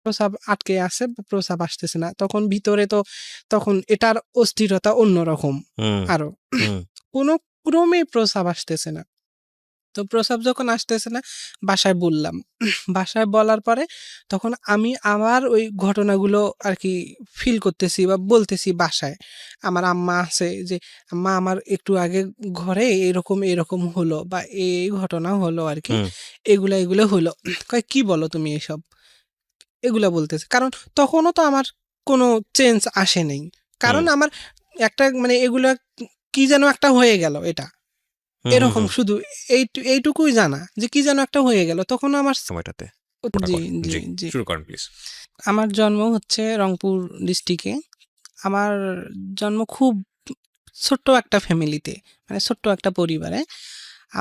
প্রস্রাব আটকে আছে, প্রস্রাব আসতেছে না, তখন ভিতরে তো তখন এটার অস্থিরতা অন্যরকম আরো। কোনো ক্রমে প্রস্রাব আসতেছে না। তো প্রস্রাব যখন আসতেছে না, বাসায় বললাম। বাসায় বলার পরে তখন আমি আমার ওই ঘটনাগুলো আর কি ফিল করতেছি বা বলতেছি বাসায়। আমার আম্মা আছে যে, আম্মা আমার একটু আগে ঘরে এরকম এরকম হলো বা এই ঘটনা হলো আর কি, এগুলো হলো। কয় কি বলো তুমি এসব, এগুলা বলতেছে। কারণ তখনও তো আমার কোনো চেঞ্জ আসে নাই, কারণ আমার একটা মানে এগুলা কি যেন একটা হয়ে গেল, এটা এরকম শুধু এইটুকুই জানা যে কি যেন একটা হয়ে গেল তখন আমার সময়টাতে। জি জি জি শুরু করেন প্লিজ। আমার জন্ম হচ্ছে রংপুর ডিস্ট্রিক্টে। আমার জন্ম খুব ছোট্ট একটা ফ্যামিলিতে, মানে ছোট্ট একটা পরিবারে।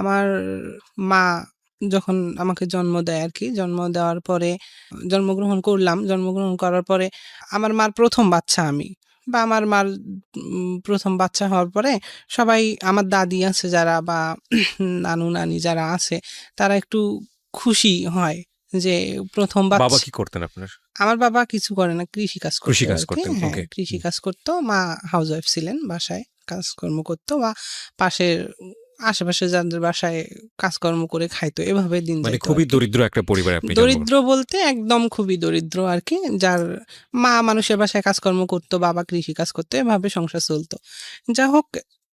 আমার মা যখন আমাকে জন্ম দেয় আর কি, জন্ম দেওয়ার পরে জন্মগ্রহণ করলাম। জন্মগ্রহণ করার পরে আমার মার প্রথম বাচ্চা আমি, বা আমার মার প্রথম বাচ্চা হওয়ার পরে সবাই, আমার দাদি আছে যারা বা নানু নানি যারা আছে, তারা একটু খুশি হয় যে প্রথম বাবা বাচ্চা। কি করতেন আপনার? আমার বাবা কিছু করে না, কৃষি কাজ করতো কৃষি কাজ আর কি। করতেন, হ্যাঁ, ওকে। কৃষি কাজ করতো। মা হাউস ওয়াইফ ছিলেন, বাসায় কাজকর্ম করতো বা পাশের আশেপাশে যাদের বাসায় কাজকর্ম করে খাইতো, এভাবে দিন মানে যাইতো আর খুবই কি। দরিদ্র একটা পরিবারে আপনি দরিদ্র বলতে একদম খুবই দরিদ্র আর কি, যার মা মানুষের বাসায় কাজকর্ম করতো, বাবা কৃষি কাজ করতো, এভাবে সংসার চলতো। যা হোক,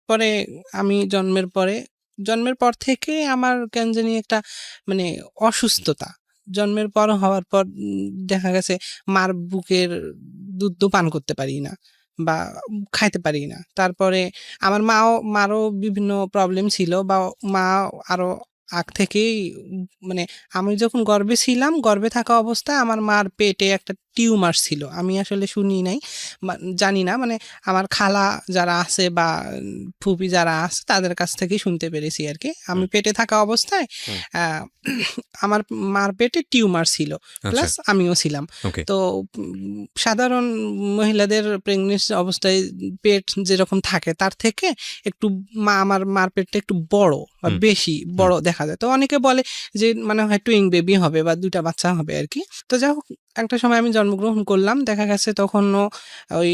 পরে আমি জন্মের পর থেকে আমার কেন জানি একটা মানে অসুস্থতা, জন্মের পর হওয়ার পর দেখা গেছে মার বুকের দুধ পান করতে পারি না বা খাইতে পারি না। তারপরে আমার মারও বিভিন্ন প্রবলেম ছিল, বা মা আরো আগ থেকেই মানে আমি যখন গর্ভে ছিলাম, গর্ভে থাকা অবস্থায় আমার মার পেটে একটা টিউমার ছিল। আমি আসলে শুনি নাই, জানি না, মানে আমার খালা যারা আছে বা ফুপি যারা আছে তাদের কাছ থেকেই শুনতে পেরেছি আর কি। আমি পেটে থাকা অবস্থায় আমার মার পেটে টিউমার ছিল, প্লাস আমিও ছিলাম। তো সাধারণ মহিলাদের প্রেগনেন্সি অবস্থায় পেট যেরকম থাকে তার থেকে একটু আমার মার পেটটা একটু বড় বা বেশি বড় দেখা যায়। তো অনেকে বলে যে মানে হয় টুইং বেবি হবে বা দুইটা বাচ্চা হবে আর কি। তো যাই হোক, একটা সময় আমি জন্মগ্রহণ করলাম, দেখা গেছে তখনও ওই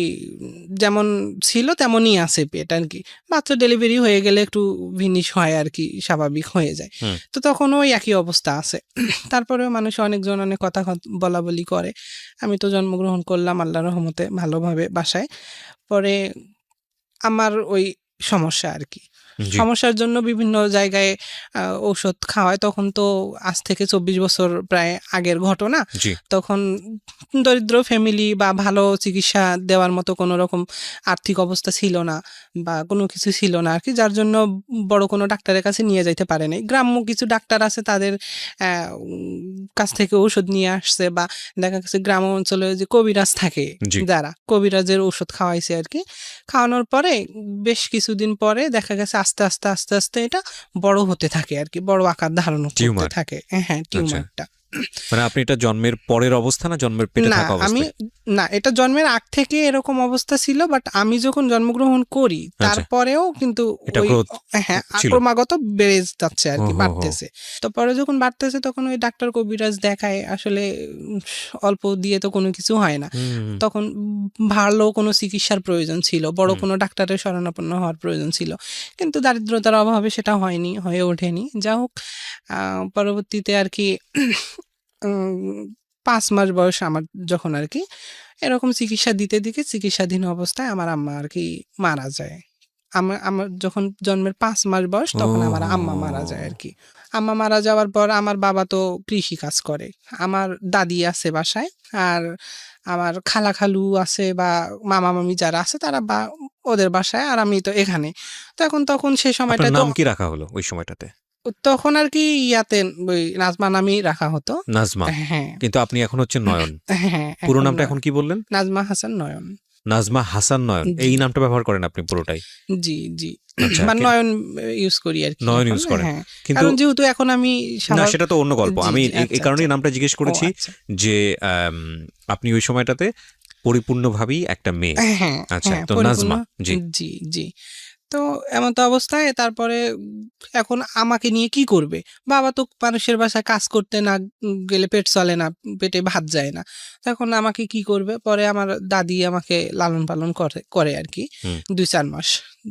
যেমন ছিল তেমনই আছে পেট আর কি। বাচ্চা ডেলিভারি হয়ে গেলে একটু ভিনিশ হয় আর কি, স্বাভাবিক হয়ে যায়। তো তখন ওই একই অবস্থা আছে। তারপরেও মানুষ অনেকজন অনেক কথা বলা বলি করে। আমি তো জন্মগ্রহণ করলাম আল্লাহর রহমতে ভালোভাবে বাসায়। পরে আমার ওই সমস্যা আর কি, সমস্যার জন্য বিভিন্ন জায়গায় ঔষধ খাওয়ায়। তখন তো আজ থেকে 24 বছর প্রায় আগের ঘটনা। তখন দরিদ্র ফ্যামিলি বা ভালো চিকিৎসা দেওয়ার মতো কোনো রকম আর্থিক অবস্থা ছিল না বা কোনো কিছু ছিল না আর কি, যার জন্য বড় কোনো ডাক্তারের কাছে নিয়ে যাইতে পারে নাই। গ্রাম্য কিছু ডাক্তার আছে, তাদের কাছ থেকে ঔষধ নিয়ে আসছে, বা দেখা গেছে গ্রাম অঞ্চলে যে কবিরাজ থাকে, যারা কবিরাজের ঔষধ খাওয়াইছে আর কি। খাওয়ানোর পরে বেশ কিছুদিন পরে দেখা গেছে আস্তে আস্তে আস্তে আস্তে এটা বড় হতে থাকে আর কি, বড় আকার ধারণ করতে থাকে। হ্যাঁ, টিউমারটা। মানে আপনি এটা জন্মের পরের অবস্থা না জন্মের পেটে থাকা অবস্থা? না, এটা জন্মের আগ থেকে এরকম অবস্থা ছিল, বাট আমি যখন জন্মগ্রহণ করি তারপরেও কিন্তু ওই ক্রমাগত বেড়ে যাচ্ছে আর কি, বাড়তেছে। তো পরে যখন বাড়তেছে তখন ওই ডাক্তার কবিরাজ দেখায়, আসলে অল্প দিয়ে তো কোনো কিছু হয় না। তখন ভালো কোনো চিকিৎসার প্রয়োজন ছিল, বড় কোনো ডাক্তারের শরণাপন্ন হওয়ার প্রয়োজন ছিল, কিন্তু দারিদ্রতার অভাবে সেটা হয়ে ওঠেনি। যা হোক, পরবর্তীতে আর কি 5 মাস বয়স আমার যখন আর কি, এরকম চিকিৎসা দিতে দিতে চিকিৎসাধীন অবস্থায় আমার আম্মা আর কি মারা যায়। আমার যখন জন্মের 5 মাস বয়স তখন আমার আম্মা মারা যায় আর কি। আম্মা মারা যাওয়ার পর আমার বাবা তো কৃষি কাজ করে, আমার দাদি আছে বাসায়, আর আমার খালা খালু আছে বা মামা মামি যারা আছে তারা বা ওদের বাসায়, আর আমি তো এখানে। তখন সেই সময়টা তো নাম কি রাখা হলো ওই সময়টাতে? তখন আর কি ইয়াতে ওই নাজমা নামই রাখা হতো। নাজমা। হ্যাঁ, কিন্তু আপনি এখন হচ্ছে নয়ন। হ্যাঁ, পুরো নামটা এখন কি বললেন? নাজমা হাসান নয়ন। নাজমা হাসান নয়ন, এই নামটা ব্যবহার করেন আপনি পুরোটাই? জি জি, মানে নয়ন ইউজ করি আর কি, নয়ন ইউজ করেন। কিন্তু কারণ যেহেতু এখন আমি না, সেটা তো অন্য গল্প। আমি এই কারণেই নামটা জিজ্ঞেস করেছি যে আপনি ওই সময়টাতে পরিপূর্ণভাবেই একটা মেয়ে। আচ্ছা, তো নাজমা। জি জি জি। তো এমন তো অবস্থায় তারপরে এখন আমাকে নিয়ে কি করবে? বাবা তো মানুষের বাসায় কাজ করতে না গেলে পেট চলে না, পেটে ভাত যায় না। তখন আমাকে কি করবে? পরে আমার দাদি আমাকে লালন-পালন করে আরকি হুম। ২-৪ মাস।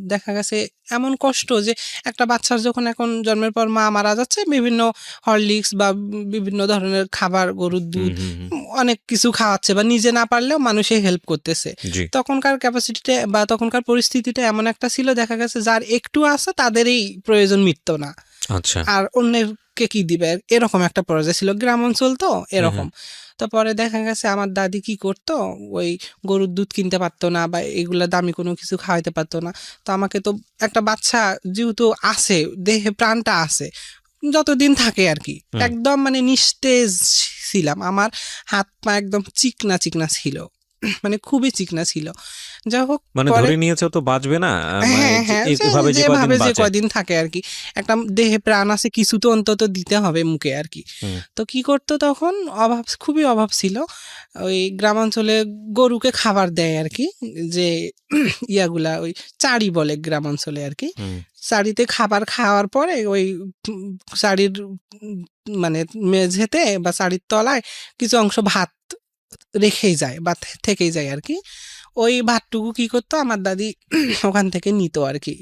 দেখা গেছে এমন কষ্ট যে একটা বাচ্চার যখন এখন জন্মের পর মা মারা যাচ্ছে, বিভিন্ন হরলিক্স বা বিভিন্ন ধরনের খাবার, গরুর হুম, দুধ, হুম, হুম। অনেক কিছু খাওয়াচ্ছে বা নিজে না পারলেও মানুষে হেল্প করতেছে। জি। তখনকার ক্যাপাসিটিটা বা তখনকার পরিস্থিতিটা এমন একটা ছিল, দেখা গেছে যার একটু আছে তাদেরই প্রয়োজন মিটতো না। আচ্ছা। আর অন্যেরকে কি দিবে? এরকম একটা পর্যায়ে ছিল। গ্রাম অঞ্চল তো হুম, হুম। এরকম। তো পরে দেখা গেছে আমার দাদি কি করতো, ওই গরুর দুধ কিনতে পারতো না বা এগুলা দামি কোনো কিছু খাওয়াইতে পারতো না। তো আমাকে তো একটা বাচ্চা যেহেতু আছে, দেহে প্রাণটা আছে, যতদিন থাকে আরকি। হুম। একদম মানে নিস্তেজ ছিলাম। আমার হাত-পা একদম চিকনা, চিকনা ছিল। মানে খুবই চিকনা ছিল। যাই হোক মানে পরে ধরে নিয়েছো তো বাঁচবে না? মানে হ্যাঁ, হ্যাঁ, সে এভাবে যে কয়দিন যেভাবে যে বাঁচে। কয়দিন থাকে আরকি। একটা দেহে প্রাণ আছে, কিছু তো অন্তত দিতে হবে মুখে আরকি। হুম। তো কি করতো তখন, খুবই অভাব ছিল। ওই গ্রামাঞ্চলে গরুকে খাবার দেয় আরকি। যে ইয়াগুলা ওই চাড়ি বলে গ্রামাঞ্চলে আরকি। হুম। চাড়িতে খাবার খাওয়ার পরে ওই চাড়ির মানে মেঝেতে বা চাড়ির তলায় কিছু অংশ ভাত রেখেই যায় বা থেকেই যায় আরকি। ওই ভাতটুকু কি করতো আমার দাদি ওখান থেকে নিত আরকি।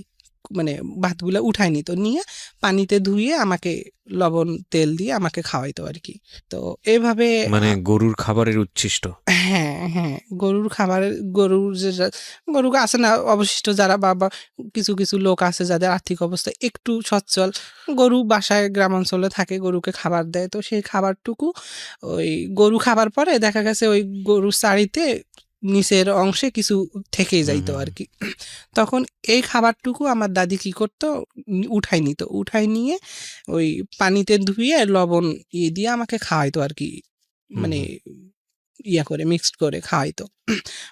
মানে ভাতগুলা উঠায় নিত। নিয়ে পানিতে ধুয়ে আমাকে লবণ, তেল দিয়ে আমাকে খাওয়াইতো আরকি। তো এভাবে মানে গরুর খাবারের উচ্ছিষ্ট। হ্যাঁ, হ্যাঁ। গরুর খাবারের গরুর যে গরু আছে না অবশিষ্ট যারা বা কিছু, কিছু লোক আছে যাদের আর্থিক অবস্থা একটু সচ্ছল, গরু বাসায় গ্রামাঞ্চলে থাকে, গরুকে খাবার দেয়। তো সেই খাবারটুকু ওই গরু খাবার পরে দেখা গেছে ওই গরুর সারিতে নিচের অংশে কিছু থেকেই হুম, যাইতো হুম, হুম। আরকি। তখন এই খাবারটুকু আমার দাদি কি করতো, উঠায় নিত। উঠায় নিয়ে ওই পানিতে ধুয়ে লবণ দিয়ে আমাকে খাওয়াইতো আরকি। হুম, মানে হুম। করে মিক্সড করে খাওয়াইতো।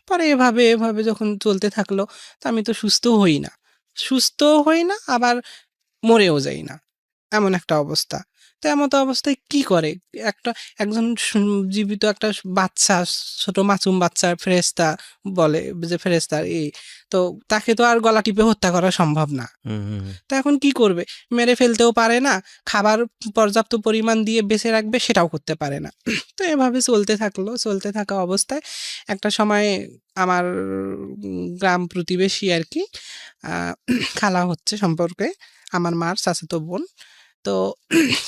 পরে এভাবে যখন চলতে থাকলো, তো আমি তো সুস্থও হই না। সুস্থও হই না, আবার মরেও যাই না। এমন একটা অবস্থা। তো এমত অবস্থায় কি করে? একটা একজন জীবিত একটা বাচ্চা, ছোট মাসুম বাচ্চা, ফেরেশতা বলে যে ফেরেশতা তো তাকে তো আর গলা টিপে হত্যা করা সম্ভব না। হুম, হুম, হুম। তো এখন কি করবে? মেরে ফেলতেও পারে না, খাবার পর্যাপ্ত পরিমাণ দিয়ে বেঁচে রাখবে সেটাও করতে পারে না। তো এভাবে চলতে থাকলো। চলতে থাকা অবস্থায় একটা সময় আমার গ্রাম প্রতিবেশী আরকি, আ খালা হচ্ছে সম্পর্কে আমার মার চাচাতো বোন। তো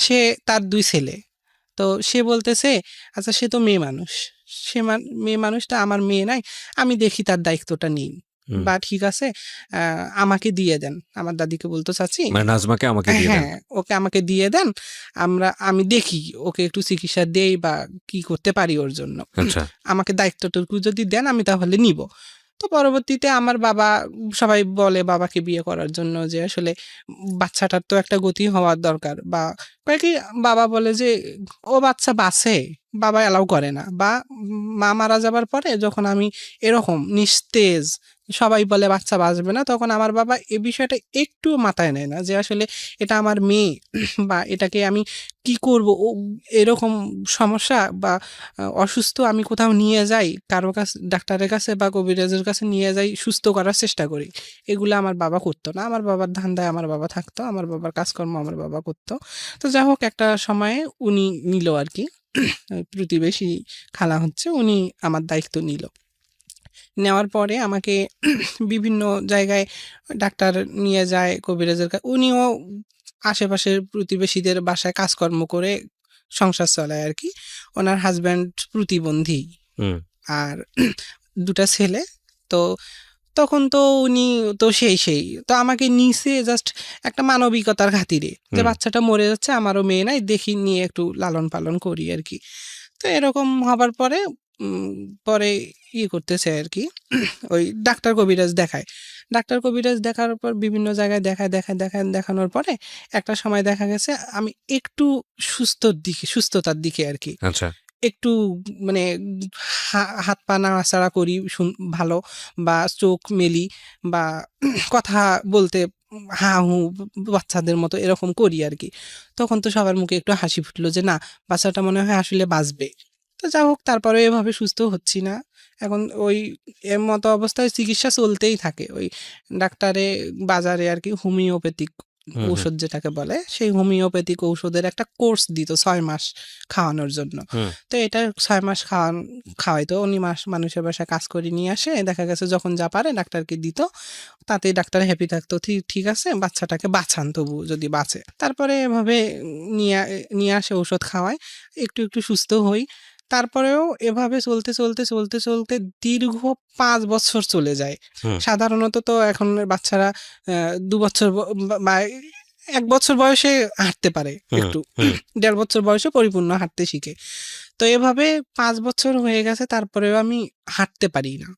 সে, তার ২ ছেলে। তো সে বলতেছে, "আচ্ছা সে তো মেয়ে মানুষ। সে মেয়ে মানুষটা, আমার মেয়ে নাই। আমি দেখি তার দায়িত্বটা নিই। হুম। বা ঠিক আছে, আ আমাকে দিয়ে দেন।" আমার দাদিকে বলতো, "চাচি মানে নাজমাকে আমাকে দিয়ে দেন। হ্যাঁ, ওকে আমাকে দিয়ে দেন। আমি দেখি ওকে একটু চিকিৎসা দেই বা কি করতে পারি ওর জন্য। আচ্ছা। আমাকে দায়িত্বটুকু যদি দেন আমি তাহলে নিবো।" তো পরবর্তীতে আমার বাবা, সবাই বলে বাবাকে বিয়ে করার জন্য যে আসলে বাচ্চাটার তো একটা গতি হওয়ার দরকার, বা কয় কি, বাবা বলে যে ও বাচ্চা বাঁচে, বাবা এলাও করে না, বা মা মারা যাবার পরে যখন আমি এরকম নিস্তেজ, সবাই বলে বাচ্চা বাঁচবে না, তখন আমার বাবা এ বিষয়টা একটুও মাথায় নেয় না যে আসলে এটা আমার মেয়ে বা এটাকে আমি কি করব, ও এরকম সমস্যা বা অসুস্থ, আমি কোথাও নিয়ে যাই, কারো কাছে, ডাক্তারের কাছে বা কবিরাজের কাছে নিয়ে যাই, সুস্থ করার চেষ্টা করি। এগুলো আমার বাবা করতো না। আমার বাবার ধান্দায় আমার বাবা থাকতো। আমার বাবার কাজকর্ম আমার বাবা করতো। তো যাই হোক একটা সময়ে উনি নিল আরকি। ওই প্রতিবেশী খালা হচ্ছে, উনি আমার দায়িত্ব নিল। নেওয়ার পরে আমাকে বিভিন্ন জায়গায় ডাক্তার নিয়ে যায়, কবিরাজের উনিও আশেপাশের প্রতিবেশীদের বাসায় কাজকর্ম করে সংসার চালায় আরকি। উনার হাসব্যান্ড প্রতিবন্ধী। হুম। আর ২ টা ছেলে। তো তখন তো উনি তো সেই। তো আমাকে নিছে জাস্ট একটা মানবিকতার খাতিরে। যে হুম। বাচ্চাটা মরে যাচ্ছে, আমারও মেয়ে নাই, দেখি নিয়ে একটু লালন-পালন করি আরকি। তো এরকম হবার পরে উম পরে করতেছে আরকি। ওই ডাক্তার কবিরাজ দেখায়। ডাক্তার কবিরাজ দেখার পর বিভিন্ন জায়গায় দেখানোর পরে একটা সময় দেখা গেছে আমি একটু সুস্থতার দিকে আরকি। আচ্ছা। একটু মানে হাত পা নাড়াচাড়া করি ভালো, বা চোখ মেলি, বা কথা বলতে হা-হু বাচ্চাদের মতো এরকম করি আরকি। তখন তো সবার মুখে একটু হাসি ফুটলো যে না, বাচ্চাটা মনে হয় আসলে বাঁচবে। তো যা হোক তারপরে এভাবে সুস্থ হচ্ছি না। এখন ওই এর মতো অবস্থায় চিকিৎসা চলতেই থাকে। ওই ডাক্তারে বাজারে আরকি হোমিওপ্যাথিক হুম, হুম, ঔষধ যেটাকে বলে, সেই হোমিওপ্যাথিক ঔষধের একটা কোর্স দিত ৬ মাস খাওয়ানোর জন্য। হুম। তো এটা ৬ মাস খাওয়াইতো। উনি মানুষের বাসায় কাজ করে নিয়ে আসে। দেখা গেছে যখন যা পারে ডাক্তারকে দিত। তাতেই ডাক্তার হ্যাপি থাকতো। ঠিক আছে, বাচ্চাটাকে বাঁচান তবু যদি বাঁচে। তারপরে এভাবে নিয়ে আসে, ঔষধ খাওয়ায়। একটু সুস্থ হই। তারপরেও এভাবে চলতে দীর্ঘ ৫ বছর চলে যায়। হুম, সাধারণত তো এখনের বাচ্চারা ২ বছর বা ১ বছর বয়সে হাঁটতে পারে হুম, একটু। হুম। ১.৫ বছর বয়সে পরিপূর্ণ হাঁটতে শিখে। তো এভাবে ৫ বছর হয়ে গেছে, তারপরেও আমি হাঁটতে পারি না।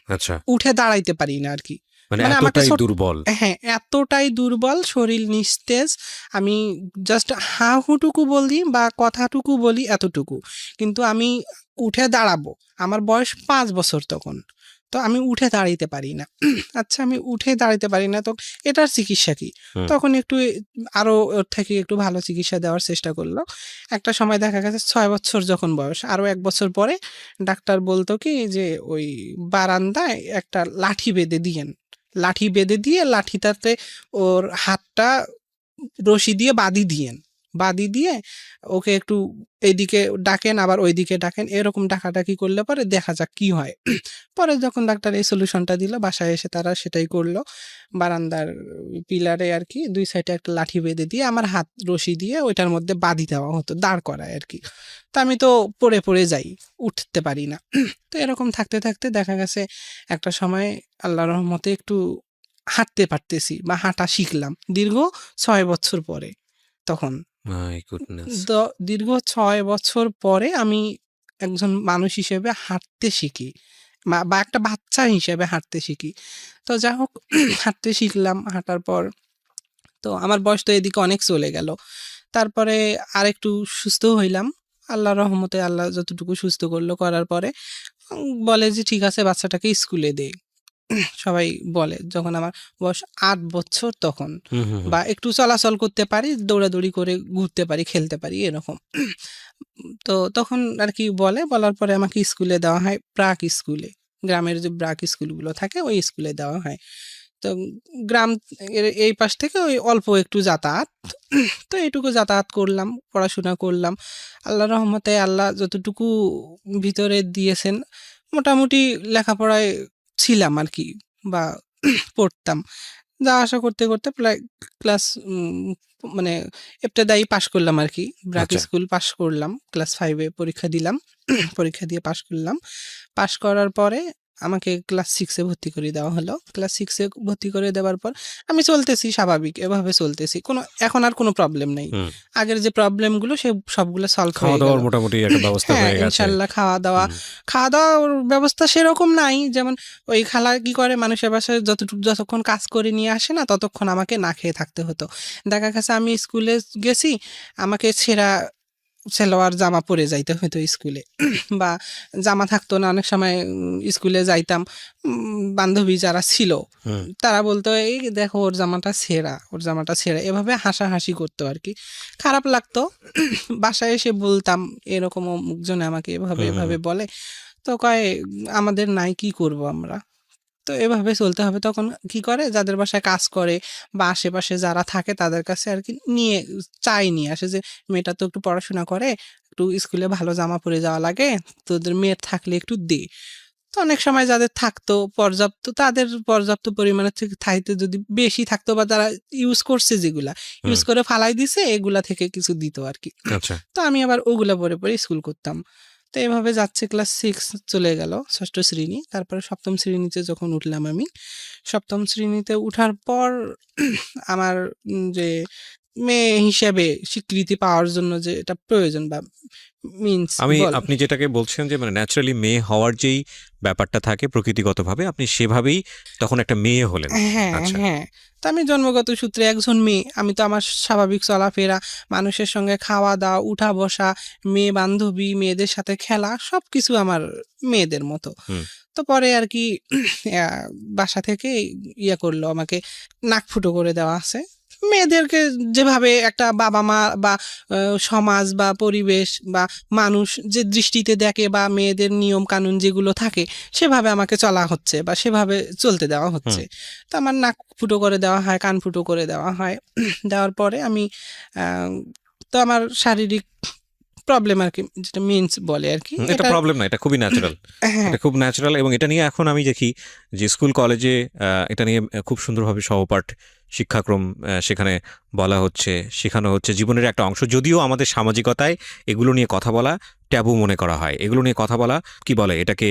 আচ্ছা, উঠে দাঁড়াইতে পারি না আরকি। মানে মানে আমাকে এতটাই দুর্বল। হ্যাঁ, এতটাই দুর্বল, শরীর নিস্তেজ। আমি জাস্ট হাঁ-হুঁটুকু বলি বা কথাটুকু বলি এতটুকু। কিন্তু আমি উঠে দাঁড়াবো। আমার বয়স ৫ বছর তখন। তো আমি উঠে দাঁড়াইতে পারি না। আচ্ছা, আমি উঠে দাঁড়াইতে পারি না, তো এটার চিকিৎসা কি? হুম, তখন একটু আরো ওর থেকে একটু ভালো চিকিৎসা দেওয়ার চেষ্টা করল। একটা সময় দেখা গেছে ৬ বছর যখন বয়স, আরো ১ বছর পরে ডাক্তার বলত কি যে, "ওই বারান্দায় একটা লাঠি বেঁধে দিয়েন।" লাঠি বেঁধে দিয়ে লাঠিটাতে ওর হাতটা রশি দিয়ে বাঁধি দিয়ে ওকে একটু এইদিকে ডাকেন আবার ওইদিকে ডাকেন, এরকম ডাকাডাকি করলে পরে দেখা যাক কি হয়। পরে যখন ডাক্তার এই সলিউশনটা দিল, বাসায় এসে তারা সেটাই করলো। বারান্দার পিলারে আর কি ২ সাইডে একটা লাঠি বেঁধে দিয়ে আমার হাত রশি দিয়ে ওইটার মধ্যে বাঁধি দেওয়া হতো, দাঁড় করায় আর কি। তো আমি তো পড়ে যাই, উঠতে পারি না। তো এরকম থাকতে দেখা গেছে একটা সময় আল্লাহর রহমতে একটু হাঁটতে পারতেছি বা হাঁটা শিখলাম দীর্ঘ ৬ বছর পরে তখন। My goodness! দ দীর্ঘ ৬ বছর পরে আমি একজন মানুষ হিসেবে হাঁটতে শিখি বা একটা বাচ্চা হিসেবে হাঁটতে শিখি। তো যা হোক হাঁটতে শিখলাম। হাঁটার পর তো আমার বয়স তো এদিকে অনেক চলে গেল। তারপরে আরেকটু সুস্থ হইলাম। আল্লাহর রহমতে আল্লাহ যতটুকু সুস্থ করল, করার পরে বলে যে, "ঠিক আছে, বাচ্চাটাকে স্কুলে দে।" সবাই বলে। যখন আমার বয়স ৮ বছর তখন, হুম, হুম, হুম। বা একটু চলাচল করতে পারি, দৌড়াদৌড়ি করে ঘুরতে পারি, খেলতে পারি এরকম। তো তখন আরকি বলার পরে আমাকে স্কুলে দেওয়া হয়, প্রাক স্কুলে। গ্রামের যে ব্রাক স্কুলগুলো থাকে ওই স্কুলে দেওয়া হয়। তো গ্রাম এই পাশ থেকে ওই অল্প একটু যাতায়াত। তো এইটুকু যাতায়াত করলাম, পড়াশোনা করলাম। আল্লাহর রহমতে আল্লাহ যতটুকু ভিতরে দিয়েছেন, মোটামুটি লেখাপড়ায় ছিলাম আরকি, বা পড়তাম। যাওয়া আসা করতে প্রায় ক্লাস মানে ইবতেদায়ী পাস করলাম আরকি। ব্রাক আচ্ছা। স্কুল পাস করলাম। ক্লাস 5 এ পরীক্ষা দিলাম। পরীক্ষা দিয়ে পাস করলাম। পাস করার পরে আমাকে ক্লাস 6 এ ভর্তি করে দেওয়া হলো। ক্লাস 6 এ ভর্তি করে দেওয়ার পর আমি চলতেছি স্বাভাবিক, এভাবে চলতেছি। এখন আর কোনো প্রবলেম নাই। হুম। আগের যে প্রবলেমগুলো সবগুলো সলভ হয়ে গেল। খাওয়া-দাওয়ার মোটামুটি একটা ব্যবস্থা হ্যাঁ, হয়ে গেছে। ইনশাআল্লাহ হুম, খাওয়া-দাওয়ার ব্যবস্থা সেরকম নাই। যেমন ওই খালা কি করে, মানুষের বাসায় যতক্ষণ কাজ করে নিয়ে আসে না, ততক্ষণ আমাকে না খেয়ে থাকতে হতো। দেখা গেছে আমি স্কুলে গেছি, আমাকে ছেঁড়া সেলোয়ার জামা পরে যাইতে হইতো স্কুলে। বা জামা থাকতো না অনেক সময়, স্কুলে যাইতাম। বান্ধবী যারা ছিল, হুম। তারা বলতো, "এই দেখো ওর জামাটা ছেঁড়া।" এভাবে হাসাহাসি করতো আরকি। খারাপ লাগতো। বাসায় এসে বলতাম, এরকম অমুকজনে আমাকে হুম, হুম, এভাবে হুম। বলে। তো কয়, "আমাদের নাই, কি করব আমরা?" তো এভাবে চলতে হবে। তখন কি করে, যাদের বাসায় কাজ করে বা আশেপাশে যারা থাকে তাদের কাছে আরকি নিয়ে আসে যে, "মেয়েটা তো একটু পড়াশোনা করে, একটু স্কুলে ভালো জামা পরে যাওয়া লাগে। তোদের মেয়ের থাকলে একটু দে।" তো অনেক সময় যাদের থাকতো তাদের পর্যাপ্ত পরিমাণের থেকে থাইতে যদি বেশি থাকতো, বা তারা ইউজ করছে যেগুলা, হুম। ইউজ করে ফালাই দিছে, এগুলা থেকে কিছু দিত আরকি। আচ্ছা। তো আমি আবার ওগুলা পরে স্কুল করতাম। তো এভাবে যাচ্ছে, ক্লাস 6 চলে গেল, ৬ষ্ঠ শ্রেণী। তারপরে ৭ম শ্রেণীতে যখন উঠলাম আমি, ৭ম শ্রেণীতে উঠার পর আমার যে মেয়ে হিসেবে স্বীকৃতি পাওয়ার জন্য যে এটা প্রয়োজন, বা মিনস আপনি যেটাকে বলছেন যে মানে ন্যাচারালি মেয়ে হওয়ার যেই ব্যাপারটা থাকে প্রকৃতিগতভাবে আপনি সেভাবেই তখন একটা মেয়ে হলেন। হ্যাঁ, আচ্ছা। হ্যাঁ। তো আমি জন্মগত সূত্রে একজন মেয়ে। আমি তো আমার স্বাভাবিক চলাফেরা, মানুষের সঙ্গে খাওয়া-দাওয়া, উঠা-বসা, মেয়ে বান্ধবী, মেয়েদের সাথে খেলা, সবকিছু আমার মেয়েদের মতো। হুম, তো পরে আরকি আ বাসা থেকে করলো, আমাকে নাক ফুটো করে দেওয়া আছে। মেয়েদেরকে যেভাবে একটা বাবা-মা বা সমাজ বা পরিবেশ বা মানুষ যে দৃষ্টিতে দেখে বা মেয়েদের নিয়ম-কানুন যেগুলো থাকে, সেভাবে আমাকে চলা হচ্ছে বা সেভাবে চলতে দেওয়া হচ্ছে। তো আমার নাক ফুটো করে দেওয়া হয়, কান ফুটো করে দেওয়া হয়। দেওয়ার পরে আমি আ তো আমার শারীরিক প্রবলেম আরকি, যেটা মেন্স বলে আরকি। এটা প্রবলেম না, এটা খুবই ন্যাচারাল। হ্যাঁ, এটা খুব ন্যাচারাল এবং এটা নিয়ে এখন আমি দেখি যে স্কুল কলেজে এটা নিয়ে খুব সুন্দরভাবে সহপাঠ শিক্ষাক্রম সেখানে বলা হচ্ছে, শেখানো হচ্ছে, জীবনের একটা অংশ। যদিও আমাদের সামাজিকতায় এগুলো নিয়ে কথা বলা ট্যাবু মনে করা হয়, এগুলো নিয়ে কথা বলা কি বলে এটাকে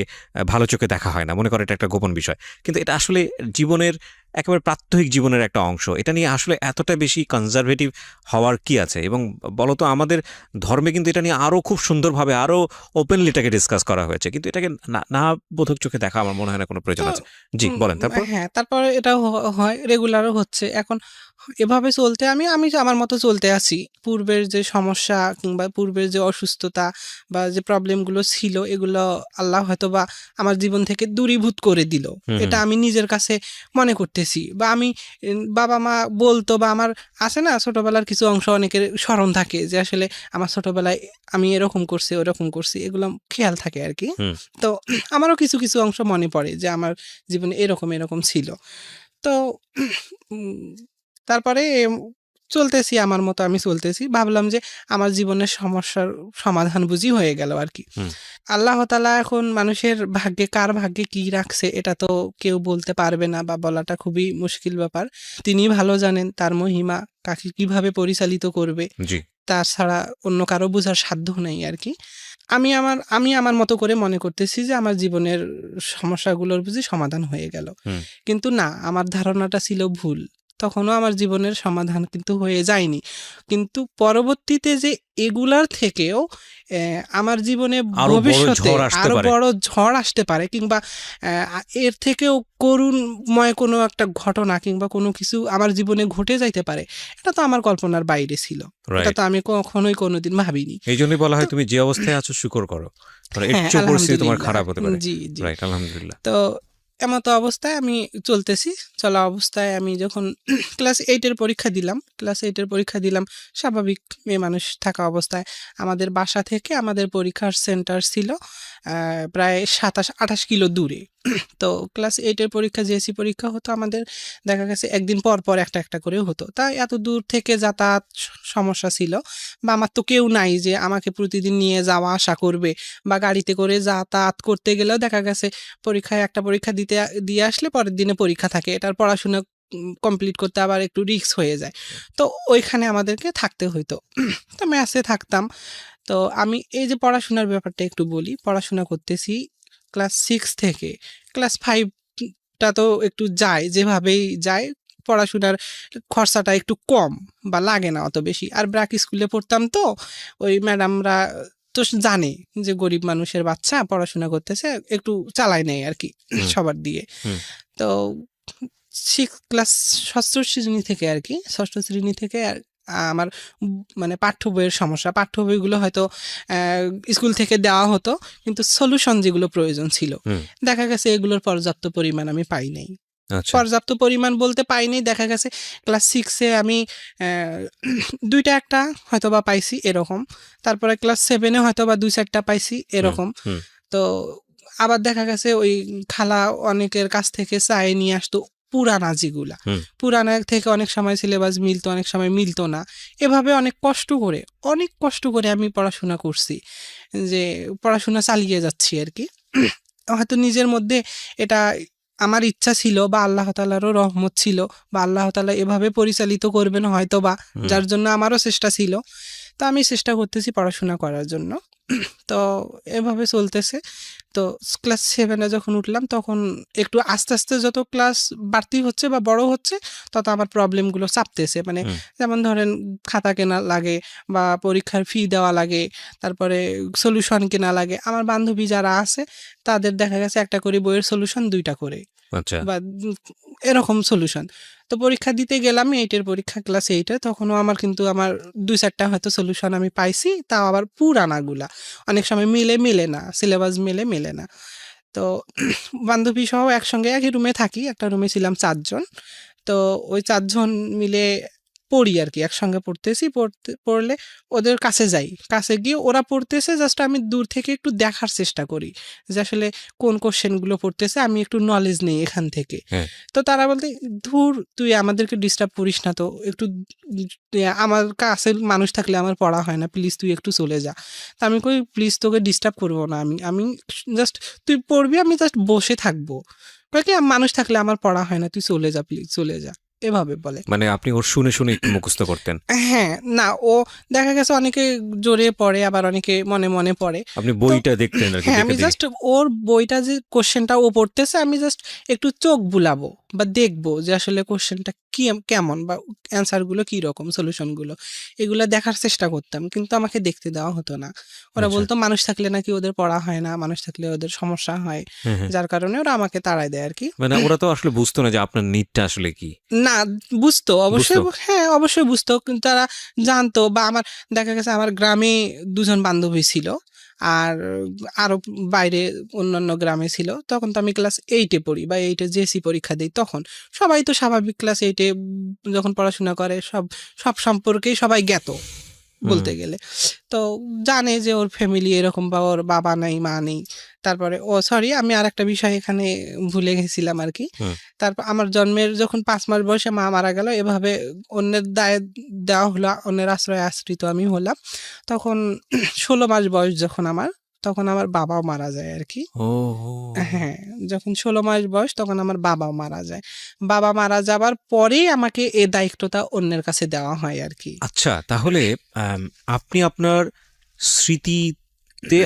ভালো চোখে দেখা হয় না, মনে করে এটা একটা গোপন বিষয়। কিন্তু এটা আসলে জীবনের একেবারে প্রাত্যহিক জীবনের একটা অংশ। এটা নিয়ে আসলে এতটা বেশি কনজারভেটিভ হওয়ার কি আছে? এবং বলতো আমাদের ধর্মে কিন্তু এটা নিয়ে আরও খুব সুন্দরভাবে আরও ওপেনলি এটাকে ডিসকাস করা হয়েছে, কিন্তু এটাকে না বোধক চোখে দেখা আমার মনে হয় না কোনো প্রয়োজন তো আছে। জি বলেন তারপর। হ্যাঁ, তারপরে এটাও হয়, রেগুলারও হচ্ছে। এখন এভাবে চলতে আমি আমি আমার মতো চলতে আছি। পূর্বের যে সমস্যা কিংবা পূর্বের যে অসুস্থতা বা যে প্রবলেমগুলো ছিল, এগুলো আল্লাহ হয়তোবা আমার জীবন থেকে দূরীভূত করে দিল। হুম, এটা হুম। আমি নিজের কাছে মনে করতেছি বা আমি বাবা-মা বলতো বা আমার আছে না ছোটবেলার কিছু অংশ অনেকের স্মরণ থাকে যে আসলে আমার ছোটবেলায় আমি এরকম করছি, ওরকম করছি, এগুলো খেয়াল থাকে আরকি। হুম, তো আমারও কিছু, কিছু অংশ মনে পড়ে যে আমার জীবনে এরকম, এরকম ছিল। তো উম তারপরে চলতেছি আমার মতো আমি চলতেছি। ভাবলাম যে আমার জীবনের সমস্যার সমাধান বুঝি হয়ে গেল আরকি। হুম। আল্লাহ তাআলা এখন মানুষের ভাগ্যে কার ভাগ্যে কি রাখছে এটা তো কেউ বলতে পারবে না বা বলাটা খুবই মুশকিল ব্যাপার। তিনিই ভালো জানেন তার মহিমা কাকে কিভাবে পরিচালিত করবে। জি। তাছাড়া অন্য কারো বোঝার সাধ্য নেই আরকি। আমি আমার মতো করে মনে করতেছি যে আমার জীবনের সমস্যাগুলোর বুঝি সমাধান হয়ে গেল। হুম। কিন্তু না, আমার ধারণাটা ছিল ভুল। তখনও আমার জীবনের সমাধান কিন্তু হয়ে যায়নি। কিন্তু পরবর্তীতে যে এগুলার থেকেও আমার জীবনে আরো বড় ভবিষ্যতে ঝড় আসতে আরো পারে। বড় ঝড় আসতে পারে কিংবা এর থেকেও করুণময় কোনো একটা ঘটনা কিংবা কোনো কিছু আমার জীবনে ঘটে যাইতে পারে। এটা তো আমার কল্পনার বাইরে ছিল। এটা রাইট। তো আমি কখনোই কোনোদিন ভাবিনি। এইজন্যই বলা তো হয় তুমি যে অবস্থায় আছো শুকর করো। মানে এর হ্যাঁ, চেয়েও পরিস্থিতি তোমার আলহামদুলিল্লাহ। খারাপ হতে পারে। জি, জি। রাইট, আলহামদুলিল্লাহ। তো এমতো অবস্থায় আমি চলতেছি। চলা অবস্থায় আমি যখন ক্লাস ৮ এর পরীক্ষা দিলাম। ক্লাস ৮ এর পরীক্ষা দিলাম। স্বাভাবিক মেয়ে মানুষ থাকা অবস্থায় আমাদের বাসা থেকে আমাদের পরীক্ষার সেন্টার ছিল প্রায় ২৭-২৮ কিলো দূরে। তো ক্লাস ৮ এর পরীক্ষা জেএসসি পরীক্ষা হতো আমাদের, দেখা গেছে একদিন পর, পর একটা, একটা করে হতো। তাই এত দূর থেকে যাতায়াত সমস্যা ছিল বা আমার তো কেউ নাই যে আমাকে প্রতিদিন নিয়ে যাওয়া আসা করবে বা গাড়িতে করে যাতায়াত করতে গেলেও দেখা গেছে পরীক্ষায় একটা পরীক্ষা দিয়ে আসলে পরের দিনে পরীক্ষা থাকে। এটার পড়াশোনা কমপ্লিট করতে আবার একটু রিস্ক হয়ে যায়। তো ওইখানে আমাদেরকে থাকতে হইতো। তো মেসে থাকতাম। তো আমি এই যে পড়াশোনার ব্যাপারটা একটু বলি। পড়াশোনা করতেছি ক্লাস 6 থেকে। ক্লাস 5 টা তো একটু যায়, যেভাবেই যায়। পড়াশোনার খরচাটা একটু কম বা লাগে না অত বেশি। আর ব্র্যাক স্কুলে পড়তাম তো, ওই ম্যাডামরা তো জানে যে গরিব মানুষের বাচ্চা পড়াশোনা করতেছে, একটু চালায় নেয় আরকি হুম, সবার দিয়ে। হুম, তো ক্লাস ৬ষ্ঠ শ্রেণী থেকে আরকি, ৬ষ্ঠ শ্রেণী থেকে আমার মানে পাঠ্য বইয়ের সমস্যা। পাঠ্য বইগুলো হয়তো অ্যা স্কুল থেকে দেওয়া হতো, কিন্তু সলিউশন যেগুলো প্রয়োজন ছিল, হুম। দেখা গেছে এগুলোর পর্যাপ্ত পরিমাণ আমি পাই নাই। আচ্ছা। পর্যাপ্ত পরিমাণ বলতে পাইনি, দেখা গেছে ক্লাস 6 এ আমি অ্যা ২ টা ১ টা হয়তোবা পাইছি এরকম। তারপরে ক্লাস 7 এ হয়তোবা ২-৪ টা পাইছি হুম, এরকম। হুম, তো আবার দেখা গেছে ওই খালা অনেকের কাছ থেকে চায়ে নিয়ে আসতো পুরানা যেগুলা। হুম। পুরানা থেকে অনেক সময় সিলেবাস মিলতো, অনেক সময় মিলতো না। এভাবে অনেক কষ্ট করে আমি পড়াশোনা করছি। যে পড়াশোনা চালিয়ে যাচ্ছি আরকি। হয়তো নিজের মধ্যে এটা আমার ইচ্ছা ছিল বা আল্লাহ তাআলারও রহমত ছিল বা আল্লাহ তাআলা এভাবে পরিচালিত করবেন হয়তোবা, হুম। যার জন্য আমারও চেষ্টা ছিল। তো আমি চেষ্টা করতেছি পড়াশোনা করার জন্য। তো এভাবে চলতেছে। তো ক্লাস 7 এ যখন উঠলাম তখন একটু আস্তে, আস্তে যত ক্লাস বাড়তি হচ্ছে বা বড় হচ্ছে তত আমার প্রবলেমগুলো চাপতেছে। মানে হুম, যেমন ধরেন খাতা কেনা লাগে বা পরীক্ষার ফি দেওয়া লাগে, তারপরে সলিউশন কেনা লাগে। আমার বান্ধবী যারা আছে তাদের দেখা গেছে একটা করে বইয়ের সলিউশন ২ টা করে আচ্ছা। বা এরকম সলিউশন। তো পরীক্ষা দিতে গেলাম 8 এর পরীক্ষা, ক্লাস 8 এ তখনও আমার কিন্তু আমার ২-৪ টা হয়তো সলিউশন আমি পাইছি। তাও আবার পুরানাগুলা। অনেক সময় মেলে না। সিলেবাস মেলে না। তো বান্ধবী সহ একসঙ্গে একই রুমে থাকি। একটা রুমে ছিলাম ৪ জন। তো ওই ৪ জন মিলে পড়ি আর কি, একসঙ্গে পড়তেছি, পড়লে ওদের কাছে যাই, কাছে গিয়ে ওরা পড়তেছে, জাস্ট আমি দূর থেকে একটু দেখার চেষ্টা করি যে আসলে কোন কোশ্চেনগুলো পড়তেছে, আমি একটু নলেজ নেই এখান থেকে। হ্যাঁ। তো তারা বলতে, ধুর তুই আমাদেরকে ডিস্টার্ব করিস না তো, একটু আমার কাছে মানুষ থাকলে আমার পড়া হয় না, প্লিজ তুই একটু চলে যা। তা আমি কই প্লিজ তোকে ডিস্টার্ব করবো না, আমি জাস্ট তুই পড়বি, আমি জাস্ট বসে থাকবো। কয় কি মানুষ থাকলে আমার পড়া হয় না, তুই চলে যা প্লিজ, চলে যা, এভাবে বলে। মানে আপনি ওর শুনে শুনে একটু মুখস্থ করতেন। হ্যাঁ, না ও দেখা গেছে অনেকে জোরে পড়ে, আবার অনেকে মনে মনে পড়ে। আপনি তো বইটা দেখতেন আর কি, হ্যাঁ, দেখে আমি দেখে। জাস্ট ওর বইটা যে কোশ্চেনটা ও পড়তেছে, আমি জাস্ট একটু চোখ বুলাবো বা দেখবো যে আসলে কোশ্চেনটা কি কেমন, বা অ্যান্সারগুলো কি রকম, সলিউশনগুলো এগুলো দেখার চেষ্টা করতাম, কিন্তু আমাকে দেখতে দেওয়া হতো না। ওরা আচ্ছা। বলতো মানুষ থাকলে নাকি ওদের পড়া হয় না, মানুষ থাকলে ওদের সমস্যা হয়, হ্যাঁ, হ্যাঁ। যার কারণে ওরা আমাকে তাড়ায় দেয় আর কি। মানে ওরা তো আসলে বুঝতো না যে আপনার নিডটা আসলে কি। না, বুঝতো অবশ্যই, বুঝতো? হ্যাঁ অবশ্যই বুঝতো, কিন্তু তারা জানতো, বা আমার দেখা গেছে আমার গ্রামে ২ জন বান্ধবী ছিল, আর আরো বাইরে অন্যান্য গ্রামে ছিল। তখন তো আমি ক্লাস 8 এ পড়ি বা 8 এ জেএসসি পরীক্ষা দেই। তখন সবাই তো স্বাভাবিক ক্লাস 8 এ যখন পড়াশোনা করে সব সম্পর্কেই সবাই জ্ঞাত বলতে গেলে। তো জানে যে ওর ফ্যামিলি এরকম, বা ওর বাবা নাই, মা নেই। তারপরে সরি, আমি আরেকটা বিষয় এখানে ভুলে গেছিলাম আরকি। হুম। তারপর আমার জন্মের যখন ৫ মাস বয়সে মা মারা গেল, এভাবে অন্যের দায়ে দেওয়া হলো, অন্যের আশ্রয়ে আশ্রিত আমি হলাম। তখন ১৬ মাস বয়স যখন আমার, তখন আমার বাবাও মারা যায় আরকি। ও! হ্যাঁ, যখন ১৬ মাস বয়স তখন আমার বাবাও মারা যায়। বাবা মারা যাবার পরেই আমাকে এ দায়িত্বটা অন্যের কাছে দেওয়া হয় আরকি। আচ্ছা, তাহলে আপনি আপনার স্মৃতিতে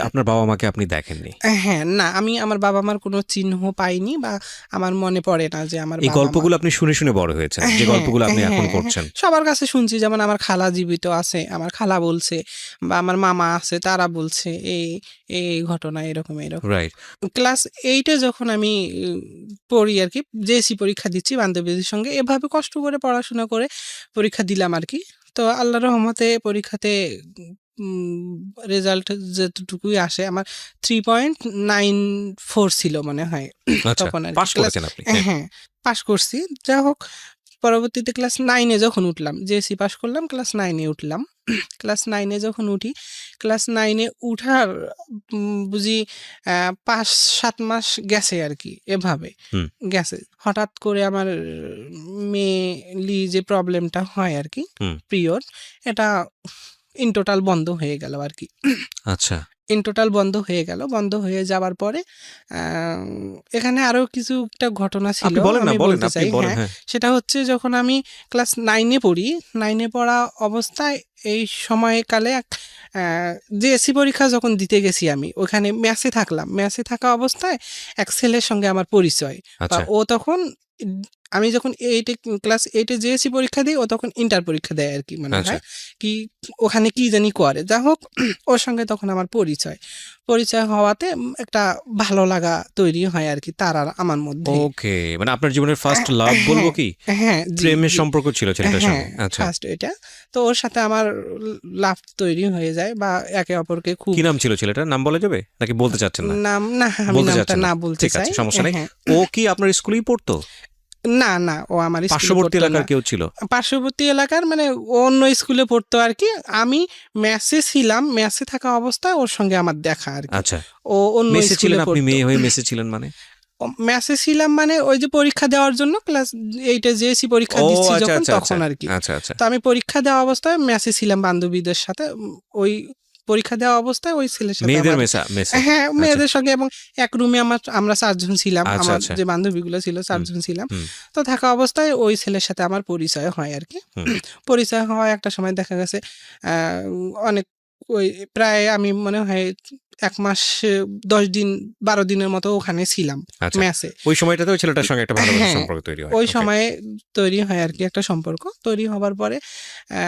আপনার বাবা-মাকে আপনি দেখেননি। হ্যাঁ, না আমি আমার বাবা-মার কোনো চিহ্ন পাইনি, বা আমার মনে পড়ে না যে আমার এই বাবা-মা। গল্পগুলো আপনি শুনে, শুনে বড় হয়েছেন। যে হ্যাঁ, গল্পগুলো আপনি এখন হ্যাঁ, করছেন। সবার কাছে শুনছি, যেমন আমার খালা জীবিত আছে, আমার খালা বলছে, বা আমার মামা আছে তারা বলছে এই ঘটনা এরকম, এরকম। রাইট। ক্লাস 8 এ যখন আমি পড়ি আরকি, জেএসসি পরীক্ষা দিচ্ছি বান্ধবীদের সঙ্গে। এভাবে কষ্ট করে পড়াশোনা করে পরীক্ষা দিলাম আরকি। তো আল্লাহর রহমতে পরীক্ষাতে উম রেজাল্ট যেতটুকুই আসে, আমার 3.94 ছিল মনে হয় আচ্ছা, তখন আরকি। পাস করেছেন আপনি। হ্যাঁ। হ্যাঁ, পাস করছি। যাই হোক, পরবর্তীতে ক্লাস 9 এ যখন উঠলাম, জেএসসি পাস করলাম, ক্লাস 9 এ উঠলাম। ক্লাস 9 এ যখন উঠি, ক্লাস 9 এ উঠার বুঝি ৫-৭ মাস গেছে আরকি, এভাবে হুম। গেছে। হঠাৎ করে আমার মেইনলি যে প্রবলেমটা হয় আরকি, হুম। পিরিয়ড, এটা ইন টোটাল বন্ধ হয়ে গেল আরকি। আচ্ছা। ইন টোটাল বন্ধ হয়ে গেল। বন্ধ হয়ে যাওয়ার পরে আ এখানে আরো কিছু একটা ঘটনা ছিল, আপনি বলেন না, আমি বলেন। বলতে আপনি চাই। বলেন। হ্যাঁ, হ্যাঁ। সেটা হচ্ছে যখন আমি ক্লাস 9 এ পড়ি, 9 এ পড়া অবস্থায় এই সময়কালে জেএসসি পরীক্ষা যখন দিতে গেছি আমি, ওখানে মেসে থাকলাম। মেসে থাকা অবস্থায় এক ছেলের সঙ্গে আমার পরিচয়। বা আচ্ছা। ও তখন আমি যখন ক্লাস 8 এ জেএসসি পরীক্ষা দিই, ও তখন ইন্টার পরীক্ষা দেয় আরকি মনে আচ্ছা। হয়। কি ওখানে কি জানি করে। যা হোক, ওর সঙ্গে তখন আমার পরিচয়। পরিচয় হওয়াতে একটা ভালো লাগা তৈরি হয় আরকি তার আর আমার মধ্যে। ওকে। মানে আপনার জীবনের ফার্স্ট লাভ বলবো কি? হ্যাঁ, জি, প্রেমের জি। সম্পর্ক ছিল ছেলেটার হ্যাঁ, সঙ্গে। আচ্ছা। ফার্স্ট এটা। তো ওর সাথে আমার লাভ তৈরি হয়ে যায়, বা একে অপরকে খুব। কি নাম ছিল ছেলেটার? নাম বলা যাবে? নাকি বলতে চাচ্ছেন না? না, আমি বলতে নামটা চাচ্ছেন না। না বলতে ঠিক আছে, চাই। সমস্যা নেই। হ্যাঁ। ও কি আপনার স্কুলেই পড়তো? না, ও আমার স্কুলে পার্শ্ববর্তী পড়তো না। এলাকার কেউ ছিল? পার্শ্ববর্তী এলাকার, মানে ও অন্য স্কুলে পড়তো আরকি। আমি মেসে ছিলাম, মেসে থাকা অবস্থায় ওর সঙ্গে আমার দেখা আরকি। আচ্ছা। ও অন্য মেসে স্কুলে ছিলেন, আপনি পড়তো। মেয়ে হয়ে মেসে ছিলেন মানে? মেসে ছিলাম মানে ওই যে পরীক্ষা দেওয়ার জন্য ক্লাস 8 এ জেএসসি পরীক্ষা ও দিচ্ছি আচ্ছা, যখন, আচ্ছা, আচ্ছা। তখন আরকি। আচ্ছা, আচ্ছা। তো আমি পরীক্ষা দেওয়া অবস্থায় মেসে ছিলাম বান্ধবীদের সাথে। ওই পরীক্ষা দেওয়া অবস্থায় ওই ছেলের সাথে মেয়েদের আমার, মেসে? হ্যাঁ, আচ্ছা। মেয়েদের সঙ্গে, এবং এক রুমে আমরা ৪ জন ছিলাম। আচ্ছা, আমার আচ্ছা। যে বান্ধবীগুলো ছিল ৪ হুম, জন ছিলাম। হুম, তো থাকা অবস্থায় ওই ছেলের সাথে আমার পরিচয় হয় আরকি। হুম। পরিচয় হওয়ায় একটা সময় দেখা গেছে আ অনেক, ওই প্রায় আমি মনে হয় ১ মাস ১০ দিন ১২ দিনের মতো ওখানে ছিলাম আচ্ছা। মেসে। ওই সময়টাতে ওই ছেলেটার সঙ্গে একটা ভালোবাসার হ্যাঁ, সম্পর্ক তৈরি হয়। ওই ওকে। সময়ে তৈরি হয় আরকি একটা সম্পর্ক। তৈরি হবার পরে অ্যা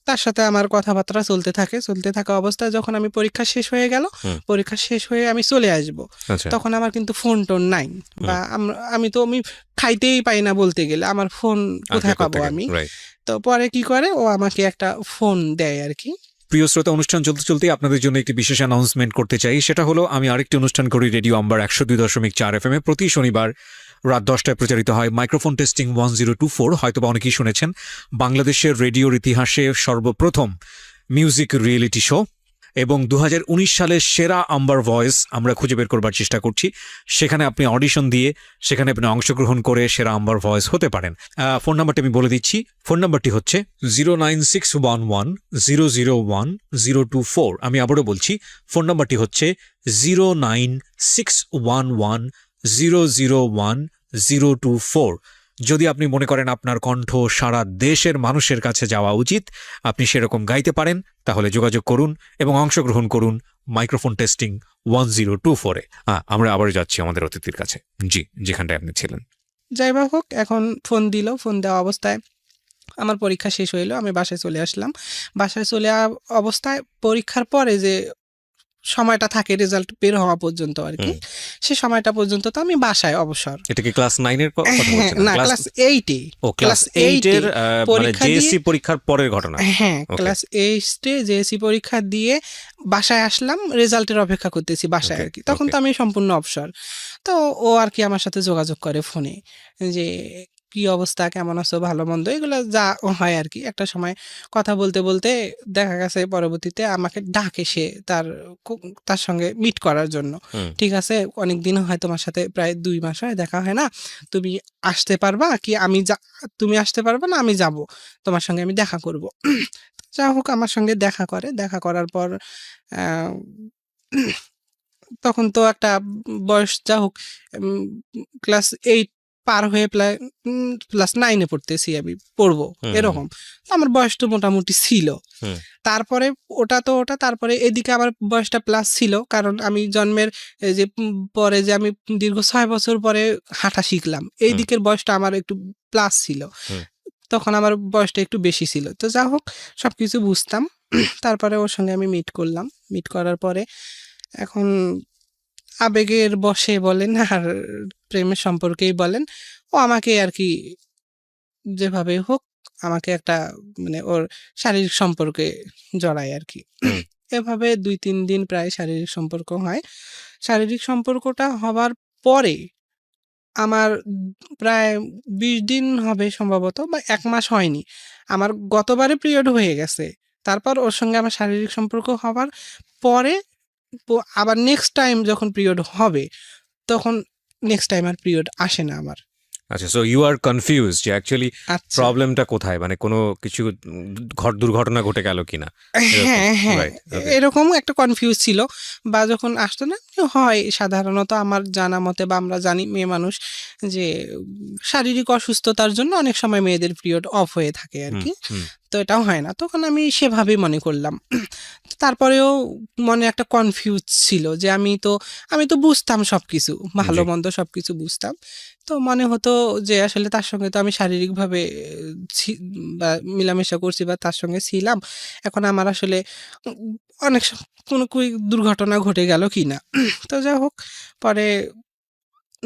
তার সাথে আমার কথাবার্তা চলতে থাকে। চলতে থাকা অবস্থায় যখন আমি পরীক্ষা শেষ হয়ে গেল, হুম। পরীক্ষা শেষ হয়ে আমি চলে আসবো। আচ্ছা। তখন আমার কিন্তু ফোন-টোন নাই। বা আমি খাইতেই পাই না বলতে গেলে। আমার ফোন আর কোথায় বের করতে পাবো গেলেন। আমি? রাইট। তো পরে কি করে, ও আমাকে একটা ফোন দেয় আরকি। প্রিয় শ্রোতা, অনুষ্ঠান চলতে চলতেই আপনাদের জন্য একটি বিশেষ অ্যানাউন্সমেন্ট করতে চাই। সেটা হলো, আমি আরেকটি অনুষ্ঠান করি রেডিও আম্বার ১০২.৪ FM এ প্রতি শনিবার রাত 10টায় প্রচারিত হয় মাইক্রোফোন টেস্টিং 1024। হয়তোবা অনেকেই শুনেছেন, বাংলাদেশের রেডিওর ইতিহাসে সর্বপ্রথম মিউজিক রিয়েলিটি শো। এবং 2019 সালের সেরা আম্বার ভয়েস আমরা খুঁজে বের করবার চেষ্টা করছি। সেখানে আপনি অডিশন দিয়ে সেখানে আপনি অংশগ্রহণ করে সেরা আম্বার ভয়েস হতে পারেন। ফোন নাম্বারটি আমি বলে দিচ্ছি। ফোন নাম্বারটি হচ্ছে 09611001024। আমি আবারও বলছি, ফোন নাম্বারটি হচ্ছে 09611001024। যদি আপনি মনে করেন আপনার কণ্ঠ সারা দেশের মানুষের কাছে যাওয়া উচিত, আপনি সেরকম গাইতে পারেন, তাহলে যোগাযোগ করুন এবং অংশগ্রহণ করুন মাইক্রোফোন টেস্টিং 1024-এ। আমরা আবার যাচ্ছি আমাদের অতিথির কাছে। জি, যেখানটায় আপনি ছিলেন। যাই বা হোক, এখন ফোন দিল। ফোন দেওয়া অবস্থায় আমার পরীক্ষা শেষ হইলো, আমি বাসায় চলে আসলাম। বাসায় চলে অবস্থায় পরীক্ষার পরে যে সময়টা থাকে রেজাল্ট বের হওয়া পর্যন্ত আর কি, সে সময়টা পর্যন্ত তো আমি বাসায় অবসর। এটা কি ক্লাস 9-এর কথা বলছেন? না, ক্লাস 8-এ। ও, ক্লাস 8-এর মানে পরীক্ষা দিয়ে- জেএসসি পরীক্ষার পরের ঘটনা। হ্যাঁ, Okay. ক্লাস 8-এ জেএসসি পরীক্ষা দিয়ে বাসায় আসলাম, রেজাল্টের অপেক্ষা করতেছি বাসায় Okay, আর কি। তখন তো okay. আমি সম্পূর্ণ অবসর। তো ও আর কি আমার সাথে যোগাযোগ করে ফোনে, যে কি অবস্থা, কেমন আছো, ভালো মন্দ, এগুলো যা হয় আর কি। একটা সময় কথা বলতে বলতে দেখা গেছে পরবর্তীতে আমাকে ডাকে সে তার সঙ্গে মিট করার জন্য। হুম। ঠিক আছে, অনেকদিন হয় তোমার সাথে, প্রায় 2 মাস হয় দেখা হয় না, তুমি আসতে পারবা কি, তুমি আসতে পারবা না, আমি যাব, তোমার সঙ্গে আমি দেখা করব। যা হোক, আমার সঙ্গে দেখা করে। দেখা করার পর আহ, তখন তো একটা বয়স, যা হোক, ক্লাস 8 পার হয়ে ক্লাস 9-এ পড়তেছি, আমি পড়বো হুম, এরকম। তো আমার বয়স তো মোটামুটি ছিল। হুম। তারপরে ওটা তারপরে এদিকে আমার বয়সটা প্লাস ছিল, কারণ আমি জন্মের এই যে পরে যে আমি দীর্ঘ 6 বছর পরে হাঁটা শিখলাম, এই দিকের বয়সটা আমার একটু প্লাস ছিল। হুম। তখন আমার বয়সটা একটু বেশি ছিল। তো যা হোক, সবকিছু বুঝতাম। তারপরে ওর সঙ্গে আমি মিট করলাম। মিট করার পরে এখন আবেগের বশে বলেন আর প্রেমের সম্পর্কেই বলেন, ও আমাকে আর কি যেভাবে হোক আমাকে একটা মানে ওর শারীরিক সম্পর্কে জড়ায় আর কি। হুম। এভাবে 2-3 দিন প্রায় শারীরিক সম্পর্ক হয়। শারীরিক সম্পর্কটা হবার পরে আমার প্রায় 20 দিন হবে সম্ভবত, বা 1 মাস হয়নি। আমার গতবারে পিরিয়ড হয়ে গেছে। তারপর ওর সঙ্গে আমার শারীরিক সম্পর্ক হবার পরে আবার নেক্সট টাইম যখন পিরিয়ড হবে, তখন নেক্সট টাইম আর পিরিয়ড আসে না আমার। আচ্ছা, সো ইউ আর কনফিউজ যে অ্যাকচুয়ালি আচ্ছা। প্রবলেমটা কোথায়, মানে কোনো কিছু দুর্ঘটনা ঘটে গেল কিনা? হ্যাঁ, হ্যাঁ। Right, okay. এরকম একটা কনফিউজ ছিল, বা যখন আসতো না, হয় সাধারণত আমার জানা মতে, বা আমরা জানি মেয়ে মানুষ যে শারীরিক অসুস্থতার জন্য অনেক সময় মেয়েদের পিরিয়ড অফ হয়ে থাকে আর কি। তো এটাও হয় না, তখন আমি সেভাবেই মনে করলাম। তারপরেও মনে একটা কনফিউজ ছিল যে আমি তো বুঝতাম সবকিছু, ভালো মন্দ সবকিছু বুঝতাম। তো মনে হতো যে আসলে তার সঙ্গে তো আমি শারীরিকভাবে বা মেলামেশা করছি বা তার সঙ্গে ছিলাম, এখন আমার আসলে অনেক কোনো দুর্ঘটনা ঘটে গেল কি না। তো যা হোক, পরে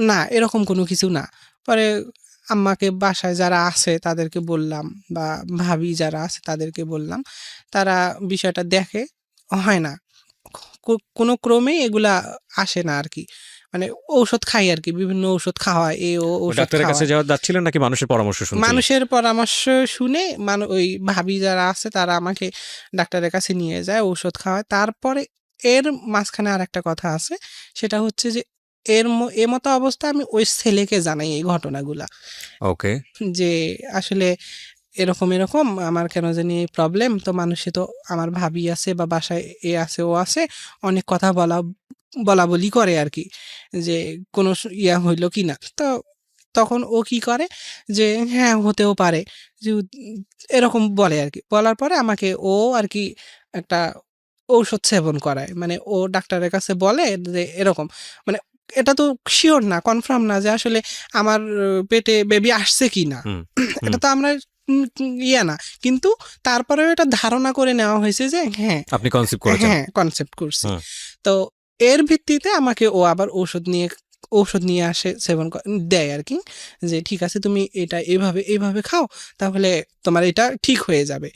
না, এরকম কোনো কিছু না। পরে আম্মাকে, বাসায় যারা আছে তাদেরকে বললাম, বা ভাবি যারা আছে তাদেরকে বললাম। তারা বিষয়টা দেখে, হয় না, কোনো ক্রমে এগুলা আসে না আর কি। মানে ঔষধ খাই আর কি, বিভিন্ন ঔষধ খাওয়া, ঔষধ ডাক্তারের কাছে খাওয়া, যাচ্ছিলেন নাকি মানুষের পরামর্শ শুনছিলেন? মানুষের পরামর্শ শুনে ওই ভাবি যারা আছে তারা আমাকে ডাক্তারের কাছে নিয়ে যায়, ঔষধ খাওয়ায়। তারপরে এর মাঝখানে আর একটা কথা আছে, সেটা হচ্ছে যে মতো অবস্থা আমি ওই ছেলেকে জানাই এই ঘটনাগুলা, ওকে। যে আসলে এরকম এরকম আমার কেন জানি এই প্রবলেম। তো মানুষে তো আমার ভাবি আছে, বা বাসায় এ আছে, ও আছে, অনেক কথা বলা বলি করে আর কি, যে কোনো ইয়া হইল কি না। তো তখন ও কি করে, যে হ্যাঁ হতেও পারে, যে এরকম বলে আর কি। বলার পরে আমাকে ও আর কি একটা ঔষধ সেবন করায়, মানে ও ডাক্তারের কাছে বলে যে এরকম, মানে এটা তো শিওর না, কনফার্ম না যে আসলে আমার পেটে বেবি আসছে কি না। এটা তো আমরা ইয়া না, কিন্তু তারপরেও এটা ধারণা করে নেওয়া হয়েছে যে হ্যাঁ আপনি কনসেপ্ট করেছেন। হ্যাঁ, কনসেপ্ট করছি। তো এর ভিত্তিতে আমাকে ও আবার ঔষধ নিয়ে আসে, সেবন দেয় আর কি, যে ঠিক আছে তুমি এটা এইভাবে খাও, তাহলে তোমার এটা ঠিক হয়ে যাবে,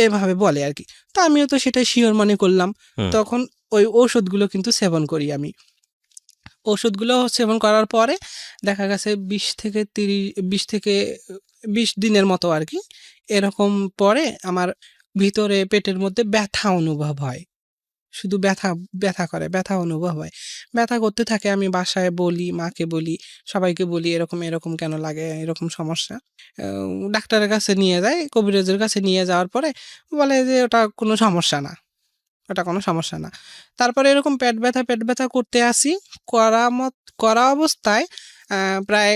এভাবে বলে আর কি। তো আমিও তো সেটা শিওর মনে করলাম। তখন ওই ঔষধগুলো কিন্তু সেবন করি আমি। ওষুধগুলো সেবন করার পরে দেখা গেছে 20 থেকে 20 দিনের মতো আর কি, এরকম পরে আমার ভিতরে পেটের মধ্যে ব্যথা অনুভব হয়। শুধু ব্যথা, ব্যথা করে, ব্যথা অনুভব হয়। ব্যথা করতে থাকে, আমি বাসায় বলি, মাকে বলি, সবাইকে বলি এরকম, এরকম কেন লাগে, এরকম সমস্যা। ডাক্তারের কাছে নিয়ে যাই, কবিরাজের কাছে নিয়ে যাওয়ার পরে বলে যে ওটা কোনো সমস্যা না, ওটা কোনো সমস্যা না। তারপরে এরকম পেট ব্যথা করতে আসি, করা অবস্থায় প্রায়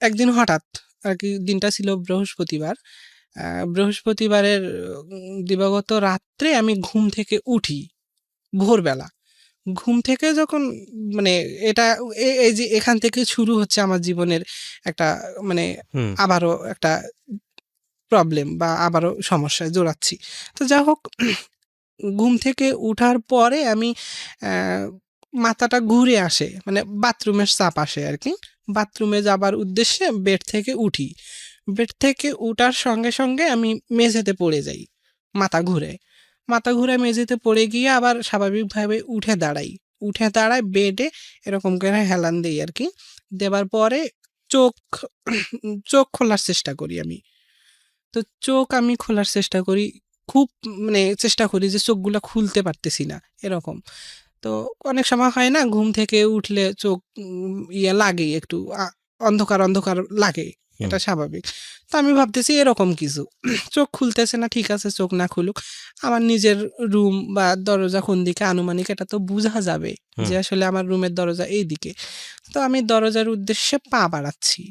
একদিন হঠাৎ আর কি, দিনটা ছিল বৃহস্পতিবার। বৃহস্পতিবারের দিবাগত রাত্রে আমি ঘুম থেকে উঠি ভোরবেলা। ঘুম থেকে যখন মানে এটা এই যে এখান থেকে শুরু হচ্ছে আমার জীবনের একটা মানে হুম আবারও একটা প্রবলেম বা আবারও সমস্যায় জড়াচ্ছি। তো যা হোক, ঘুম থেকে উঠার পরে আমি মাথাটা ঘুরে আসে, মানে বাথরুমের চাপ আসে আর কি। বাথরুমে যাবার উদ্দেশ্যে বেড থেকে উঠি। বেড থেকে উঠার সঙ্গে সঙ্গে আমি মেঝেতে পড়ে যাই, মাথা ঘুরে। মাথা ঘুরে মেঝেতে পড়ে গিয়ে আবার স্বাভাবিকভাবে উঠে দাঁড়ায় বেডে, এরকম করে হেলান দিই আর কি। দেবার পরে চোখ চোখ খোলার চেষ্টা করি আমি। তো চোখ আমি খোলার চেষ্টা করি, খুব মানে চেষ্টা করি যে চোখগুলা খুলতে পারতেছি না, এরকম। তো অনেক সময় হয় না, ঘুম থেকে উঠলে চোখ ইয়ে লাগেই একটু, অন্ধকার অন্ধকার লাগে, হুম এটা স্বাভাবিক। তো আমি ভাবতেছি এরকম কিছু। চোখ খুলতেছে না, ঠিক আছে চোখ না খুলুক, আমার নিজের রুম বা দরজা কোন দিকে আনুমানিক এটা তো বোঝা যাবে হুম যে আসলে আমার রুমের দরজা এই দিকে। তো আমি দরজার উদ্দেশ্যে পা বাড়াচ্ছি।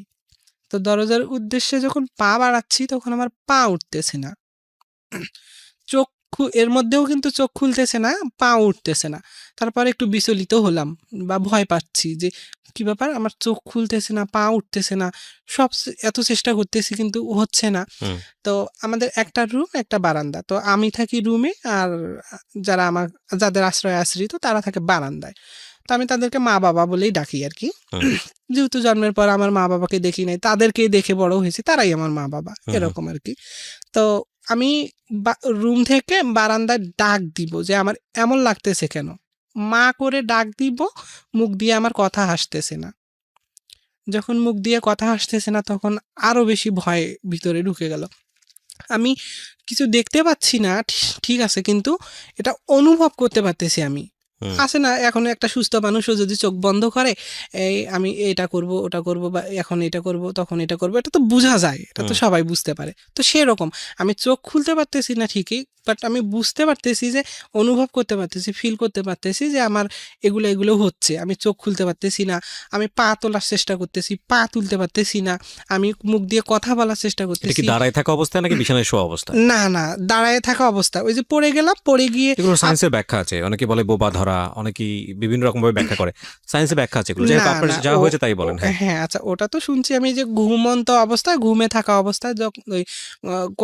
তো দরজার উদ্দেশ্যে যখন পা বাড়াচ্ছি তখন আমার পা উঠতেছে না। এর মধ্যেও কিন্তু চোখ খুলতেছে না, পা উঠতেছে না। তারপরে একটু বিচলিত হলাম বা ভয় পাচ্ছি যে কি ব্যাপার, আমার চোখ খুলতেছে না, পা উঠতেছে না, এত চেষ্টা করতেছি কিন্তু হচ্ছে না। হুম তো আমাদের একটা রুম, একটা বারান্দা। তো আমি থাকি রুমে, আর যাদের আশ্রয় আশ্রিত তারা থাকে বারান্দায়। তো আমি তাদেরকে মা বাবা বলেই ডাকি আর কি। হুম যেহেতু জন্মের পর আমার মা বাবাকে দেখি নাই, তাদেরকে দেখে বড় হয়েছি, তারাই আমার মা বাবা, হুম এরকম আর কি। তো আমি রুম থেকে বারান্দায় ডাক দিব যে আমার এমন লাগতেছে কেন, মা করে ডাক দিব, মুখ দিয়ে আমার কথা আসতেছে না। যখন মুখ দিয়ে কথা আসতেছে না তখন আরো বেশি ভয় ভিতরে ঢুকে গেল। আমি কিছু দেখতে পাচ্ছি না, ঠিক আছে, কিন্তু এটা অনুভব করতে পারতেছি আমি। হুম আছে না, এখন একটা সুস্থ মানুষও যদি চোখ বন্ধ করে, এই আমি এটা করব ওটা করব বা এখন এটা করব তখন এটা করব, এটা তো বোঝা যায়, এটা তো হুম সবাই বুঝতে পারে। তো সেরকম আমি চোখ খুলতে পারতেছি না ঠিকই, বাট আমি বুঝতে পারতেছি যে, অনুভব করতে পারতেছি, ফিল করতে পারতেছি যে আমার এগুলো হচ্ছে। আমি চোখ খুলতে পারতেছি না, আমি পা তোলার চেষ্টা করতেছি, পা তুলতে পারতেছি না, আমি মুখ দিয়ে কথা বলার চেষ্টা এটা কি করতেছি। দাঁড়ায় থাকা অবস্থায় নাকি বিছানায় শোয়া অবস্থায়? না না, দাঁড়ায় থাকা অবস্থা, ওই যে পড়ে গেলাম, পড়ে গিয়ে এগুলো সায়েন্সের ব্যাখ্যা আছে, অনেকে বলে বোবা ধরা, অনেকেই বিভিন্ন রকম ভাবে ব্যাখ্যা করে। সায়েন্সের ব্যাখ্যা আছে এগুলো, যাই হোক না আপনার না যা হয়েছে তাই বলেন। হ্যাঁ হ্যাঁ, আচ্ছা, ওটা তো শুনছি আমি যে ঘুমন্ত অবস্থায়, ঘুমে থাকা অবস্থায় যখন ওই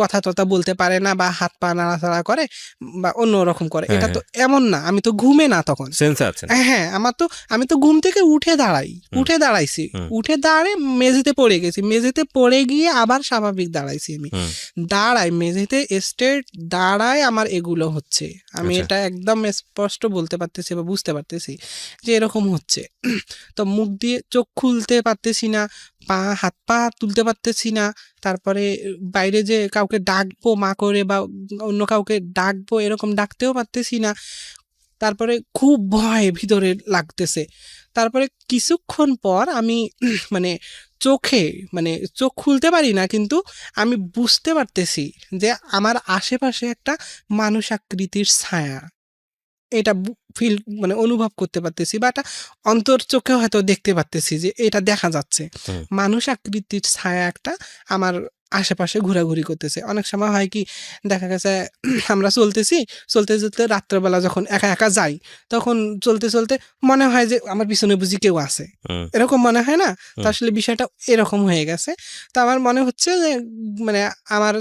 কথা টথা বলতে পারে না বা হাত পা নাড়াচাড়া করে বা অন্য রকম করে, হ্যাঁ এটা তো হ্যাঁ এমন না, আমি তো ঘুমে না তখন। সেন্সে আছেন। হ্যাঁ, আমি তো ঘুম থেকে হুম উঠে দাঁড়াইছি, হুম উঠে দাঁড়িয়ে মেঝেতে পড়ে গেছি, মেঝেতে পড়ে গিয়ে আবার স্বাভাবিক দাঁড়াইছি আমি। হুম দাঁড়াই মেঝেতে স্ট্রেট দাঁড়ায় আমার এগুলো হচ্ছে, আমি আচ্ছা এটা একদম স্পষ্ট বলতে পারতেছি বা বুঝতে পারতেছি যে এরকম হচ্ছে। তো মুখ দিয়ে চোখ খুলতে পারতেছি না, হাত পা তুলতে পারতেছি না। তারপরে বাইরে যে কাউকে ডাকবো মা করে বা অন্য কাউকে ডাকবো, এরকম ডাকতেও পারতেছি না। তারপরে খুব ভয় ভিতরে লাগতেছে। তারপরে কিছুক্ষণ পর আমি মানে চোখে মানে চোখ খুলতে পারি না, কিন্তু আমি বুঝতে পারতেছি যে আমার আশেপাশে একটা মানুষ আকৃতির ছায়া, এটা ফিল মানে অনুভব করতে পারতেছি, বা এটা অন্তর চোখে হয়তো দেখতে পারতেছি যে এটা দেখা যাচ্ছে। হুম মানুষ আকৃতির ছায়া একটা আমার আশেপাশে ঘোরাঘুরি করতেছে। অনেক সময় হয় কি, দেখা গেছে আমরা চলতে চলতে রাত্রেবেলা যখন একা একা যাই, তখন চলতে চলতে মনে হয় যে আমার পিছনে বুঝি কেউ আছে, হুম এরকম মনে হয় না? তো হুম আসলে বিষয়টা এরকম হয়ে গেছে। তো আমার মনে হচ্ছে যে মানে আমার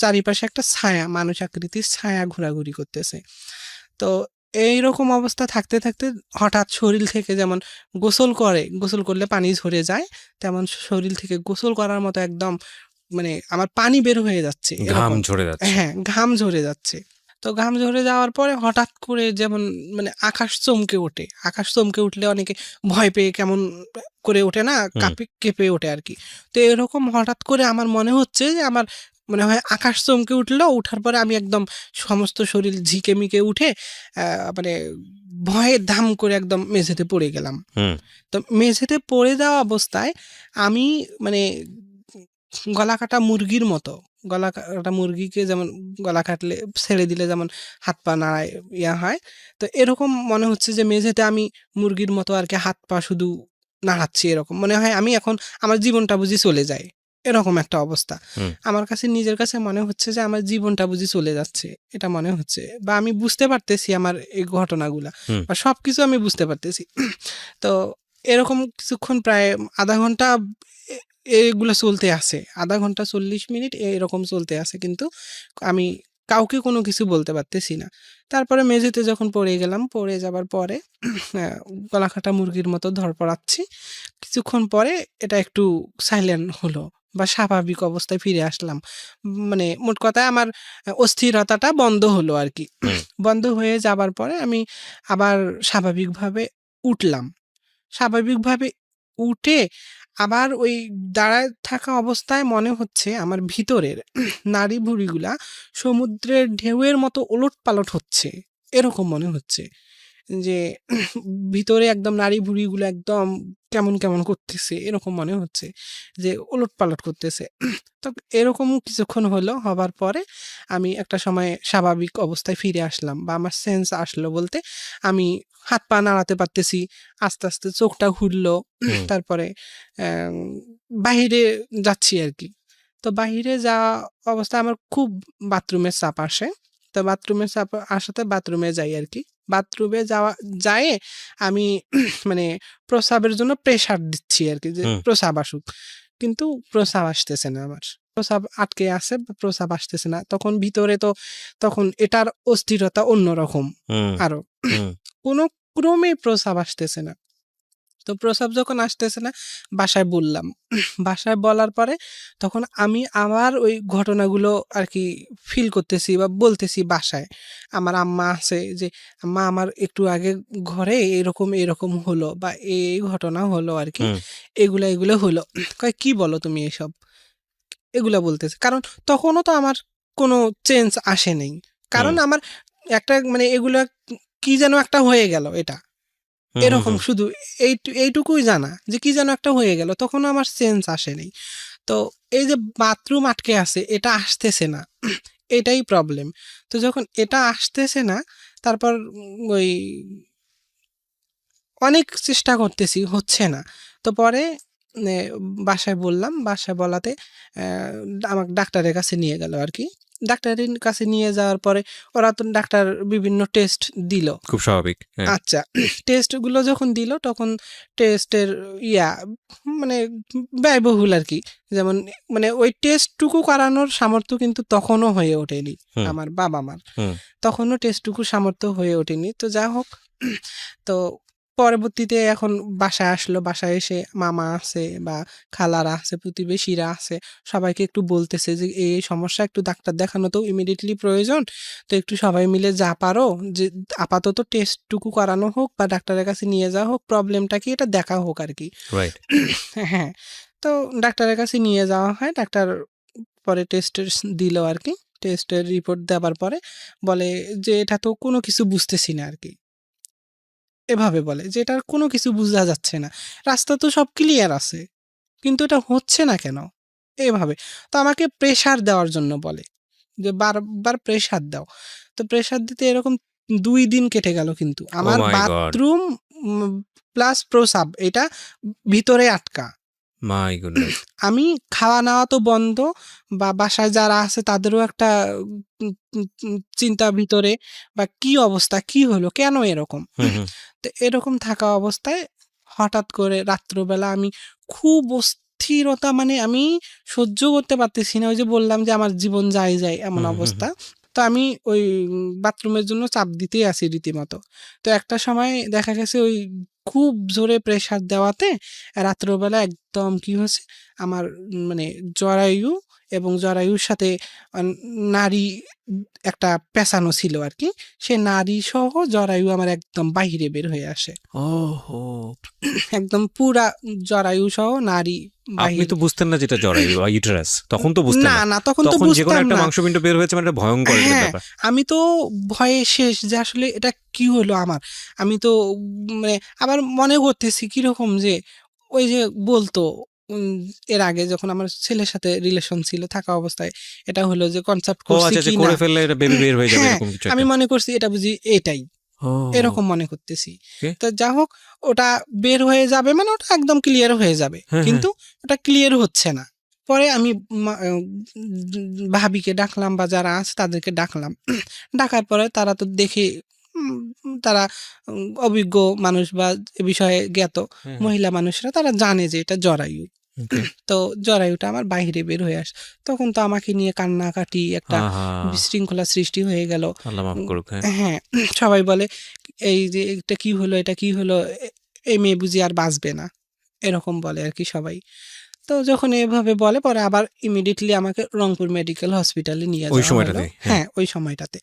চারিপাশে একটা ছায়া, মানুষ আকৃতির ছায়া ঘোরাঘুরি করতেছে। তো এইরকম অবস্থা থাকতে থাকতে হঠাৎ শরীর থেকে যেমন গোসল করলে পানি ঝরে যায়, তেমন শরীর থেকে গোসল করার মতো একদম মানে আমার পানি বের হয়ে যাচ্ছে ঘাম এরকম। ঝরে যাচ্ছে। হ্যাঁ, ঘাম ঝরে যাচ্ছে। তো ঘাম ঝরে যাওয়ার পরে হঠাৎ করে যেমন মানে আকাশ চমকে ওঠে। আকাশ চমকে উঠলে অনেকে ভয় পেয়ে কেমন করে ওঠে না? হুম। কেঁপে ওঠে আরকি। তো এরকম হঠাৎ করে আমার মনে হচ্ছে যে আমার মনে হয় আকাশ চমকে উঠলো। উঠার পরে আমি একদম সমস্ত শরীর ঝিকে-মিকে উঠে আ মানে ভয়ে ধাম করে একদম মেঝেতে পড়ে গেলাম। হুম। তো মেঝেতে পড়ে যাওয়া অবস্থায় আমি মানে গলা কাটা মুরগির মতো, গলা কাটা মুরগিকে যেমন গলা কাটলে ছেড়ে দিলে যেমন হাত পা নাড়ায় হয়। তো এরকম মনে হচ্ছে যে মেঝেতে আমি মুরগির মতো আরকি হাত পা শুধু নাড়াচ্ছি এরকম। মনে হয় আমি এখন আমার জীবনটা বুঝি চলে যায়। এরকম একটা অবস্থা। হুম। আমার কাছে নিজের কাছে মনে হচ্ছে যে আমার জীবনটা বুঝি চলে যাচ্ছে। এটা মনে হচ্ছে বা আমি বুঝতে পারতেছি আমার এই ঘটনাগুলা হুম। বা সবকিছু আমি বুঝতে পারতেছি। তো এরকম কিছুক্ষণ প্রায় ০.৫ ঘন্টা এ এগুলো চলতে আছে। ০.৫ ঘন্টা ৪০ মিনিট এরকম চলতে আছে। কিন্তু আমি কাউকে কোনো কিছু বলতে পারতেছি না। তারপরে মেঝেতে যখন পড়ে গেলাম, পড়ে যাবার পরে আ গলা কাটা মুরগির মতো ধড়পড়াচ্ছি। কিছুক্ষণ পরে এটা একটু সাইলেন্ট হলো বা স্বাভাবিক অবস্থায় ফিরে আসলাম। মানে মোট কথায় আমার অস্থিরতাটা বন্ধ হলো আরকি। হুম। বন্ধ হয়ে যাবার পরে আমি আবার স্বাভাবিকভাবে উঠলাম। স্বাভাবিকভাবে উঠে আবার ওই দাঁড়ায় থাকা অবস্থায় মনে হচ্ছে আমার ভিতরের নাড়ি-ভুড়িগুলা সমুদ্রের ঢেউয়ের মতো ওলটপালট হচ্ছে। এরকম মনে হচ্ছে। যে ভিতরে একদম নাড়ি-ভুড়িগুলো একদম কেমন করতেছে এরকম মনে হচ্ছে যে ওলটপালট করতেছে। তো এরকম কিছুক্ষণ হলো, হবার পরে আমি একটা সময় স্বাভাবিক অবস্থায় ফিরে আসলাম বা আমার সেন্স আসলো বলতে আমি হাত পা নাড়াতে পারতেছি। আস্তে চোখটা খুললো। হুম। তারপরে অ্যাম বাহিরে যাচ্ছি আরকি। তো বাহিরে যাওয়া অবস্থায় আমার খুব বাথরুমের চাপ আসে। তো বাথরুমের চাপ আসাতে বাথরুমে যাই আরকি। বাথরুমে যায়ে আমি মানে প্রস্রাবের জন্য প্রেশার দিচ্ছি আরকি যে হুম। প্রস্রাব আসুক। কিন্তু প্রস্রাব আসতেছে না আমার। প্রস্রাব আটকে আছে, প্রস্রাব আসতেছে না। তখন ভিতরে তো তখন এটার অস্থিরতা অন্যরকম হুম। আরো। হুম। কোন ক্রমেই প্রস্রাব আসতেছে না। তো প্রস্রাব যখন আসতেছে না, বাসায় বললাম। বাসায় বলার পরে তখন আমি আমার ওই ঘটনাগুলো আরকি ফিল করতেছি বা বলতেছি বাসায়। আমার আম্মা আছে যে, "আম্মা আমার একটু আগে ঘরে এরকম হলো বা এই ঘটনা হলো আরকি। হুম। এগুলা হলো।" কয়, "কি বলো তুমি এসব?" এগুলা বলতেছে। কারণ তখনও তো আমার কোনো চেঞ্জ আসে নাই। কারণ হুম। আমার একটা মানে এগুলা কি যেন একটা হয়ে গেল এটা। হুম। হুম। এরকম হুম। শুধু এইটুকুই জানা যে কি যেন একটা হয়ে গেল। তখনও আমার সেন্স আসে নাই। তো এই যে বাথরুম আটকে আছে এটা আসতেছে না। এটাই প্রবলেম। তো যখন এটা আসতেছে না তারপর ওই অনেক চেষ্টা করতেছি, হচ্ছে না। তো পরে নে বাসায় বললাম। বাসায় বলাতে আমাকে ডাক্তারের কাছে নিয়ে গেল আরকি। ডাক্তারের কাছে নিয়ে যাওয়ার পরে ওরা তো ডাক্তার বিভিন্ন টেস্ট দিল। খুব স্বাভাবিক। হ্যাঁ। আচ্ছা। টেস্টগুলো যখন দিল তখন টেস্টের ইয়া মানে ব্যয়বহুল আরকি। যেমন মানে ওই টেস্টটুকু করানোর সামর্থ্য কিন্তু তখনও হয়ে ওঠেনি হুম। আমার বাবা-মার। হুম। তখনও টেস্টটুকু সামর্থ্য হয়ে ওঠেনি। তো যা হোক তো পরবর্তীতে এখন বাসায় আসলো। বাসায় এসে মামা আছে বা খালারা আছে, প্রতিবেশীরা আছে। সবাইকে একটু বলতেছে যে, এই সমস্যা একটু ডাক্তার দেখানো তো ইমিডিয়েটলি প্রয়োজন। তো একটু সবাই মিলে যা পারো যে আপাতত টেস্টটুকু করানো হোক বা ডাক্তারের কাছে নিয়ে যাওয়া হোক। প্রবলেমটা কি এটা দেখা হোক আরকি। রাইট। হ্যাঁ, তো ডাক্তারের কাছে নিয়ে যাওয়া হয়। ডাক্তার পরে টেস্ট দিল আরকি। টেস্টের রিপোর্ট দেবার পরে বলে যে, "এটা তো কোনো কিছু বুঝতেছি না আরকি।" এভাবে বলে যে, "এটার কোনো কিছু বুঝা যাচ্ছে না। রাস্তা তো সব ক্লিয়ার আছে। কিন্তু এটা হচ্ছে না কেন?" এভাবে। তো আমাকে প্রেশার দেওয়ার জন্য বলে যে, "বারবার প্রেশার দাও।" তো প্রেশার দিতে এরকম ২ দিন কেটে গেল কিন্তু। ওহ আমার মাই গড! বাথরুম প্লাস প্রস্রাব এটা ভিতরে আটকা। My goodness! আমি খাওয়া-নেওয়া তো বন্ধ বা বাসায় যারা আছে তাদেরও একটা চিন্তা ভিতরে বা কি অবস্থা, কি হলো, কেন এরকম? হুম। হুম। তো এরকম থাকা অবস্থায় হঠাৎ করে রাত্রবেলা আমি খুব অস্থিরতা মানে আমি সহ্য করতে পারতেছি না। ওই যে বললাম যে আমার জীবন যায় এমন হুম। হুম। হুম। অবস্থা। তো আমি ওই বাথরুমের জন্য চাপ দিতেই আছি রীতিমতো। তো একটা সময় দেখা গেছে ওই খুব জোরে প্রেসার দেওয়াতে রাত্রবেলা একদম কি হয়েছে, আমার মানে জরায়ু এবং জরায়ুর সাথে নাড়ি একটা পেঁচানো ছিল আর কি, সে নাড়ি সহ জরায়ু আমার একদম বাহিরে বের হয়ে আসে, ওহো! একদম পুরা জরায়ু সহ নাড়ি আপনি বাহির। তো বুঝতেন না যেটা জরায়ু বা ইউটেরাস, তখন তো বুঝতেন না না। না তখন তো তখন যেকোনো বুঝতাম একটা না। মাংসপিণ্ড বের হয়েছে মানে এটা ভয়ঙ্কর একটা হ্যাঁ, ব্যাপার। আমি তো ভয়ে শেষ যে আসলে এটা কি হলো আমার। আমি তো মানে আবার মনে করতেছি কিরকম যে ওই যে বলতো উম এর আগে যখন আমার ছেলের সাথে রিলেশন ছিল থাকা অবস্থায়, এটা হলো যে কনসেপ্ট ও করছি আচ্ছা, আচ্ছা, কি করে না। ফেললে এটা বেবি বের হয়ে যাবে হ্যাঁ, এরকম কিছু আমি একটা। মনে করছি এটা বুঝি এটাই। ও! এরকম মনে করতেছি। ওকে। তো যা হোক, ওটা বের হয়ে যাবে মানে ওটা একদম ক্লিয়ার হয়ে যাবে। হ্যাঁ, হ্যাঁ। কিন্তু ওটা ক্লিয়ার হচ্ছে না। পরে আমি ভাবিকে ডাকলাম বা যারা আছে তাদেরকে ডাকলাম। ডাকার পরে তারা তো দেখে উম তারা অভিজ্ঞ মানুষ বা এ বিষয়ে জ্ঞাত হ্যাঁ, হ্যাঁ। মহিলা মানুষরা তারা জানে যে এটা জরায়ু। ওকে। তো জরায়ুটা আমার বাহিরে বের হয়ে আসে। তখন তো আমাকে নিয়ে কান্নাকাটি একটা আহা! বিশৃঙ্খলা সৃষ্টি হয়ে গেল। আল্লাহ মাফ উম করুক। হ্যাঁ। হ্যাঁ, সবাই বলে, "এই যে এটা কি হলো, এটা কি হলো? এই মেয়ে বুঝি আর বাঁচবে না।" এরকম বলে আরকি সবাই। তো যখন এভাবে বলে পরে আবার ইমিডিয়েটলি আমাকে রংপুর মেডিকেল হসপিটালে নিয়ে ওই যাওয়া হলো। সময়টাতেই? হ্যাঁ। হ্যাঁ, ওই সময়টাতে।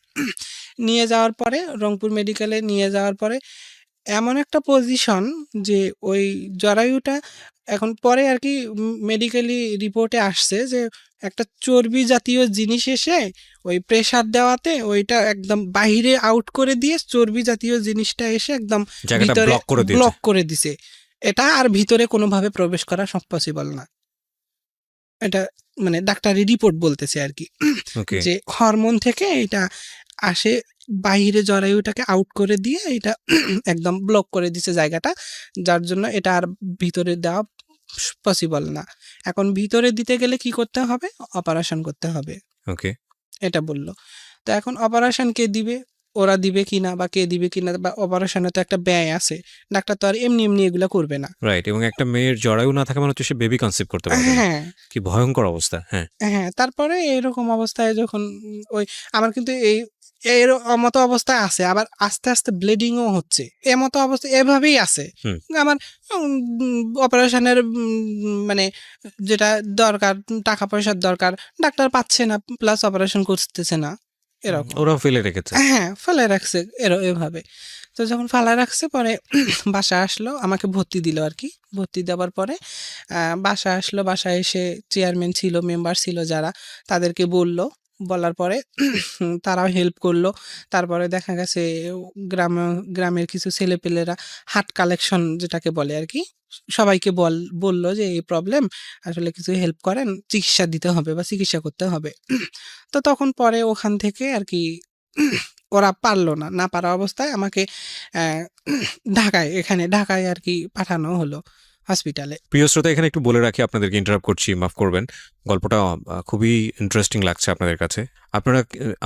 নিয়ে যাওয়ার পরে রংপুর মেডিকেলে নিয়ে যাওয়ার পরে এমন একটা পজিশন যে ওই জরায়ুটা এখন পরে আরকি মেডিকেলি রিপোর্টে আসছে যে একটা চর্বি জাতীয় জিনিস এসে ওই প্রেসার দেওয়াতে ওইটা একদম বাহিরে আউট করে দিয়ে চর্বি জাতীয় জিনিসটা এসে একদম জায়গাটা ভিতরে ব্লক করে দিয়েছে। ব্লক করে দিছে। এটা আর ভিতরে কোনোভাবে প্রবেশ করা পসিবল না। এটা মানে ডাক্তারি রিপোর্ট বলতেছে আরকি। ওকে। যে হরমোন থেকে এটা আসে বাহিরে জরায়ুটাকে আউট করে দিয়ে এটা একদম ব্লক করে দিছে জায়গাটা। যার জন্য এটা আর ভিতরে দেওয়া পসিবল না। এখন ভিতরে দিতে গেলে কি করতে হবে? অপারেশন করতে হবে। ওকে। এটা বলল। তো এখন অপারেশন কে দিবে? ওরা দিবে কিনা বা কে দিবে কিনা বা অপারেশনে তো একটা ব্যয় আছে। ডাক্তার তো আর এমনি এগুলা করবে না। রাইট, এবং একটা মেয়ের জরায়ু না থাকা মানে হচ্ছে সে বেবি কনসিভ করতে পারবে না। হ্যাঁ। কি ভয়ঙ্কর অবস্থা। হ্যাঁ। হ্যাঁ, তারপরে এরকম অবস্থায় যখন ওই আমার কিন্তু এর মতো অবস্থায় আছে। আবার আস্তে ব্লিডিং ও হচ্ছে। মতো অবস্থা এভাবেই আছে। হুম। আমার অপারেশনের মানে যেটা দরকার, টাকা পয়সার দরকার, ডাক্তার পাচ্ছে না, প্লাস অপারেশন করতেছে না। এরকম। ওরাও ফেলে রেখেছে। হ্যাঁ, ফেলায় রাখছে এভাবে। তো যখন ফালায় রাখছে পরে বাসায় আসলো, আমাকে ভর্তি দিল আরকি। ভর্তি দেওয়ার পরে বাসায় আসলো, বাসায় এসে চেয়ারম্যান ছিল, মেম্বার ছিল যারা, তাদেরকে বলল। বলার পরে তারাও হেল্প করলো। তারপরে দেখা গেছে গ্রামের কিছু ছেলেপেলেরা হাট কালেকশন যেটাকে বলে আরকি, সবাইকে বলল যে এই প্রবলেম, আসলে কিছু হেল্প করেন, চিকিৎসা দিতে হবে বা চিকিৎসা করতে হবে। তো তখন পরে ওখান থেকে আরকি ওরা পারল না। না পারা অবস্থায় আমাকে অ্যা ঢাকায় আরকি পাঠানো হলো হসপিটালে। প্রিয় শ্রোতা, এখানে একটু বলে রাখি, আপনাদেরকে ইন্টারাপ্ট করছি, মাফ করবেন। গল্পটা খুবই ইন্টারেস্টিং লাগছে আপনাদের কাছে। আপনারা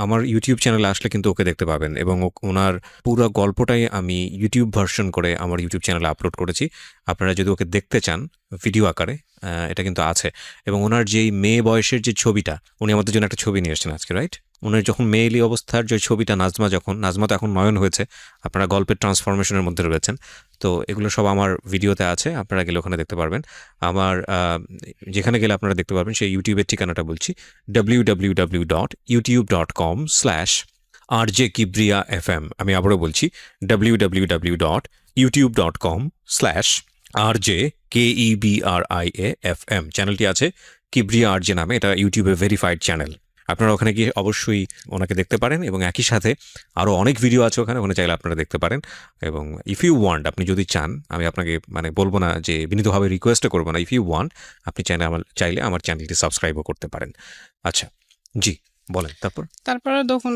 আমার ইউটিউব চ্যানেলে আসলে কিন্তু ওকে দেখতে পাবেন, এবং ওনার পুরো গল্পটাই আমি ইউটিউব ভার্সন করে আমার ইউটিউব চ্যানেলে আপলোড করেছি। আপনারা যদি ওকে দেখতে চান ভিডিও আকারে, এটা কিন্তু আছে। এবং ওনার যেই মেয়ে বয়সের যে ছবিটা, উনি আমাদের জন্য একটা ছবি নিয়ে এসেছেন আজকে, রাইট? ওনার যখন মেয়েলি অবস্থার যে ছবিটা, নাজমা তো এখন নয়ন হয়েছে, আপনারা গল্পের ট্রান্সফরমেশনের মধ্যে রয়েছেন। তো এগুলো সব আমার ভিডিওতে আছে, আপনারা গেলে ওখানে দেখতে পারবেন। আমার যেখানে গেলে আপনারা দেখতে পারবেন সেই ইউটিউবের ঠিকানাটা বলছি, www.youtube.com/rjkibriafm। আমি আবারও বলছি, www.youtube.com/rjkibriafm। চ্যানেলটি আছে কিবরিয়া আরজে নামে, এটা ইউটিউবের ভেরিফাইড চ্যানেল। আপনারা ওখানে গিয়ে অবশ্যই ওনাকে দেখতে পারেন, এবং একই সাথে আরও অনেক ভিডিও আছে ওখানে চাইলে আপনারা দেখতে পারেন। এবং ইফ ইউ ওয়ান্ট, আপনি যদি চান, আমি আপনাকে মানে বলবো না যে বিনীতভাবে রিকোয়েস্টও করবো না, ইফ ইউ ওয়ান্ট, আপনি চাইলে আমার চ্যানেলটি সাবস্ক্রাইবও করতে পারেন। আচ্ছা, জি বলেন তারপর। তারপরে তখন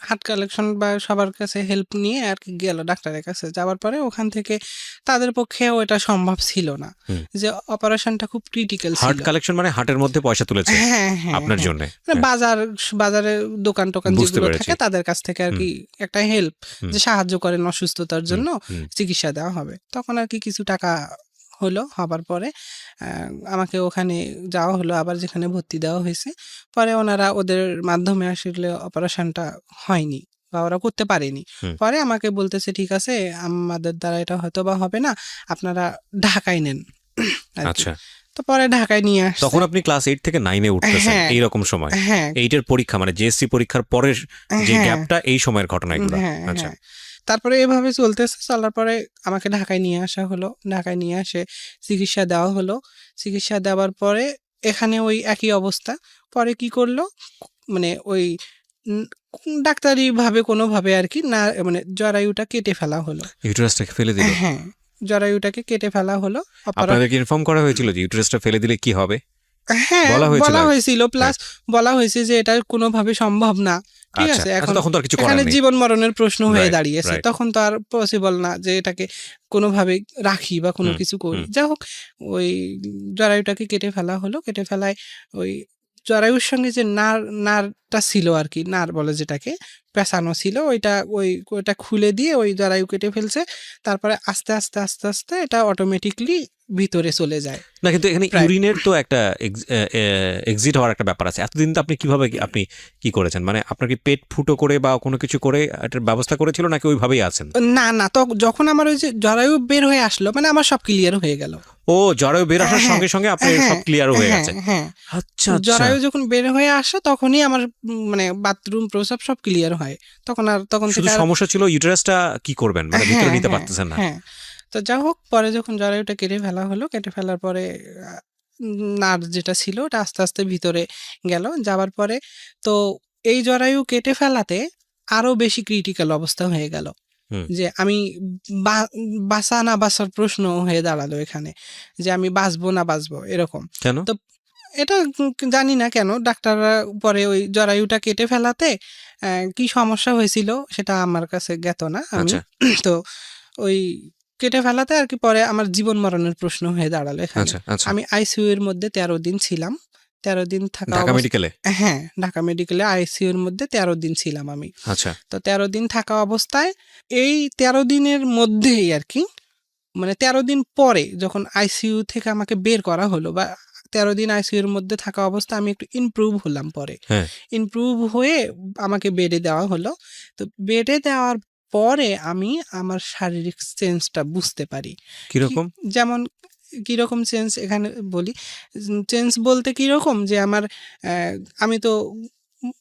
হাট কালেকশন বা সবার কাছে হেল্প নিয়ে আরকি গেল ডাক্তারের কাছে। যাওয়ার পরে ওখান থেকে তাদের পক্ষেও এটা সম্ভব ছিল না। যে অপারেশনটা খুব ক্রিটিক্যাল ছিল। হার্ট কালেকশন মানে হার্টের মধ্যে পয়সা তুলেছে হ্যাঁ, আপনার হ্যাঁ। জন্যে। মানে বাজারে দোকান-টোকান বুঝতে যেগুলো পেরেছি। থাকে তাদের কাছ থেকে আরকি একটা হেল্প, যে সাহায্য করেন অসুস্থতার জন্য হুম। চিকিৎসা দেওয়া হবে। তখন আরকি কিছু টাকা হবার পরে আমাকে ওখানে যাওয়া হলো, আবার যেখানে ভর্তি দেওয়া হয়েছে। পরে ওনারা ওদের মাধ্যমে আসলে অপারেশনটা হয়নি। বা ওরা করতে পারেনি। হুম। পরে আমাকে বলতেছে, ঠিক আছে আমাদের দ্বারা এটা হয়তো বা হবে না, আপনারা ঢাকায় নেন আর কি। আচ্ছা, তো পরে ঢাকায় নিয়ে আসছে। তখন আপনি ক্লাস 8 থেকে 9 এ উঠতেছেন হ্যাঁ এইরকম সময়। হ্যাঁ 8 এর পরীক্ষা মানে জেএসসি পরীক্ষার পরের যে হ্যাঁ গ্যাপটা, এই সময়ের ঘটনা এগুলা। হ্যাঁ আচ্ছা, হ্যাঁ তারপরে এভাবে চলতেছে, চলার পরে আমাকে ঢাকায় নিয়ে আসা হলো। ঢাকায় নিয়ে আসে চিকিৎসা দেওয়া হলো। চিকিৎসা দেওয়ার পরে এখানে ওই একই অবস্থা। পরে কি করলো, মানে ওই উম, ডাক্তারি ভাবে কোনোভাবে আর কি না, মানে জরায়ুটা কেটে ফেলা হলো। ইউটেরাসটাকে ফেলে দিল। হ্যাঁ জরায়ুটাকে কেটে ফেলা হলো। আপনাদেরকে ইনফর্ম করা হয়েছিল যে ইউটেরাসটা ফেলে দিলে কি হবে? হ্যাঁ বলা হয়েছিল বলা আগে? হয়েছিল, প্লাস বলা হয়েছে যে এটা কোনোভাবে সম্ভব না। ঠিক আচ্ছা, আছে, আচ্ছা, এখন তখন তো আর কিছু করার এখানে নেই। জীবন মরণের প্রশ্ন হয়ে Right, দাঁড়িয়েছে, right. তখন তো আর পসিবল না যে এটাকে কোনোভাবে রাখি বা কোনো হুম, কিছু করি। হুম। যাই হোক, ওই জরায়ুটাকে কেটে ফেলা হলো। কেটে ফেলায় ওই জরায়ুর সঙ্গে যে নারটা ছিল আর কি, নার বলে যেটাকে, পেঁচানো ছিল, ওইটা খুলে দিয়ে ওই জরায়ু কেটে ফেলছে। তারপরে আস্তে আস্তে আস্তে আস্তে এটা অটোমেটিকলি ভিতরে চলে যায়। না, কিন্তু এখানে প্রায়। ইউরিনের তো একটা এক্সিট হওয়ার একটা ব্যাপার আছে। এতদিন তো আপনি কিভাবে আপনি কি করেছেন? মানে আপনার কি পেট ফুটো করে বা কোনো কিছু করে এটার ব্যবস্থা করেছিল, নাকি ওইভাবেই আছেন? না না, যখন আমার ওই যে জরায়ু বের হয়ে আসলো, মানে আমার সব ক্লিয়ার হয়ে গেল। ও, জরায়ু বের আসার হ্যাঁ, সঙ্গে সঙ্গে আপনার হ্যাঁ, সব ক্লিয়ারও হয়ে হ্যাঁ, গেছে। হ্যাঁ। আচ্ছা, আচ্ছা। জরায়ু যখন বের হয়ে আসে তখনই আমার মানে বাথরুম প্রস্রাব সব ক্লিয়ার হয়। তখন শুধু থেকে আর সমস্যা ছিল ইউটেরাসটা কি করবেন, মানে ভিতরে হ্যাঁ নিতে হ্যাঁ পারতেছেন না। হ্যাঁ তো যাই হোক, পরে যখন জরায়ুটা কেটে ফেলা হলো, কেটে ফেলার পরে নার যেটা ছিল ওটা আস্তে আস্তে ভিতরে গেল। যাওয়ার পরে তো এই জরায়ু কেটে ফেলাতে আরো বেশি ক্রিটিক্যাল অবস্থা হয়ে গেল। হুম। যে আমি বাঁচা না বাঁচার প্রশ্ন হয়ে দাঁড়ালো এখানে, যে আমি বাঁচবো না বাঁচবো এরকম। কেন? তো এটা জানি না কেন ডাক্তাররা পরে ওই জরায়ুটা কেটে ফেলাতে কি সমস্যা হয়েছিল সেটা আমার কাছে জ্ঞাত না আমি। আচ্ছা, তো ওই কেটে ফেলাতে আর কি পরে আমার জীবন মরণের প্রশ্ন হয়ে দাঁড়ালো এখানে। আচ্ছা, আচ্ছা। আমি আইসিইউ এর মধ্যে 13 দিন ছিলাম। 13 দিন থাকা ঢাকা মেডিকেলে? হ্যাঁ, ঢাকা মেডিকেলে আইসিইউ এর মধ্যে 13 দিন ছিলাম আমি। আচ্ছা, তো 13 দিন থাকা অবস্থায় এই 13 দিনের মধ্যেই আর কি, মানে 13 দিন পরে যখন আইসিইউ থেকে আমাকে বের করা হলো, বা 13 দিন আইসিইউ এর মধ্যে থাকা অবস্থা আমি একটু ইমপ্রুভ হলাম পরে। হ্যাঁ। ইমপ্রুভ হয়ে আমাকে বেডে দেওয়া হলো। তো বেডে দেওয়ার পরে আমি আমার শারীরিক চেঞ্জটা বুঝতে পারি। কিরকম? যেমন কিরকম চেঞ্জ এখানে বলি। চেঞ্জ বলতে কিরকম, যে আমার আমি তো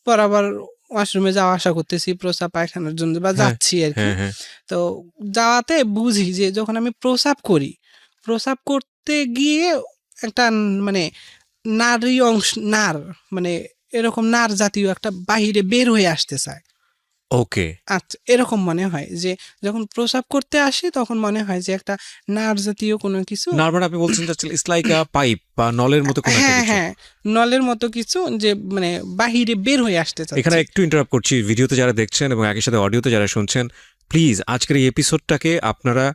বরাবর ওয়াশরুমে যাওয়া আসা করতেছি প্রস্রাব পায়খানার জন্য, বা হ্যাঁ, যাচ্ছি আর কি। হ্যাঁ, হ্যাঁ। তো যাওয়াতে বুঝি যে যখন আমি প্রস্রাব করি, প্রস্রাব করতে গিয়ে একটা মানে নারী অংশ, মানে এরকম নার জাতীয় একটা বাহিরে বের হয়ে আসতে চায়। ওকে। আচ্ছা, এরকম মনে হয় যে যখন প্রস্রাব করতে আসি তখন মনে হয় যে একটা নার জাতীয় কোনো কিছু। না, মানে আপনি বলছেন যে ইটস লাইক আ পাইপ বা নলের মতো কোনো একটা হ্যাঁ কিছু। হ্যাঁ নলের মতো কিছু, যে মানে বাহিরে বের হয়ে আসতে এখানে চাচ্ছে। একটু ইন্টারাপ্ট করছি, ভিডিওতে যারা দেখছেন এবং একই সাথে অডিওতে যারা শুনছেন, প্লিজ আজকের এই এপিসোডটাকে আপনারা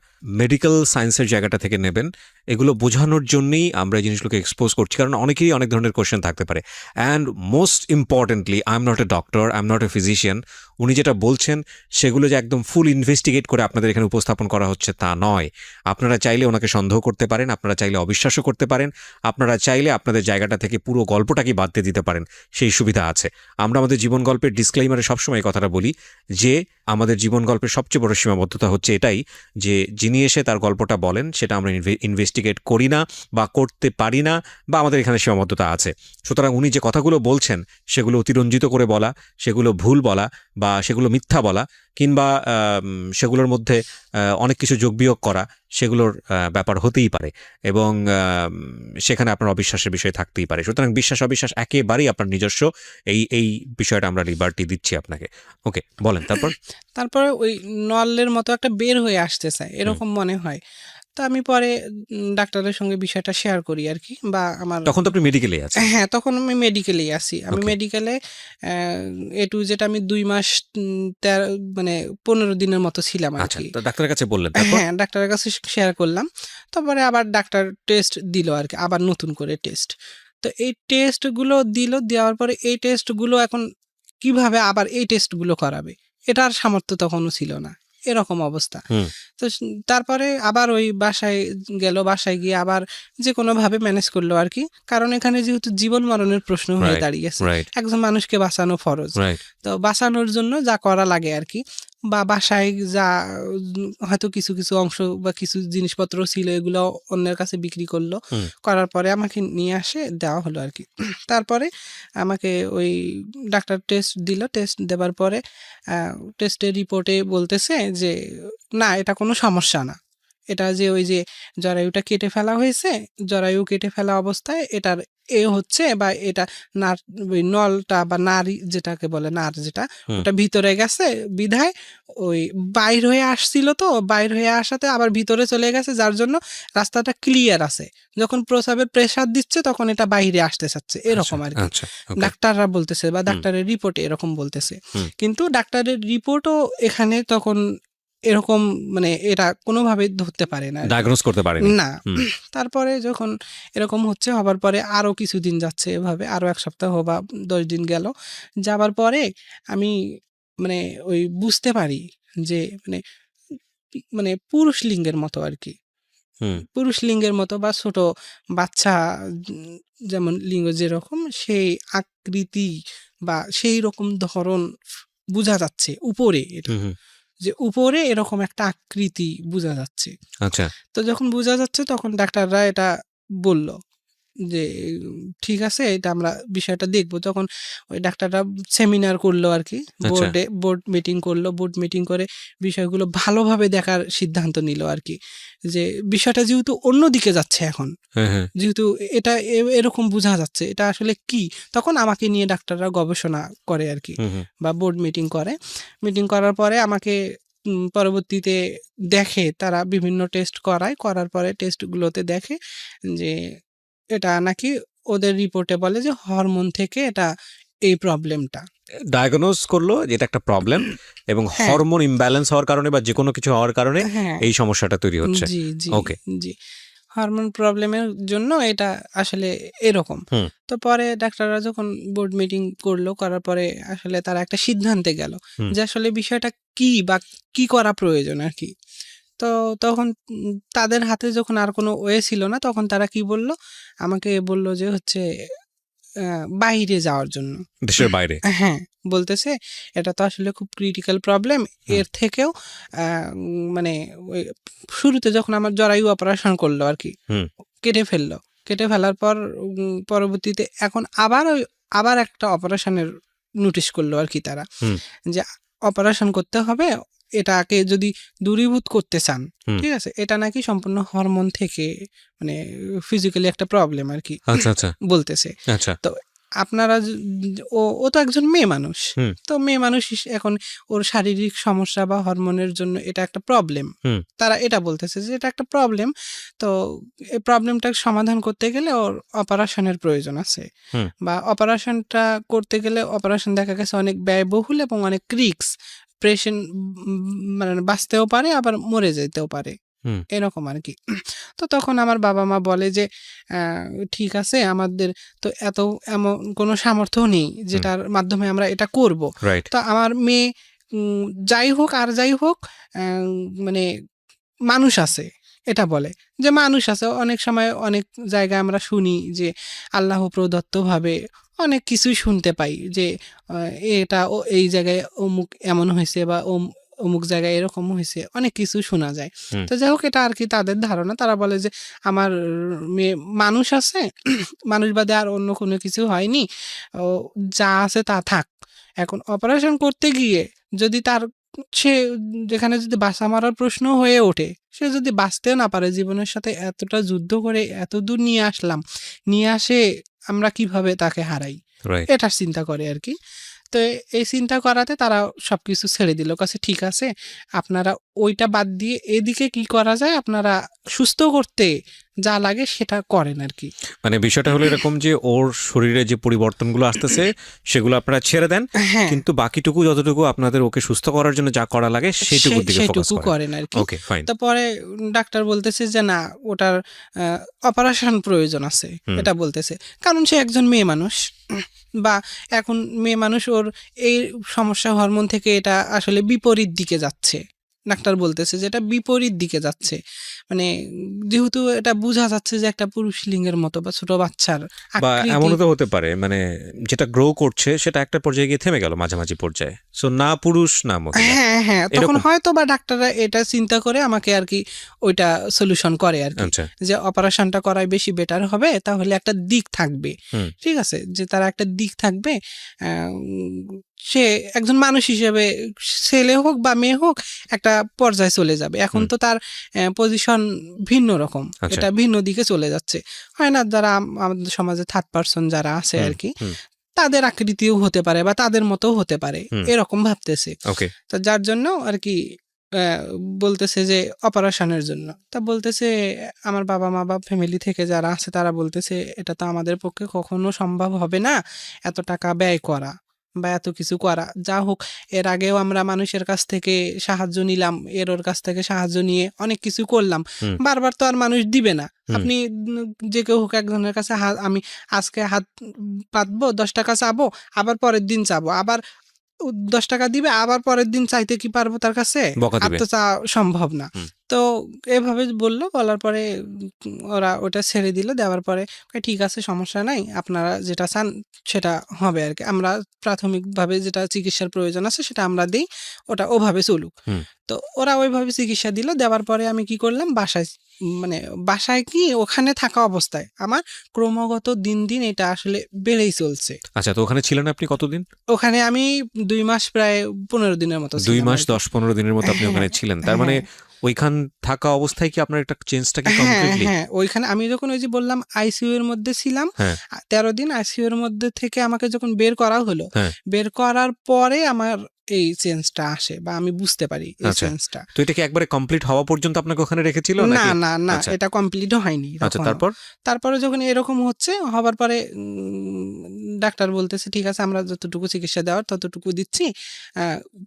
মেডিকেল সায়েন্সের জায়গাটা থেকে নেবেন। এগুলো বোঝানোর জন্যই আমরা এই জিনিসগুলোকে এক্সপোজ করছি, কারণ অনেকেরই অনেক ধরনের কোয়েশ্চেন থাকতে পারে। And most importantly, I am not a doctor, I am not a physician. উনি যেটা বলছেন সেগুলো যে একদম ফুল ইনভেস্টিগেট করে আপনাদের এখানে উপস্থাপন করা হচ্ছে তা নয়। আপনারা চাইলে ওনাকে সন্দেহ করতে পারেন, আপনারা চাইলে অবিশ্বাসও করতে পারেন, আপনারা চাইলে আপনাদের জায়গাটা থেকে পুরো গল্পটাকে বাদ দিয়ে দিতে পারেন, সেই সুবিধা আছে। আমরা আমাদের জীবন গল্পের ডিসক্লেইমারে সবসময় কথাটা বলি যে আমাদের জীবন গল্পের সবচেয়ে বড় সীমাবদ্ধতা হচ্ছে এটাই, যে যিনি এসে তার গল্পটা বলেন সেটা আমরা ইনভেস্টিগেট করি না বা করতে পারি না, বা আমাদের এখানে সীমাবদ্ধতা আছে। সুতরাং উনি যে কথাগুলো বলছেন সেগুলো অতিরঞ্জিত করে বলা, সেগুলো ভুল বলা, বা সেগুলো মিথ্যা বলা, কিংবা সেগুলোর মধ্যে অনেক কিছু যোগ বিয়োগ করা, সেগুলোর ব্যাপার হতেই পারে, এবং সেখানে আপনার অবিশ্বাসের বিষয় থাকতেই পারে। সুতরাং বিশ্বাস অবিশ্বাস একেবারেই আপনার নিজস্ব, এই বিষয়টা আমরা লিবার্টি দিচ্ছি আপনাকে। ওকে, বলেন তারপর। তারপরে ওই নলের মতো একটা বের হয়ে আসতে চায় এরকম মনে হয়। তো আমি পরে ডাক্তারের সঙ্গে বিষয়টা শেয়ার করি আর কি, বা আমার তখন তো আপনি মেডিকেলে আছেন। হ্যাঁ তখন আমি মেডিকেলেই আছি। আমি Okay. মেডিকেলে এ টু জেড আমি 2 মাস 15 দিনের মতো ছিলাম আর আচ্ছা, কি। তো ডাক্তারের কাছে বললেন তারপর? হ্যাঁ, ডাক্তারের কাছে শেয়ার করলাম। তারপরে আবার ডাক্তার টেস্ট দিল আর কি, আবার নতুন করে টেস্ট। তো এই টেস্টগুলো দিল, দেওয়ার পরে এই টেস্টগুলো এখন কিভাবে আবার এই টেস্টগুলো করাবে? এটার সামর্থ্য তখনও ছিল না। এরকম অবস্থা। হুম। তো তারপরে আবার ওই বাসায় গেল, বাসায় গিয়ে আবার যে কোনোভাবে ম্যানেজ করলো আর কি, কারণ এখানে যেহেতু জীবন মরণের প্রশ্ন হয়ে Right, দাঁড়িয়েছে, right, একজন মানুষকে বাঁচানো ফরজ। right. তো বাঁচানোর জন্য যা করা লাগে আর কি, বা বাসায় যা হয়তো কিছু কিছু অংশ বা কিছু জিনিসপত্র ছিল এগুলো অন্যের কাছে বিক্রি করলো, হুম। করার পরে আমাকে নিয়ে আসে দেওয়া হলো আর কি। তারপরে আমাকে ওই ডাক্তার টেস্ট দিল, টেস্ট দেওয়ার পরে টেস্টের রিপোর্টে বলতেছে যে না, এটা কোনো সমস্যা না, এটা যে ওই যে জরায়ুটা কেটে ফেলা হয়েছে, জরায়ু কেটে ফেলা অবস্থায় এটার হচ্ছে, বা এটা নার ওই নলটা বা নারী যেটাকে বলে নার যেটা, হুম। ওটা ভিতরে গেছে বিধায় ওই বাইর হয়ে আসছিল, তো বাইর হয়ে আসাতে আবার ভিতরে চলে গেছে, যার জন্য রাস্তাটা ক্লিয়ার আছে, যখন প্রস্রাবের প্রেসার দিচ্ছে তখন এটা বাইরে আসতে চাচ্ছে, এরকম আর কি আচ্ছা, okay. ডাক্তাররা বলতেছে, বা ডাক্তারের রিপোর্টে এরকম বলতেছে। হুম। কিন্তু ডাক্তারের রিপোর্টও এখানে তখন এরকম মানে এটা কোনোভাবে ধরতে পারে না আর কি। ডায়াগনোজ করতে পারেনি। না। হুম। তারপরে যখন এরকম হবার পরে আরো কিছুদিন যাচ্ছে, এভাবে আরো 1 সপ্তাহ বা 10 দিন গেল, যাবার পরে আমি মানে ওই বুঝতে পারি যে মানে পুরুষ লিঙ্গের মতো আর কি, হুম। পুরুষ লিঙ্গের মতো বা ছোট বাচ্চা যেমন লিঙ্গ যেরকম সেই আকৃতি বা সেই রকম ধরন বোঝা যাচ্ছে উপরে, এটা হুম, হুম। যে উপরে এরকম একটা আকৃতি বোঝা যাচ্ছে। আচ্ছা। তো যখন বোঝা যাচ্ছে তখন ডাক্তাররা এটা বলল যে ঠিক আছে, এটা আমরা বিষয়টা দেখবো। তখন ওই ডাক্তাররা সেমিনার করলো আর কি, আচ্ছা। বোর্ড মিটিং করলো, বোর্ড মিটিং করে বিষয়গুলো ভালোভাবে দেখার সিদ্ধান্ত নিল আর কি, যে বিষয়টা যেহেতু অন্যদিকে যাচ্ছে এখন, হ্যাঁ, হ্যাঁ। যেহেতু এটা এরকম বোঝা যাচ্ছে এটা আসলে কি, তখন আমাকে নিয়ে ডাক্তাররা গবেষণা করে আর কি, হুম, হুম। বা বোর্ড মিটিং করে। মিটিং করার পরে আমাকে পরবর্তীতে দেখে, তারা বিভিন্ন টেস্ট করার পরে টেস্টগুলোতে দেখে যে এটা নাকি ওদের রিপোর্টে বলে যে হরমোন থেকে এটা এই প্রবলেমটা। ডায়াগনোজ করলো যে এটা একটা প্রবলেম এবং হ্যাঁ। হরমোন ইমব্যালেন্স হওয়ার কারণে বা যেকোনো কিছু হওয়ার কারণে হ্যাঁ, এই সমস্যাটা তৈরি হচ্ছে। জি, জি, ওকে। জি। হরমোন প্রবলেমের জন্য এটা আসলে এরকম। হুম। তো পরে ডাক্তাররা যখন বোর্ড মিটিং করলো, করার পরে আসলে তারা একটা সিদ্ধান্তে গেল হুম। যে আসলে বিষয়টা কি বা কি করা প্রয়োজন আর কি। তো তখন তাদের হাতে যখন আর কোনো ওয়ে ছিল না, তখন তারা কি বলল? আমাকে বলল যে হচ্ছে বাইরে যাওয়ার জন্য। দেশের বাইরে। হ্যাঁ, বলতেছে এটা তো আসলে খুব ক্রিটিক্যাল প্রবলেম। এর থেকেও মানে ওই শুরুতে যখন আমার জরায়ু অপারেশন করলো আর কি, হুম। কেটে ফেললো। কেটে ফেলার পর পরবর্তীতে এখন আবার একটা অপারেশনের নোটিশ করলো আর কি তারা, হুম। যে অপারেশন করতে হবে, এটাকে যদি দূরীভূত করতে চান, হুম। ঠিক আছে? এটা নাকি সম্পূর্ণ হরমোন থেকে মানে ফিজিক্যালি একটা প্রবলেম আর কি আচ্ছা, আচ্ছা, বলতেছে। আচ্ছা। তো আপনারা ও তো একজন মেয়ে মানুষ। হুম। তো মেয়ে মানুষ এখন ওর শারীরিক সমস্যা বা হরমোনের জন্য এটা একটা প্রবলেম। হুম। তারা এটা বলতেছে যে এটা একটা প্রবলেম। তো এই প্রবলেমটা সমাধান করতে গেলে ওর অপারেশনের প্রয়োজন আছে। হুম। বা অপারেশনটা করতে গেলে অপারেশন দেখা গেছে অনেক ব্যয়বহুল এবং অনেক রিস্ক। পেশেন্ট মানে বাঁচতেও পারে আবার মরে যেতেও পারে। হুম। এরকম আর কি। তো তখন আমার বাবা-মা বলে যে ঠিক আছে, আমাদের তো এমন কোনো সামর্থ্য নেই যেটার মাধ্যমে আমরা এটা করব। রাইট। তো আমার মেয়ে যাই হোক আর যাই হোক মানে মানুষ আছে, এটা বলে যে মানুষ আছে। অনেক সময় অনেক জায়গায় আমরা শুনি যে আল্লাহ প্রদত্তভাবে অনেক কিছুই শুনতে পাই যে এটা এই জায়গায় অমুক এমন হয়েছে বা অমুক জায়গায় এরকম হয়েছে, অনেক কিছু শোনা যায়। হুম। তো যাই হোক, এটা আর কি তাদের ধারণা। তারা বলে যে আমার মেয়ে মানুষ আছে, মানুষ বাদে আর অন্য কোনো কিছু হয়নি, ও যা আছে তা থাক। এখন অপারেশন করতে গিয়ে যদি তার সে যেখানে যদি বাঁচা মারার প্রশ্ন হয়ে ওঠে, সে যদি বাঁচতেও না পারে, জীবনের সাথে এতটা যুদ্ধ করে এত দূর নিয়ে আসলাম, নিয়ে আসে আমরা কিভাবে তাকে হারাই, রাইট। এটার চিন্তা করে আর কি। তো এই চিন্তা করাতে তারা সবকিছু ছেড়ে দিল, কাছে ঠিক আছে আপনারা ওইটা বাদ দিয়ে এদিকে কি করা যায়, আপনারা সুস্থ করতে যা লাগে সেটা করেন আর কি। মানে বিষয়টা হলো এরকম যে ওর শরীরে যে পরিবর্তনগুলো আসতেছে সেগুলো আপনারা ছেড়ে দেন, হ্যাঁ, কিন্তু বাকিটুকু যতটুকু আপনাদের ওকে সুস্থ করার জন্য যা করা লাগে সেইটুকুর দিকে ফোকাস সেইটুকু করেন। করেন আর কি। ওকে, ফাইন। তারপরে ডাক্তার বলতেছে যে না, ওটার অপারেশন প্রয়োজন আছে, হুম। এটা বলতেছে। কারণ সে একজন মেয়ে মানুষ, বা এখন মেয়ে মানুষ, ওর এই সমস্যা হরমোন থেকে এটা আসলে বিপরীত দিকে যাচ্ছে, ডাক্তার বলতেছে যে এটা বিপরীত দিকে যাচ্ছে, মানে যেহেতু এটা বোঝা যাচ্ছে যে একটা পুরুষ লিঙ্গের মতো বা ছোট বাচ্চার বা আকৃতি। এমনও তো হতে পারে মানে যেটা গ্রো করছে সেটা একটা পর্যায়ে গিয়ে থেমে গেল মাঝামাঝি পর্যায়ে, সো না পুরুষ না মহিলা। হ্যাঁ হ্যাঁ, তখন এরকম। হয়তো বা ডাক্তাররা এটা চিন্তা করে আমাকে আর কি ওইটা সলিউশন করে আর কি, আচ্ছা। যে অপারেশনটা করাই বেশি বেটার হবে, তাহলে একটা দিক থাকবে। হুম। ঠিক আছে, যে তারা একটা দিক থাকবে, সে একজন মানুষ হিসেবে ছেলে হোক বা মেয়ে হোক একটা পর্যায়ে চলে যাবে। এখন তো তার পজিশন ভিন্ন রকম, আচ্ছা। এটা ভিন্ন দিকে চলে যাচ্ছে। হয় না, যারা আমাদের সমাজে থার্ড পারসন যারা আছে আর কি, তাদের আকৃতিও হতে পারে বা তাদের মতো হতে পারে, এরকম ভাবতেছে। ওকে। তো যার জন্য আর কি বলতেছে যে অপারেশনের জন্য, তা বলতেছে আমার বাবা মা বা ফ্যামিলি থেকে যারা আছে তারা বলতেছে এটা তো আমাদের পক্ষে কখনো সম্ভব হবে না এত টাকা ব্যয় করা বা এত কিছু করা। যা হোক, এর আগেও আমরা মানুষের কাছ থেকে সাহায্য নিলাম, ওর কাছ থেকে সাহায্য নিয়ে অনেক কিছু করলাম, বারবার তো আর মানুষ দিবে না। আপনি যে কেউ হোক একজনের কাছে আমি আজকে হাত পাতবো, 10 টাকা চাবো, আবার পরের দিন চাবো, আবার 10 টাকা দিবে, আবার পরের দিন চাইতে কি পারবো তার কাছে? বকা আর দিবে। তো চাওয়া সম্ভব না। তো এভাবে বললো, বলার পরে ওরা ওটা ছেড়ে দিল। দেওয়ার পরে ঠিক আছে, সমস্যা নাই, আপনারা যেটা চান সেটা হবে আর কি। আমরা প্রাথমিকভাবে যেটা চিকিৎসার প্রয়োজন আছে সেটা আমরা দিই, ওটা ওভাবে চলুক। তো ওরা ওইভাবে চিকিৎসা দিল। দেওয়ার পরে আমি কি করলাম, মানে বাসায় কি ওখানে থাকা অবস্থায় আমার ক্রমাগত দিন দিন এটা আসলে বেড়েই চলছে। আচ্ছা, তো ওখানে ছিলেন আপনি কতদিন? ওখানে আমি 2 মাস, প্রায় 15 দিনের মতো 2 ছিলাম মাস আর কি। 10-15 দিনের মতো আপনি ওখানে ছিলেন। তার মানে ওইখান থাকা অবস্থায় কি আপনার একটা চেঞ্জটা কি কমপ্লিটলি? হ্যাঁ, ওইখানে আমি যখন ওই যে বললাম আইসিইউ এর মধ্যে ছিলাম, 13 দিন আইসিইউ এর মধ্যে থেকে আমাকে যখন বের করা হলো, বের করার পরে আমার এই চেঞ্জটা আসে বা আমি বুঝতে পারি এই চেঞ্জটা। তো এটা কি একবারে কমপ্লিট হওয়া পর্যন্ত আপনাকে ওখানে রেখেছিল না নাকি? না না, এটা কমপ্লিট হয়নি। আচ্ছা, তখনও। তারপরে যখন এরকম হচ্ছে, হবার পরে ডাক্তার বলতেছে ঠিক আছে, আমরা যতটুকু চিকিৎসা দেওয়ার ততটুকু দিচ্ছি।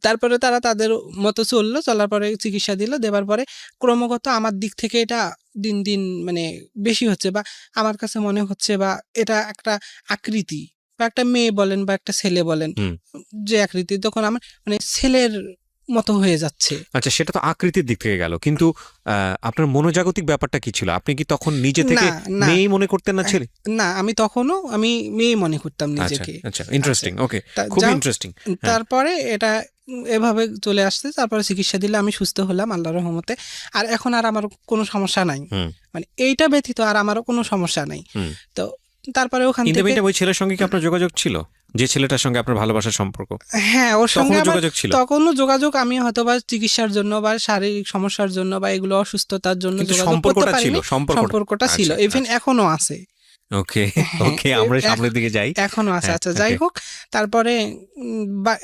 তারপরে তারা তাদের মতো চললো, চলার পরে চিকিৎসা দিল। দেওয়ার পরে ক্রমাগত আমার দিক থেকে এটা দিন দিন মানে বেশি হচ্ছে, বা আমার কাছে মনে হচ্ছে, বা এটা একটা আকৃতি বা একটা মেয়ে বলেন বা একটা ছেলে বলেন, যে আকৃতি, তখন আমার মানে ছেলের মতো হয়ে যাচ্ছে। আচ্ছা, সেটা তো আকৃতির দিক থেকে গেল, কিন্তু আপনার মনোজাগতিক ব্যাপারটা কি ছিল? আপনি কি তখন নিজে থেকে মেয়ে মনে করতেন না ছেলে? না, আমি তখনও মেয়ে মনে করতাম নিজেকে। আচ্ছা, ইন্টারেস্টিং। ওকে, খুব ইন্টারেস্টিং। তারপরে এটা এভাবে চলে আসছে। তারপরে চিকিৎসা দিলে আমি সুস্থ হলাম আল্লাহর রহমতে। আর এখন আর আমার কোনো সমস্যা নাই, মানে এইটা ব্যতীত আর আমারও কোনো সমস্যা নাই। তো তারপরে ওখান থেকে ওই ছেলের সঙ্গে কি আপনার যোগাযোগ ছিল, যে ছেলেটার সঙ্গে আপনার ভালোবাসার সম্পর্ক? হ্যাঁ, ওর সঙ্গে যোগাযোগ ছিল। তখনও যোগাযোগ, আমি হয়তো বা চিকিৎসার জন্য বা শারীরিক সমস্যার জন্য বা এগুলো অসুস্থতার জন্য সম্পর্কটা ছিল, সম্পর্কটা ছিল, ইভেন এখনো আছে। ওকে ওকে, আমরা সামনের দিকে যাই। এখনো আছে। আচ্ছা, যাই হোক, তারপরে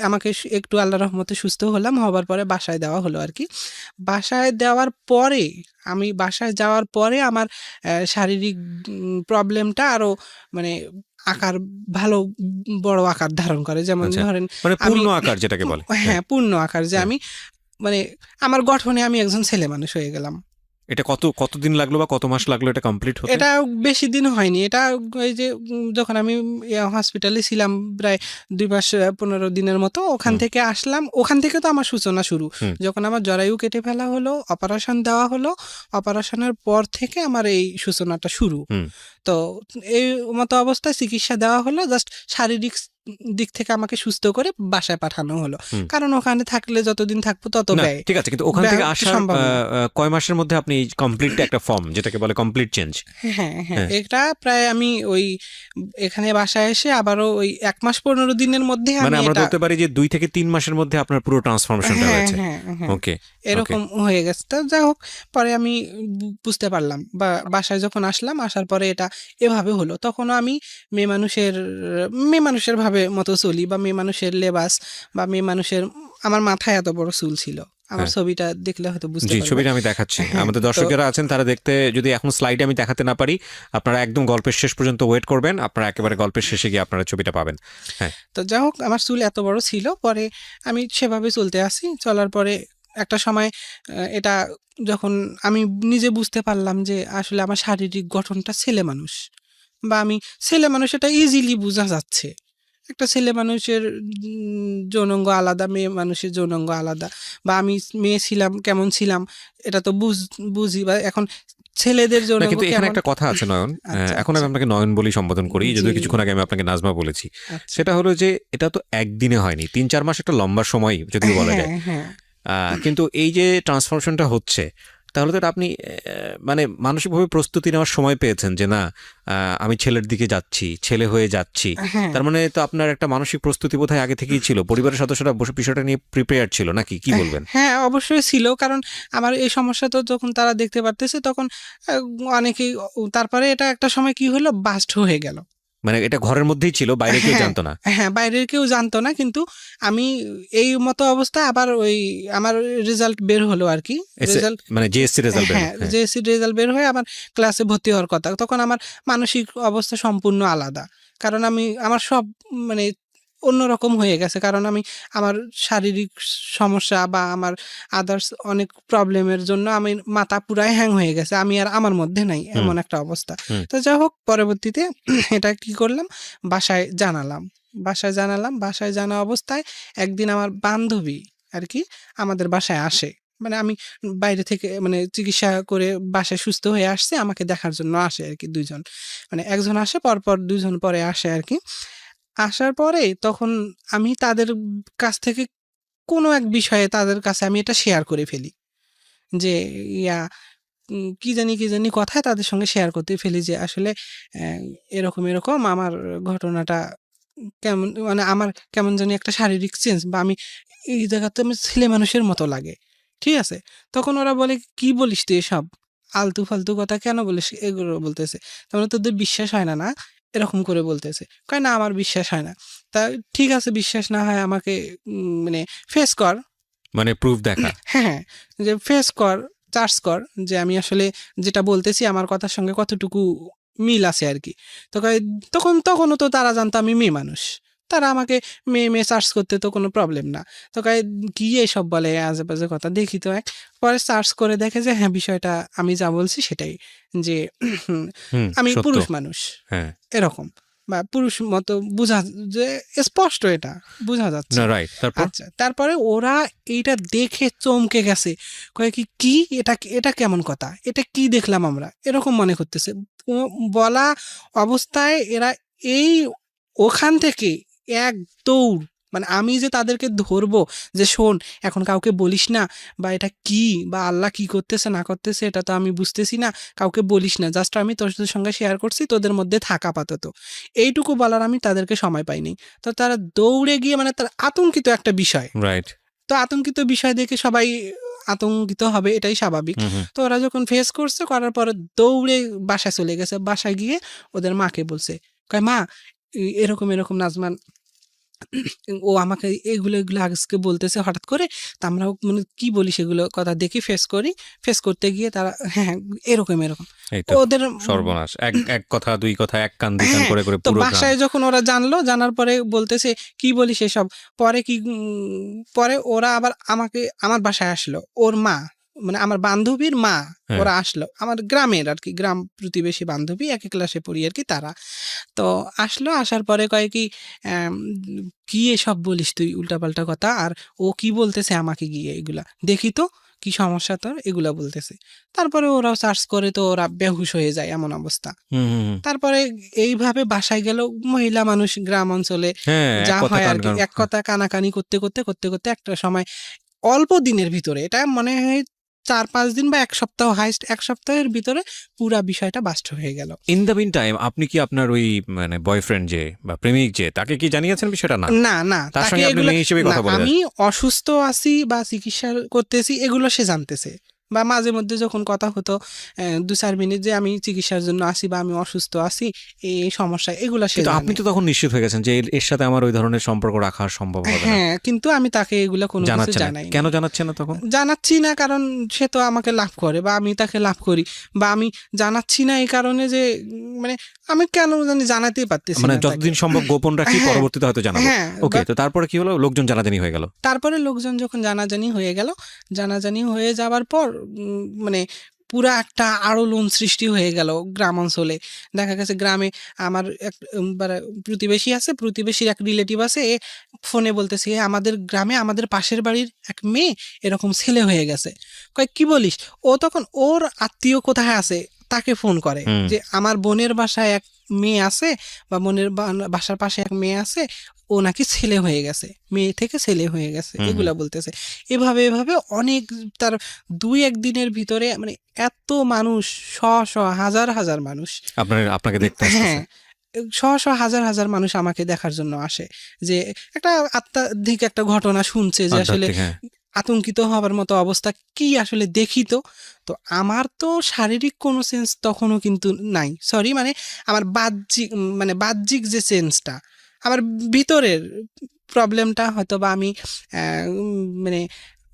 আমাকে একটু আল্লাহর রহমতে সুস্থ হলাম। হবার পরে বাসায় দেওয়া হলো আর কি। বাসায় দেওয়ার পরে আমি বাসায় যাওয়ার পরে আমার শারীরিক প্রবলেমটা আরো মানে আকার ভালো বড় আকার ধারণ করে। যেমন ধরেন মানে পূর্ণ আকার যেটাকে বলে। হ্যাঁ, পূর্ণ আকার, যে আমি মানে আমার গঠনে আমি একজন ছেলে মানুষ হয়ে গেলাম। এটা কতদিন লাগলো বা কত মাস লাগলো এটা কমপ্লিট হতে? এটা বেশি দিন হয়নি। এটা এই যে যখন আমি হসপিটালে ছিলাম প্রায় 2 মাস 15 দিনের মতো, ওখান থেকে আসলাম। ওখান থেকে তো আমার সূচনা শুরু। যখন আমার জরায়ু কেটে ফেলা হলো, অপারেশন দেওয়া হলো, অপারেশনের পর থেকে আমার এই সূচনাটা শুরু। তো এই মতো অবস্থায় চিকিৎসা দেওয়া হলো, জাস্ট শারীরিক দিক থেকে আমাকে সুস্থ করে বাসায় পাঠানো হলো। কারণ ওখানে থাকলে যতদিন থাকবো তত ব্যয়। ঠিক আছে, কিন্তু ওখান থেকে আসার কয় মাসের মধ্যে আপনি কমপ্লিট একটা ফর্ম যেটাকে বলে কমপ্লিট চেঞ্জ? হ্যাঁ, এটা প্রায় আমি ওই এখানে বাসায় এসে আবারও ওই 1 মাস 15 দিনের মধ্যে মানে আমরা বলতে পারি যে 2 থেকে 3 মাসের মধ্যে আপনার পুরো ট্রান্সফরমেশনটা হয়েছে। ওকে, এরকম হয়ে গেছে। তো যাই হোক, পরে আমি বুঝতে পারলাম, বা বাসায় যখন আসলাম, আসার পরে এটা এভাবে হলো। তখনও আমি মেয়ে মানুষের ভাবে মতো চলি, বা মেয়ে মানুষের লেবাস, বা মেয়ে মানুষের, আমার মাথায় এত বড় চুল ছিল। আমার ছবিটা দেখলে হয়তো বুঝতে পারবেন। ছবিটা আমি দেখাচ্ছি, আমাদের দর্শক যারা আছেন তারা দেখতে, যদি এখন স্লাইডে আমি দেখাতে না পারি, আপনারা একদম গল্পের শেষ পর্যন্ত ওয়েট করবেন, আপনারা একেবারে গল্পের শেষে গিয়ে আপনারা ছবিটা পাবেন। হ্যাঁ, তো যাই হোক, আমার চুল এত বড় ছিল। পরে আমি সেভাবে চলতে আসি। চলার পরে একটা সময় এটা যখন আমি নিজে বুঝতে পারলাম যে আসলে আমার শারীরিক গঠনটা ছেলে মানুষ, বা আমি ছেলে মানুষ, এটা ইজিলি বোঝা যাচ্ছে। একটা ছেলে মানুষের যৌনাঙ্গ আলাদা, মেয়ে মানুষের যৌনাঙ্গ আলাদা, বা আমি মেয়ে ছিলাম কেমন ছিলাম এটা তো বুঝি, বা এখন ছেলেদের না, যৌনাঙ্গ কিন্তু এখানে কেমন। একটা কথা আছে নয়ন, আচ্ছা, এখন আমি আচ্ছা। আপনাকে নয়ন বলেই সম্বোধন করি, জি। যদিও কিছুক্ষণ আগে আমি আপনাকে নাজমা বলেছি। আচ্ছা। সেটা হলো যে এটা তো একদিনে হয়নি, 3-4 মাস একটা লম্বা সময় যদিও বলা যায়। হ্যাঁ, হ্যাঁ। কিন্তু এই যে ট্রান্সফরমেশনটা হচ্ছে, তাহলে তো এটা আপনি মানে মানসিকভাবে প্রস্তুতি নেওয়ার সময় পেয়েছেন যে না, আমি ছেলের দিকে যাচ্ছি, ছেলে হয়ে যাচ্ছি। হ্যাঁ। তার মানে তো আপনার একটা মানসিক প্রস্তুতি বোধহয় আগে থেকেই ছিল, পরিবারের সদস্যরা বিষয়টা নিয়ে প্রিপেয়ার ছিল নাকি, কি বলবেন? হ্যাঁ, অবশ্যই ছিল। কারণ আমার এই সমস্যা তো যখন তারা দেখতে পারতেছে তখন আ অনেকেই তারপরে এটা একটা সময় কি হলো, বাস্ট হয়ে গেল। মানে এটা ঘরের মধ্যেই ছিল, বাইরে কেউ হ্যাঁ, জানতো না? হ্যাঁ, বাইরের কেউ জানতো না। কিন্তু আমি এই মতো অবস্থায় আবার ওই আমার রেজাল্ট বের হলো আরকি। রেজাল্ট মানে জিএসসি রেজাল্ট বের হ্যাঁ, হলো, হ্যাঁ। জেএসসি রেজাল্ট বের হয়ে আমার ক্লাসে ভর্তি হওয়ার কথা। তখন আমার মানসিক অবস্থা সম্পূর্ণ আলাদা। কারণ আমার সব মানে অন্যরকম হয়ে গেছে। কারণ আমার শারীরিক সমস্যা বা আমার আদার্স অনেক প্রবলেমের জন্য আমি মাথা পুরাই হ্যাং হয়ে গেছে। আমি আর আমার মধ্যে নাই, এমন একটা অবস্থা। হুম। তো যাই হোক, পরবর্তীতে এটা কি করলাম, বাসায় জানালাম। বাসায় জানা অবস্থায় একদিন আমার বান্ধবী আরকি আমাদের বাসায় আসে। মানে আমি বাইরে থেকে মানে চিকিৎসা করে বাসায় সুস্থ হয়ে আসছি, আমাকে দেখার জন্য আসে আরকি ২ জন। মানে একজন আসে, পরপর ২ জন পরে আসে আরকি। আসার পরে তখন আমি তাদের কাছ থেকে কোনো এক বিষয়ে তাদের কাছে আমি এটা শেয়ার করে ফেলি। যে ইয়া কি জানি কথায় তাদের সঙ্গে শেয়ার করতে ফেলি যে আসলে অ্যা এরকম আমার ঘটনাটা কেমন, মানে আমার কেমন জানি একটা শারীরিক চেঞ্জ, বা আমি এই জায়গাতে আমি ছেলে মানুষের মতো লাগে। ঠিক আছে? তখন ওরা বলে, "কি বলিস তুই এসব? আলতু-ফালতু কথা কেন বলিস?" এগুলো বলতেছে। তার মানে, "তোদের বিশ্বাস হয় না, না?" এরকম করে বলতেছে। কয়, "না, আমার বিশ্বাস হয় না।" তা ঠিক আছে, বিশ্বাস না হয় আমাকে মানে ফেস কর। মানে প্রুফ দেখা। হ্যাঁ, যে ফেস কর, চার্জ কর যে আমি আসলে যেটা বলতেছি আমার কথার সঙ্গে কতটুকু মিল আছে আরকি। তো কয়, তখনও তো তারা জানতো আমি মেয়ে মানুষ। তারা আমাকে মেয়ে সার্চ করতে তো কোনো প্রবলেম না। তো কয়, "কি এসব বলে আজে-বাজে কথা? দেখি তো এক।" পরে সার্চ করে দেখে যে হ্যাঁ, বিষয়টা আমি যা বলছি সেটাই। যে আমি সত্য। পুরুষ মানুষ। হ্যাঁ। এরকম। বা পুরুষ মতো যে স্পষ্ট এটা বোঝা যাচ্ছে। না, রাইট। তারপর? আচ্ছা, তারপরে ওরা এইটা দেখে চমকে গেছে। কয় কি? এটা কেমন কথা? এটা কি দেখলাম আমরা? এরকম মনে করতেছে। বলা অবস্থায় এরা এই ওখান থেকে এক দৌড়, মানে আমি যে তাদেরকে ধরবো যে শোন, এখন কাউকে বলিস না, বা এটা কি, বা আল্লাহ কি করতেছে না করতেছে এটা তো আমি বুঝতেছি না। কাউকে বলিস না। জাস্ট আমি তোদের সঙ্গে শেয়ার করছি, তোদের মধ্যে থাক আপাতত। এইটুকু বলার আমি তাদেরকে সময় পাইনি। তো তারা দৌড়ে গিয়ে, মানে তারা আতঙ্কিত একটা বিষয়। রাইট। তো আতঙ্কিত বিষয় দেখে সবাই আতঙ্কিত হবে, এটাই স্বাভাবিক। হুম, হুম। তো ওরা যখন ফেস করছে, করার পরে দৌড়ে বাসায় চলে গেছে। বাসায় গিয়ে ওদের মাকে বলছে। কয়, "মা, এরকম নাজমান ও আমাকে এগুলো আজকে বলতেছে হঠাৎ করে। তো আমরাও মানে কি বলি সেগুলো কথা দেখি, ফেস করি। ফেস করতে গিয়ে তারা হ্যাঁ, এরকম। এই তো ওদের সর্বনাশ। এক কথা, 2 কথা, এক কান 2 কান হ্যাঁ, করে তো পুরো গ্রাম। বাসায় যখন ওরা জানলো, জানার পরে বলতেছে, "কি বলিস এসব?" পরে পরে ওরা আবার আমার বাসায় আসলো। ওর মা, মানে আমার বান্ধবীর মা, হ্যাঁ। ওরা আসলো। আমার গ্রামের আরকি, গ্রাম প্রতিবেশী বান্ধবী, একই ক্লাসে পড়ি আরকি তারা। তো আসলো, আসার পরে কয় কি, অ্যাম "কি এসব বলিস তুই উল্টাপাল্টা কথা? আর ও কি বলতেছে আমাকে গিয়ে এগুলা? দেখি তো কি সমস্যা তোর?" এগুলা বলতেছে। তারপরে ওরাও সার্চ করে, তো ওরা বেহুঁশ হয়ে যায়, এমন অবস্থা। হুম, হুম, হুম। তারপরে এইভাবে বাসায় গেল। মহিলা মানুষ, গ্রাম অঞ্চলে হ্যাঁ, এক যা কথা হয় কান আরকি। কান। এক কথা কানাকানি করতে একটা সময় অল্প দিনের ভিতরে, এটা মনে হয় ৪-৫ দিন বা ১ সপ্তাহ, হাইস্ট ১ সপ্তাহের ভিতরে পুরা বিষয়টা বাস্ট হয়ে গেল। ইন দ্য মিন টাইম আপনি কি আপনার ওই মানে বয়ফ্রেন্ড যে বা প্রেমিক যে, তাকে কি জানিয়েছেন বিষয়টা? না। না, তার তাকে সঙ্গে আপনি এগুলা মেয়ে হিসেবে না, কথা বলে আমি অসুস্থ আছি বা চিকিৎসা করতেছি এগুলো সে জানতেছে। বা মাঝে মধ্যে যখন কথা হতো ২-৪ মিনিট, যে আমি চিকিৎসার জন্য আসি বা আমি অসুস্থ আছি, এই সমস্যা, এগুলা সে কিন্তু জানে। আপনি তো তখন নিশ্চিত হয়ে গেছেন যে এর সাথে আমার ওই ধরনের সম্পর্ক রাখা সম্ভব হবে না। হ্যাঁ, কিন্তু আমি তাকে এগুলা কোনো কিছু জানাচ্ছেন না। জানাইনি। কেন জানাচ্ছেন না তখন? জানাচ্ছি না কারণ সে তো আমাকে লাভ করে, বা আমি তাকে লাভ করি, বা আমি জানাচ্ছি না এই কারণে যে মানে আমি কেন জানি জানাতেই পারতেছি মানে না তাকে। যতদিন সম্ভব গোপন রাখি, হ্যাঁ, পরবর্তীতে হয়তো জানাবো। হ্যাঁ, ওকে, তো তারপরে কি হলো? লোকজন জানাজানি হয়ে গেল। তারপরে লোকজন যখন জানাজানি হয়ে গেল, জানাজানি হয়ে যাওয়ার পর মানে পুরা একটা আলোড়ন সৃষ্টি হয়ে গেল গ্রাম অঞ্চলে। দেখা গেছে গ্রামে আমার এক মানে প্রতিবেশী আছে, প্রতিবেশীর এক রিলেটিভ আছে, এ ফোনে বলতেছে, "এ আমাদের গ্রামে আমাদের পাশের বাড়ির এক মেয়ে এরকম ছেলে হয়ে গেছে।" কয়, "কি বলিস?" ও তখন ওর আত্মীয় কোথায় আছে তাকে ফোন করে হুম। যে, "আমার বোনের বাসায় এক মেয়ে আছে বা বোনের বাসার পাশে এক মেয়ে আছে, ও নাকি ছেলে হয়ে গেছে, মেয়ে থেকে ছেলে হয়ে গেছে", হুম, এগুলা বলতেছে। এভাবে এভাবে অনেক তার ২-১ দিনের ভিতরে মানে এত মানুষ, হাজার হাজার মানুষ, আপনাকে দেখতে আসতেছে। হ্যাঁ, হাজার হাজার মানুষ আমাকে দেখার জন্য আসে, যে একটা আত্মাধিক একটা ঘটনা শুনছে, যে আসলে আধ্যাত্মিক, হ্যাঁ। আতঙ্কিত হবার মতো অবস্থা। কি আসলে দেখি তো। তো আমার তো শারীরিক কোনো সেন্স তখনও কিন্তু নাই। সরি, মানে আমার বাহ্যিক যে সেন্সটা, আমার ভিতরের প্রবলেমটা হয়তোবা আমি মানে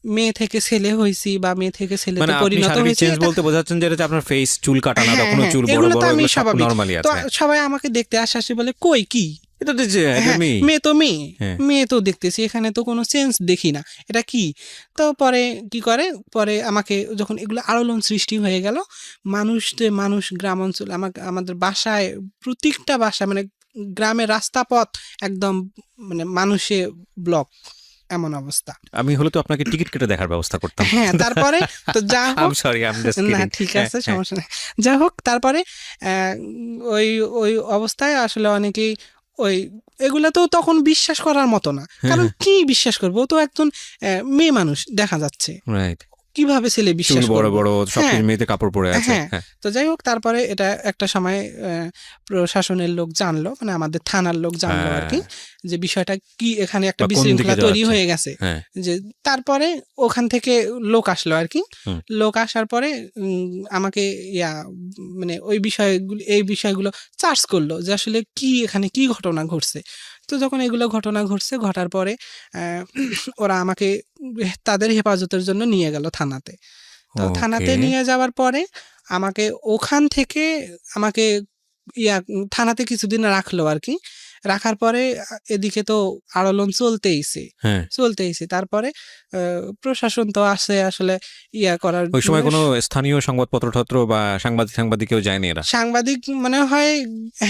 মেয়ে থেকে ছেলে হইছি বা মেয়ে থেকে ছেলেতে মানে আপনি পরিণত শারীরিক হয়েছি, চেঞ্জ এটা বলতে বোঝাচ্ছেন যে এটা আপনার ফেস, চুল কাটানো, হ্যাঁ, তখনও হ্যাঁ, চুল বড় এগুলো তো বড়, আমি এগুলো সব স্বাভাবিক। নরমালি তো আছে। সবাই আমাকে দেখতে আসে বলে, "কই কি?" এটা তো যে এটা হ্যাঁ, মেয়ে। মেয়ে তো মেয়ে। হ্যাঁ। মেয়ে তো দেখতেছি, এখানে তো কোনো চেঞ্জ দেখি না। এটা কি? তো পরে কি করে, পরে আমাকে যখন এগুলো আলোড়ন সৃষ্টি হয়ে গেল, মানুষ গ্রাম অঞ্চলে আমাদের বাসায়, প্রত্যেকটা বাসায় মানে গ্রামের রাস্তা পথ একদম মানে মানুষে ব্লক, এমন অবস্থা। আমি হলে তো আপনাকে টিকিট কেটে দেখার ব্যবস্থা করতাম। হ্যাঁ, তারপরে তো যা আই হোক, am sorry, I am just না কিডিং। ঠিক আছে, সমস্যা নেই। যা হোক, তারপরে ওই ওই অবস্থায় আসলে অনেকেই ওই এগুলা তো তখন বিশ্বাস করার মতো না। কারণ কি বিশ্বাস করবো, ও তো একজন মেয়ে মানুষ দেখা যাচ্ছে, রাইট। কিভাবে ছেলে চুল বিশ্বাস বড় করবে? বড়, হ্যাঁ, সবকিছু, মেয়েতে কাপড় পরে আছে। হ্যাঁ। হ্যাঁ। তো যাই হোক, তারপরে এটা একটা সময় প্রশাসনের লোক জানলো, মানে আমাদের থানার লোক জানলো আর কি, যে বিষয়টা কি, এখানে একটা বা কোন বিশৃঙ্খলা দিকে তৈরি যাচ্ছে। হয়ে গেছে। হ্যাঁ। যে তারপরে ওখান থেকে লোক আসলো আর কি। হুম। লোক আসার পরে আমাকে মানে এই বিষয়গুলো চার্জ করলো, যে আসলে কি এখানে কি ঘটনা ঘটছে। তো যখন এগুলো ঘটনা ঘটছে, ঘটার পরে ওরা আমাকে তাদের হেফাজতের জন্য নিয়ে গেল থানাতে। তো থানাতে ওকে। নিয়ে যাওয়ার পরে আমাকে ওখান থেকে আমাকে থানাতে কিছুদিন রাখলো আর কি। রাখার পরে এদিকে তো আলোড়ন হ্যাঁ। চলতেইছে। তারপরে প্রশাসন তো আসে আসলে করার ওই সময় কোনো স্থানীয় সংবাদপত্র টত্র বা সাংবাদিকেও যায়নি এরা? সাংবাদিক মনে হয়,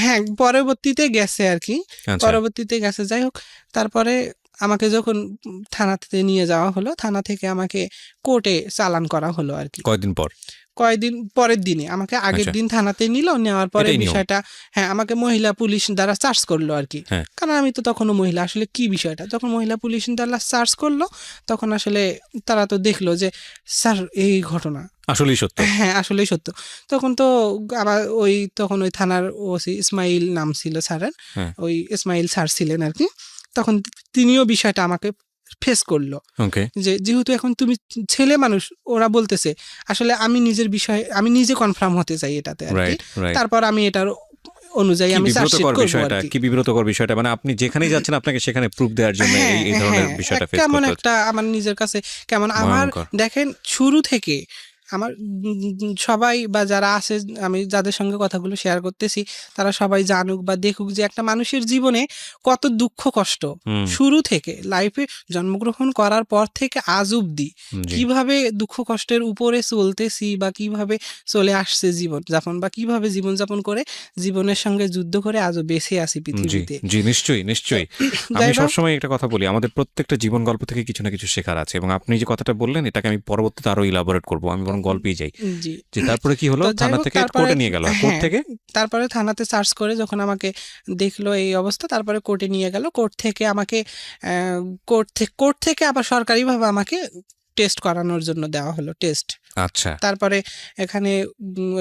হ্যাঁ, পরবর্তীতে গেছে আর কি। আচ্ছা। পরবর্তীতে গেছে। যাই হোক, তারপরে আমাকে যখন থানাতে নিয়ে যাওয়া হলো, থানা থেকে আমাকে কোর্টে চালান করা হলো আর কি। কয়দিন পর? কয়েকদিন পরের দিনে আমাকে আগের আচ্ছা। দিন থানাতে নিল, নেওয়ার পরে এটাই নিয়ম। বিষয়টা, হ্যাঁ, আমাকে মহিলা পুলিশ দ্বারা চার্জ করলো আর কি। হ্যাঁ। কারণ আমি তো তখনও মহিলা, আসলে কি বিষয়টা, যখন মহিলা পুলিশ দ্বারা চার্জ করলো, তখন আসলে তারা তো দেখলো যে স্যার এই ঘটনা আসলেই সত্য। হ্যাঁ আসলেই সত্য। তখন তো আবার তখন ওই থানার ওসি ইসমাইল নাম ছিল স্যারের, হ্যাঁ। ওই ইসমাইল স্যার ছিলেন আর কি। তখন তিনিও বিষয়টা আমাকে ফেস করলো, ওকে। যে যেহেতু এখন তুমি ছেলে মানুষ, ওরা বলতেছে আসলে আমি নিজে কনফার্ম হতে চাই এটাতে আর কি। Right, right. তারপর আমি এটার অনুযায়ী কি আমি চার্জশিট বিব্রতকর করবো আর বিষয়টা, কি। কি বিব্রতকর বিষয়টা, মানে আপনি যেখানেই যাচ্ছেন আপনাকে সেখানে প্রুফ দেওয়ার জন্য হ্যাঁ, এই ধরনের হ্যাঁ, বিষয়টা ফেস কেমন করতে হচ্ছে। একটা আমার নিজের কাছে কেমন আমার ভয়ঙ্কর। দেখেন, শুরু থেকে আমার সবাই বা যারা আছে, আমি যাদের সঙ্গে কথাগুলো শেয়ার করতেছি, তারা সবাই জানুক বা দেখুক যে একটা মানুষের জীবনে কত দুঃখ কষ্ট হুম। শুরু থেকে, লাইফে জন্মগ্রহণ করার পর থেকে আজ অব্দি জি। কিভাবে দুঃখ কষ্টের উপরে চলতেছি, বা কিভাবে চলে আসছে জীবন যাপন, বা কিভাবে জীবন যাপন করে জীবনের সঙ্গে যুদ্ধ করে আজও বেঁচে আছি জি, পৃথিবীতে। জি, নিশ্চয়ই, নিশ্চয়ই। যাই আমি হোক, সবসময় একটা কথা বলি, আমাদের প্রত্যেকটা জীবন গল্প থেকে কিছু না কিছু শেখার আছে, এবং আপনি যে কথাটা বললেন এটাকে আমি পরবর্তীতে আরো ইলাবোরেট করবো, আমি বরং গল্পেই যাই। জি। যে তারপরে কি হলো, তো যাই থানা হোক, থেকে তারপরে কোর্টে নিয়ে গেল, কোর্ট হ্যাঁ, থেকে তারপরে থানাতে সার্চ করে যখন আমাকে দেখলো এই অবস্থা, তারপরে কোর্টে নিয়ে গেল। কোর্ট থেকে আমাকে কোর্ট থেকে আবার সরকারিভাবে আমাকে টেস্ট করানোর জন্য দেওয়া হলো, টেস্ট। আচ্ছা। তারপরে এখানে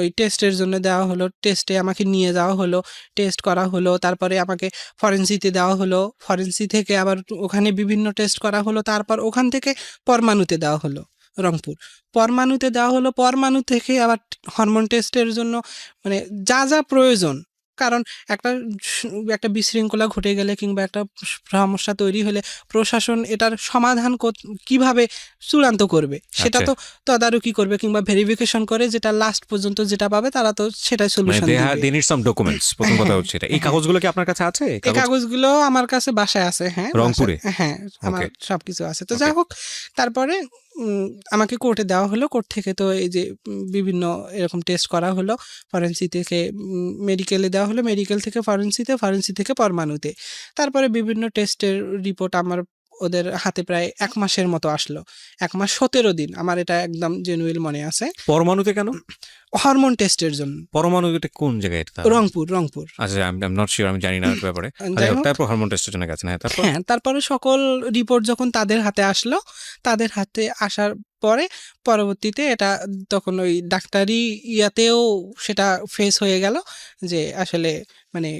ওই টেস্টের জন্য দেওয়া হলো, টেস্টে আমাকে নিয়ে যাওয়া হলো, টেস্ট করা হলো। তারপরে আমাকে ফরেনসিতে দেওয়া হলো, ফরেনসি থেকে আবার ওখানে বিভিন্ন টেস্ট করা হলো। তারপর ওখান থেকে পরমাণুতে দেওয়া হলো, রংপুর। পরমাণুতে দেওয়া হলো, পরমাণু থেকে আবার হরমোন টেস্টের জন্য, মানে যা যা প্রয়োজন। কারণ একটা বিশৃঙ্খলা ঘটে গেলে কিংবা একটা সমস্যা তৈরি হলে প্রশাসন এটার সমাধান কিভাবে চূড়ান্ত করবে সেটা আচ্ছা। তো তদারকি করবে কিংবা ভেরিফিকেশন করে, যেটা লাস্ট পর্যন্ত যেটা পাবে তারা তো সেটাই মানে সলিউশন দিবে। দে নিড সাম ডকুমেন্টস, প্রথম কথা হচ্ছে এটা। এই কাগজগুলো কি আপনার কাছে আছে? এই কাগজগুলো আমার কাছে বাসায় আছে, হ্যাঁ, রংপুরে? হ্যাঁ, আমার ওকে। সবকিছু আছে। তো ওকে। যাই হোক, তারপরে আমাকে কোর্টে দেওয়া হলো। কোর্ট থেকে তো এই যে বিভিন্ন এরকম টেস্ট করা হলো। ফরেনসি থেকে মেডিকেলে দেওয়া হলো, মেডিকেল থেকে ফরেনসিতে, ফরেনসি থেকে পরমাণুতে। তারপরে বিভিন্ন টেস্টের রিপোর্ট আমার ওদের হাতে প্রায় ১ মাসের মতো আসলো। ১ মাস ১৭ দিন। আমার এটা একদম জেনুইন মনে আছে। পরমাণুতে কেন? হরমোন টেস্টের জন্য। পরমাণুতে কোন জায়গায় এটা? রংপুর। আচ্ছা, আই এম নট সিওর, আমি জানি না এর ব্যাপারে। যাই হোক, তারপর হরমোন টেস্টের জন্য গেছেন, হ্যাঁ, তারপর? হ্যাঁ, তারপরে সকল রিপোর্ট যখন তাদের হাতে আসলো, তাদের হাতে আসার পরে পরবর্তীতে এটা তখন ওই ডাক্তারি ইয়াতেও সেটা ফেস হয়ে গেল যে আসলে মানে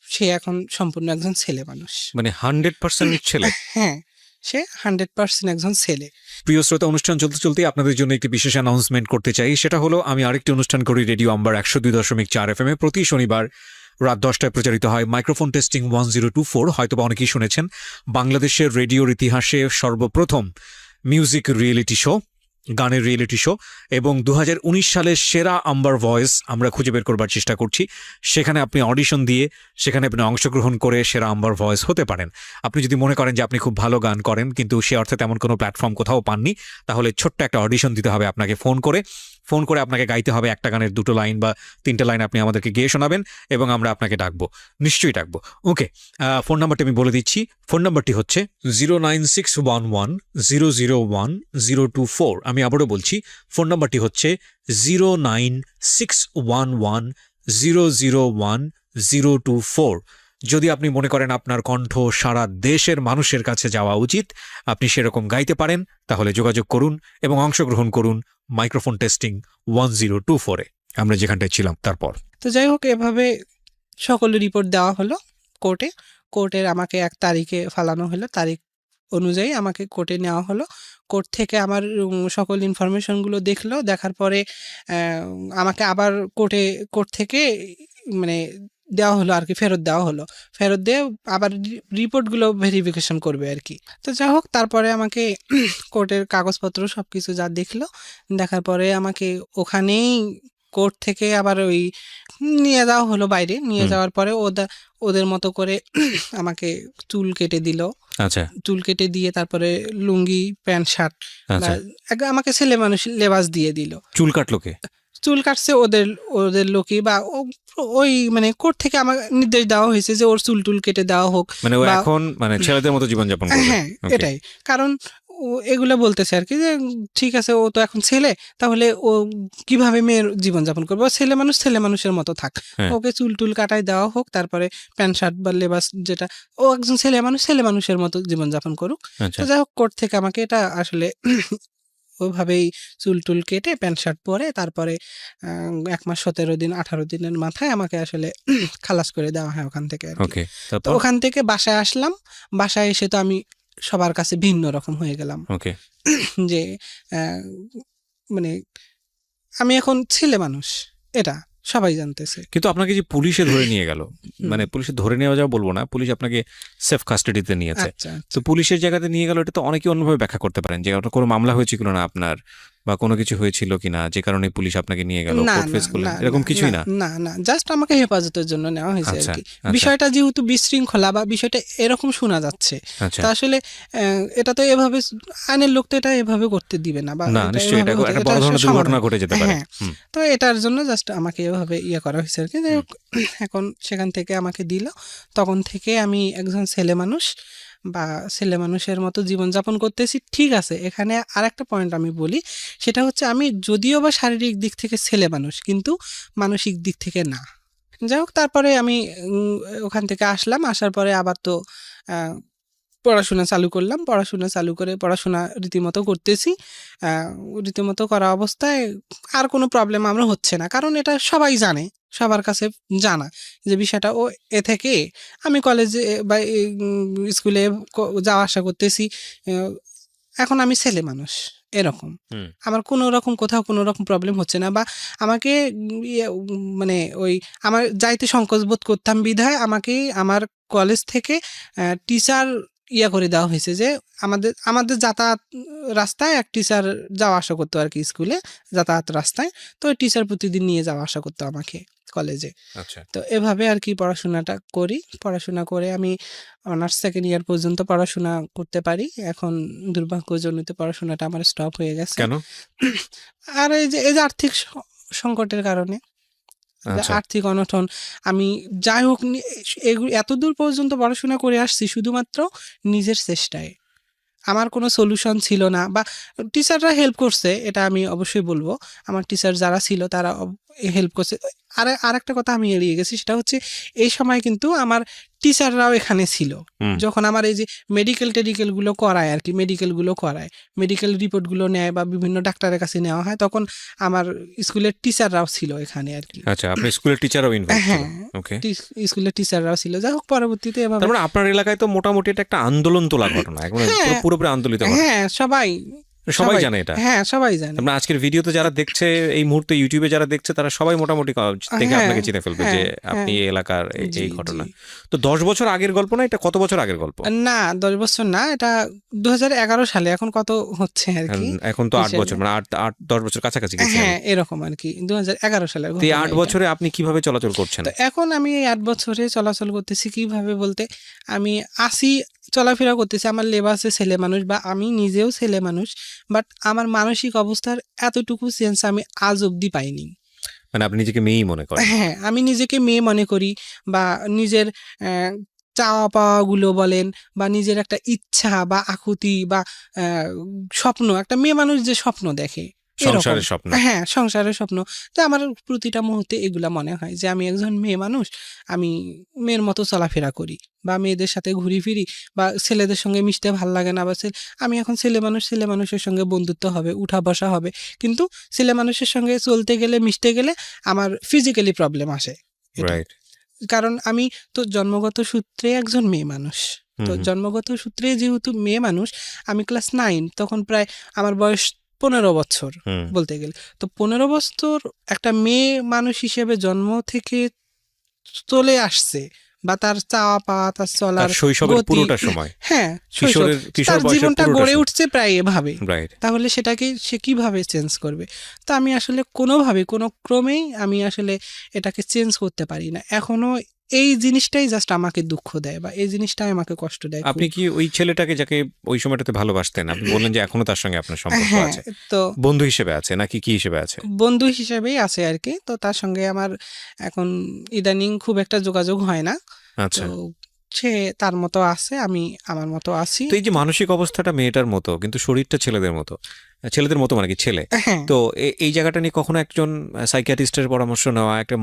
সে এখন সম্পূর্ণ একজন ছেলে মানুষ। মানে 100% ছেলে? হ্যাঁ, সে 100% একজন ছেলে। প্রিয় শ্রোতা, অনুষ্ঠান চলতে আপনাদের জন্য একটি বিশেষ অ্যানাউন্সমেন্ট করতে চাই। সেটা হলো, আমি আরেকটি অনুষ্ঠান করি রেডিও আম্বার 102.4 FM এ। প্রতি শনিবার রাত 10টায় প্রচারিত হয় মাইক্রোফোন টেস্টিং 1024। হয়তোবা অনেকেই শুনেছেন, বাংলাদেশের রেডিওর ইতিহাসে সর্বপ্রথম মিউজিক রিয়েলিটি শো, গানের রিয়েলিটি শো। এবং 2019 সালের সেরা আম্বার ভয়েস আমরা খুঁজে বের করবার চেষ্টা করছি। সেখানে আপনি অডিশন দিয়ে সেখানে আপনি অংশগ্রহণ করে সেরা আম্বার ভয়েস হতে পারেন। আপনি যদি মনে করেন যে আপনি খুব ভালো গান করেন কিন্তু সে অর্থে তেমন কোনো প্ল্যাটফর্ম কোথাও পাননি, তাহলে ছোট্ট একটা অডিশন দিতে হবে আপনাকে। ফোন করে আপনাকে গাইতে হবে একটা গানের 2টো লাইন বা 3টে লাইন আপনি আমাদেরকে গেয়ে শোনাবেন এবং আমরা আপনাকে ডাকবো, নিশ্চয়ই ডাকবো। ওকে, ফোন নাম্বারটি আমি বলে দিচ্ছি। ফোন নাম্বারটি হচ্ছে 09611001024। আমি আবারও বলছি, ফোন নাম্বারটি হচ্ছে 09611001024। যদি আপনি মনে করেন আপনার কণ্ঠ সারা দেশের মানুষের কাছে যাওয়া উচিত, আপনি সেরকম গাইতে পারেন, তাহলে যোগাযোগ করুন এবং অংশগ্রহণ করুন মাইক্রোফোন টেস্টিং 1024-এ, আমরা যেখানটায় ছিলাম। তারপর তো যাই হোক, এভাবে সকল রিপোর্ট দেওয়া হলো কোর্টের আমাকে 1 তারিখে ফালানো হলো। তারিখ অনুযায়ী আমাকে কোর্টে নেওয়া হলো। কোর্ট থেকে আমার সকল ইনফরমেশনগুলো দেখলো। দেখার পরে আমাকে আবার কোর্ট থেকে মানে দেওয়া হলো আর কি, ফেরত দেওয়া হলো। ফেরত দিয়ে আবার রিপোর্টগুলো ভেরিফিকেশন করবে আর কি। তো যাই হোক, তারপরে আমাকে কোর্টের কাগজপত্র সব কিছু যা দেখলো, দেখার পরে আমাকে ওখানেই কোর্ট থেকে আবার ওই নিয়ে যাওয়া হলো বাইরে। নিয়ে যাওয়ার পরে ওদের মতো করে আমাকে চুল কেটে দিল। আচ্ছা, চুল কেটে দিয়ে তারপরে লুঙ্গি, প্যান্ট, শার্ট, আচ্ছা। আমাকে ছেলে মানুষ লেবাস দিয়ে দিল। চুল কাটলো কে? চুল কাটছে ওদের লোকই বা ওই মানে কোর্ট থেকে আমার নির্দেশ দেওয়া হয়েছে যে ওর চুল কেটে দেওয়া হোক। মানে ও এখন মানে ছেলেদের মতো জীবনযাপন করবে? হ্যাঁ, Okay. এটাই কারণ। ও এগুলো বলতেছে আর কি যে ঠিক আছে, ও তো এখন ছেলে, তাহলে ও কিভাবে মেয়ের জীবনযাপন করবে? ও ছেলে মানুষের মতো থাক। হ্যাঁ। ওকে চুল কাটাই দেওয়া হোক, তারপরে প্যান্ট শার্ট বা লেবাস যেটা, ও একজন ছেলে মানুষের মতো জীবনযাপন করুক। আচ্ছা, তো যাই হোক, কোর্ট থেকে আমাকে এটা আসলে ওইভাবেই চুল কেটে প্যান্ট শার্ট পরে তারপরে 1 মাস 17 দিন 18 দিনের মাথায় আমাকে আসলে খালাস করে দেওয়া হয় ওখান থেকে আর কি। ওকে। তো তারপর? ওখান থেকে বাসায় আসলাম। বাসায় এসে তো আমি সবার কাছে ভিন্ন রকম হয়ে গেলাম ওকে। যে মানে আমি এখন ছেলে মানুষ, এটা সবাই জানতেছে। কিন্তু আপনাকে যে পুলিশে ধরে নিয়ে গেল, মানে পুলিশে ধরে নেওয়া যাওয়া বলবো না, পুলিশ আপনাকে সেফ কাস্টাডিতে নিয়েছে। আচ্ছা, তো পুলিশের জায়গাতে নিয়ে গেল, এটা তো অনেকে অন্যভাবে ব্যাখ্যা করতে পারেন যে আপনার কোনো মামলা হয়েছিল না আপনার, বা কোনো কিছু হয়েছিল কিনা যে কারণে পুলিশ আপনাকে নিয়ে গেল, না, কোর্ট ফেস না, করলেন, না, এরকম কিছুই না? না, জাস্ট আমাকে হেফাজতের জন্য নেওয়া হয়েছে আর আচ্ছা, কি। আচ্ছা। বিষয়টা যেহেতু বিশৃঙ্খলা বা বিষয়টা এরকম শোনা যাচ্ছে, আচ্ছা, তো আসলে এটা তো এভাবে আইনের লোক তো এটা এভাবে করতে দিবে না, বা না নিশ্চয়ই এটা এভাবে একটা এটা বড় ধরনের সমাধান। দুর্ঘটনা ঘটে যেতে পারে। হ্যাঁ, তো এটার জন্য জাস্ট আমাকে এভাবে করা হয়েছে আর কি। যাই হোক, এখন সেখান থেকে আমাকে দিল। তখন থেকে আমি একজন ছেলে মানুষ বা ছেলে মানুষের মতো জীবনযাপন করতেছি। ঠিক আছে, এখানে আরেকটা পয়েন্ট আমি বলি, সেটা হচ্ছে আমি যদিও বা শারীরিক দিক থেকে ছেলে মানুষ, কিন্তু মানসিক দিক থেকে না। যাই হোক, তারপরে আমি ওখান থেকে আসলাম। আসার পরে আবার তো পড়াশোনা চালু করলাম। পড়াশোনা রীতিমতো করতেছি। রীতিমতো করা অবস্থায় আর কোনো প্রবলেম আমার হচ্ছে না, কারণ এটা সবাই জানে, সবার কাছে জানা যে বিষয়টা। ও এ থেকে আমি কলেজে বা স্কুলে যাওয়া আসা করতেছি। এখন আমি ছেলে মানুষ, এরকম আমার কোথাও কোনো রকম প্রবলেম হচ্ছে না। বা আমাকে মানে ওই আমার যাইতে সংকোচ বোধ করতাম বিধায় আমাকে আমার কলেজ থেকে টিচার করে দেওয়া হয়েছে যে আমাদের যাতায়াত রাস্তায় এক টিচার যাওয়া আসা করতো আর কি, স্কুলে যাতায়াত রাস্তায়। তো ওই টিচার প্রতিদিন নিয়ে যাওয়া আসা করতো আমাকে। কলেজে। আচ্ছা তো এভাবে আর কি পড়াশোনাটা করি। পড়াশোনা করে আমি অনার্স 2nd ইয়ার পর্যন্ত পড়াশোনা করতে পারি। এখন দুর্ভাগ্যজনিত পড়াশোনাটা আমার স্টপ হয়ে গেছে। কেন? আর এই যে আর্থিক সংকটের কারণে, যে আচ্ছা আর্থিক অনটন, আমি যাই হোক এতদূর পর্যন্ত পড়াশোনা করে আসছি শুধুমাত্র নিজের চেষ্টায়। আমার কোনো সলিউশন ছিল না, বা টিচাররা হেল্প করছে, এটা আমি অবশ্যই বলবো। আমার টিচার যারা ছিল তারা হেল্প করছে। আরেকটা কথা আমি এড়িয়ে গেছি, সেটা হচ্ছে এই সময় কিন্তু আমার টিচাররাও এখানে ছিল। হুম। যখন আমার এই যে মেডিকেলগুলো করায় আর কি, মেডিকেল রিপোর্টগুলো নেয় বা বিভিন্ন ডাক্তারের কাছে নেওয়া হয়, তখন আমার স্কুলের টিচাররাও ছিল এখানে আর কি। আচ্ছা আপনি স্কুলের টিচারও ইনভাইট হ্যাঁ, ছিলেন। ওকে, স্কুলের টিচাররাও ছিল। যাই হোক পরবর্তীতে এভাবে তার মানে আপনার এলাকায় তো মোটামুটি এটা একটা আন্দোলন তোলা ঘটনা, একদম হ্যাঁ, পুরোপুরি আন্দোলিত ঘটনা। হ্যাঁ সবাই জানে এটা। হ্যাঁ, সবাই জানে। আমরা আজকের ভিডিওতে যারা দেখছে, এই মুহূর্তে ইউটিউবে যারা দেখছে, তারা সবাই মোটামুটি দেখে হ্যাঁ, আপনাকে চিনে ফেলবে যে হ্যাঁ, আপনি হ্যাঁ। এই এলাকার জি, এই ঘটনা। জি। তো 10 বছর আগের গল্প না, এটা কত বছর আগের গল্প? না 10 বছর না, এটা 2011 সালে। এখন কত হচ্ছে আর কি, এখন তো 8 হিসেবে। বছর, মানে 8-10 বছর কাছাকাছি গেছে। হ্যাঁ, এরকম আর কি, 2011 সালের তো এই ঘটনা 8 এটা। বছরে আপনি কিভাবে চলাচল করছেন? তো এখন আমি এই 8 বছরে চলাচল করতেছি কিভাবে বলতে, আমি চলাফেরা করতেছি। আমার লেবাসে ছেলে মানুষ, বা আমি নিজেও ছেলে মানুষ, বাট আমার মানসিক অবস্থার এতটুকু চেঞ্জ আমি আজ অব্দি পাইনি। মানে আপনি নিজেকে মেয়েই মনে করেন? হ্যাঁ, আমি নিজেকে মেয়ে মনে করি, বা নিজের চাওয়া পাওয়াগুলো বলেন, বা নিজের একটা ইচ্ছা বা আকুতি বা স্বপ্ন, একটা মেয়ে মানুষ যে স্বপ্ন দেখে এরকম। সংসারের স্বপ্ন। হ্যাঁ, সংসারের স্বপ্ন। তো আমার প্রতিটা মুহূর্তে এগুলা মনে হয় যে আমি একজন মেয়ে মানুষ, আমি মেয়ের মতো চলাফেরা করি, বা মেয়েদের সাথে ঘুরি ফিরি, বা ছেলেদের সঙ্গে মিশতে ভাল লাগে না, বা আমি এখন ছেলে মানুষের সঙ্গে বন্ধুত্ব হবে, উঠা বসা হবে, কিন্তু ছেলে মানুষের সঙ্গে চলতে গেলে, মিশতে গেলে আমার ফিজিক্যালি প্রবলেম আসে। এটা। রাইট। কারণ আমি তো জন্মগত সূত্রে একজন মেয়ে মানুষ। তো জন্মগত সূত্রে যেহেতু মেয়ে মানুষ, আমি ক্লাস 9, তখন প্রায় আমার বয়স 15 বছর বলতে গেলে। তো 15 বছর একটা মেয়ে মানুষ হিসেবে জন্ম থেকে চলে আসছে, বা তার চাওয়া পাওয়া, তার চলার শৈশবের গতি, পুরোটা সময়, হ্যাঁ, কিশোর তার বয়সের জীবনটা পুরোটা গড়ে সময়। উঠছে প্রায় এভাবে। রাইট। তাহলে সেটাকে সে কিভাবে চেঞ্জ করবে? তো আমি আসলে কোনোভাবে, কোনো ক্রমেই আমি আসলে এটাকে চেঞ্জ করতে পারি না এখনো। এই জিনিসটাই জাস্ট আমাকে দুঃখ দেয়, বা এই জিনিসটাই আমাকে কষ্ট দেয় আপনি খুব। কি ওই ছেলেটাকে যাকে ওই সময়টাতে ভালোবাসতেন, আপনি বললেন যে এখনো তার সঙ্গে আপনার সম্পর্ক হ্যাঁ, আছে, তো বন্ধু হিসেবে আছে নাকি কি হিসেবে আছে? বন্ধু হিসেবেই আছে আর কি। তো তার সঙ্গে আমার এখন ইদানিং খুব একটা যোগাযোগ হয় না। আচ্ছা। তো সে তার মতো আছে, আমি আমার মতো আছি। তো এই যে মানসিক অবস্থাটা মেয়েটার মতো, কিন্তু শরীরটা ছেলেদের মতো মানে কি ছেলে, হ্যাঁ, তো এই জায়গাটা নিয়ে কখনো একজন সাইকিয়াট্রিস্টের পরামর্শ নেওয়া, একটা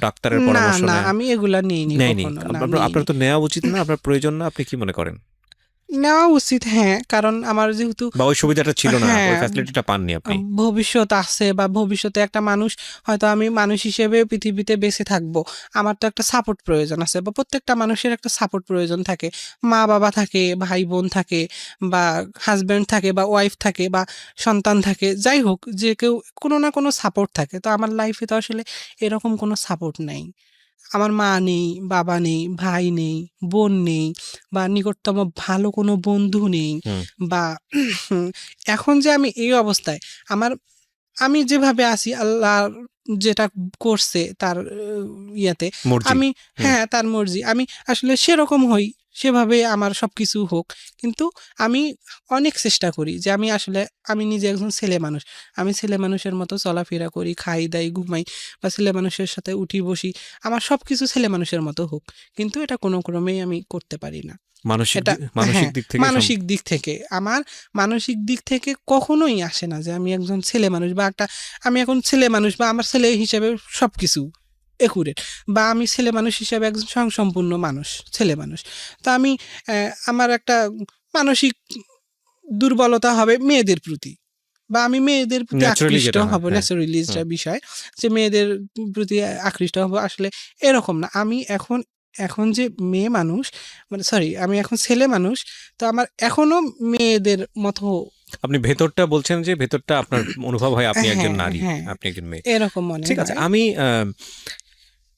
ডাক্তারের না পরামর্শ না, নেওয়া আমি এগুলা নেইনি নেয়নি? কখনো। না, আপনার নেইনি। তো নেওয়া উচিত না, আপনার প্রয়োজন না, আপনি কি মনে করেন? নেওয়া উচিত, হ্যাঁ, কারণ আমার যেহেতু বা ওই সুবিধাটা ছিল না, ওই হ্যাঁ, ফ্যাসিলিটিটা পাননি আপনি? ভবিষ্যৎ আছে, বা ভবিষ্যতে একটা মানুষ, হয়তো আমি মানুষ হিসেবে পৃথিবীতে বেঁচে থাকবো, আমার তো একটা সাপোর্ট প্রয়োজন আছে, বা প্রত্যেকটা মানুষের একটা সাপোর্ট প্রয়োজন থাকে। মা বাবা থাকে, ভাই বোন থাকে, বা হাজব্যান্ড থাকে, বা ওয়াইফ থাকে, বা সন্তান থাকে, যাই হোক, যে কেউ কোনো না কোনো সাপোর্ট থাকে। তো আমার লাইফে তো আসলে এরকম কোনো সাপোর্ট নাই। আমার মা নেই, বাবা নেই, ভাই নেই, বোন নেই, বা নিকটতম ভালো কোনো বন্ধু নেই, হুম। বা এখন যে আমি এই অবস্থায়, আমি যেভাবে আছি, আল্লাহ যেটা করছে তার ইয়েতে, মর্জি। আমি হ্যাঁ, তার মর্জি, আমি আসলে সেরকম হই, সেভাবে আমার সবকিছু হোক। কিন্তু আমি অনেক চেষ্টা করি যে আমি নিজে একজন ছেলে মানুষ, আমি ছেলে মানুষের মতো চলাফেরা করি, খাই দাই, ঘুমাই, বা ছেলে মানুষের সাথে উঠি বসি, আমার সবকিছু ছেলে মানুষের মতো হোক। কিন্তু এটা কোনো ক্রমেই আমি করতে পারি না। এটা মানসিক হ্যাঁ, দিক থেকে মানসিক দিক থেকে আমার মানসিক দিক থেকে কখনোই আসে না যে আমি একজন ছেলে মানুষ, বা আমি এখন ছেলে মানুষ, বা আমার ছেলে হিসেবে সবকিছু একুরেট, বা আমি ছেলে মানুষ হিসেবে একজন স্বয়ংসম্পূর্ণ মানুষ, ছেলে মানুষ। তো আমি আমার একটা মানসিক দুর্বলতা হবে মেয়েদের প্রতি, বা আমি মেয়েদের প্রতি ন্যাচারালি আকৃষ্ট যেটা হয়, হব, হ্যাঁ। ন্যাচারালি যেটা বিষয়, যে মেয়েদের প্রতি আকৃষ্ট হব। আসলে এরকম না, আমি এখন যে মেয়ে মানুষ, মানে সরি, আমি এখন ছেলে মানুষ, তো আমার এখনো মেয়েদের মতো আপনি ভেতরটা বলছেন যে ভেতরটা আপনার অনুভব হয় আপনি একজন হ্যাঁ, নারী, হ্যাঁ, আপনি একজন মেয়ে। এরকম মনে ঠিক আছে, হয়। আমি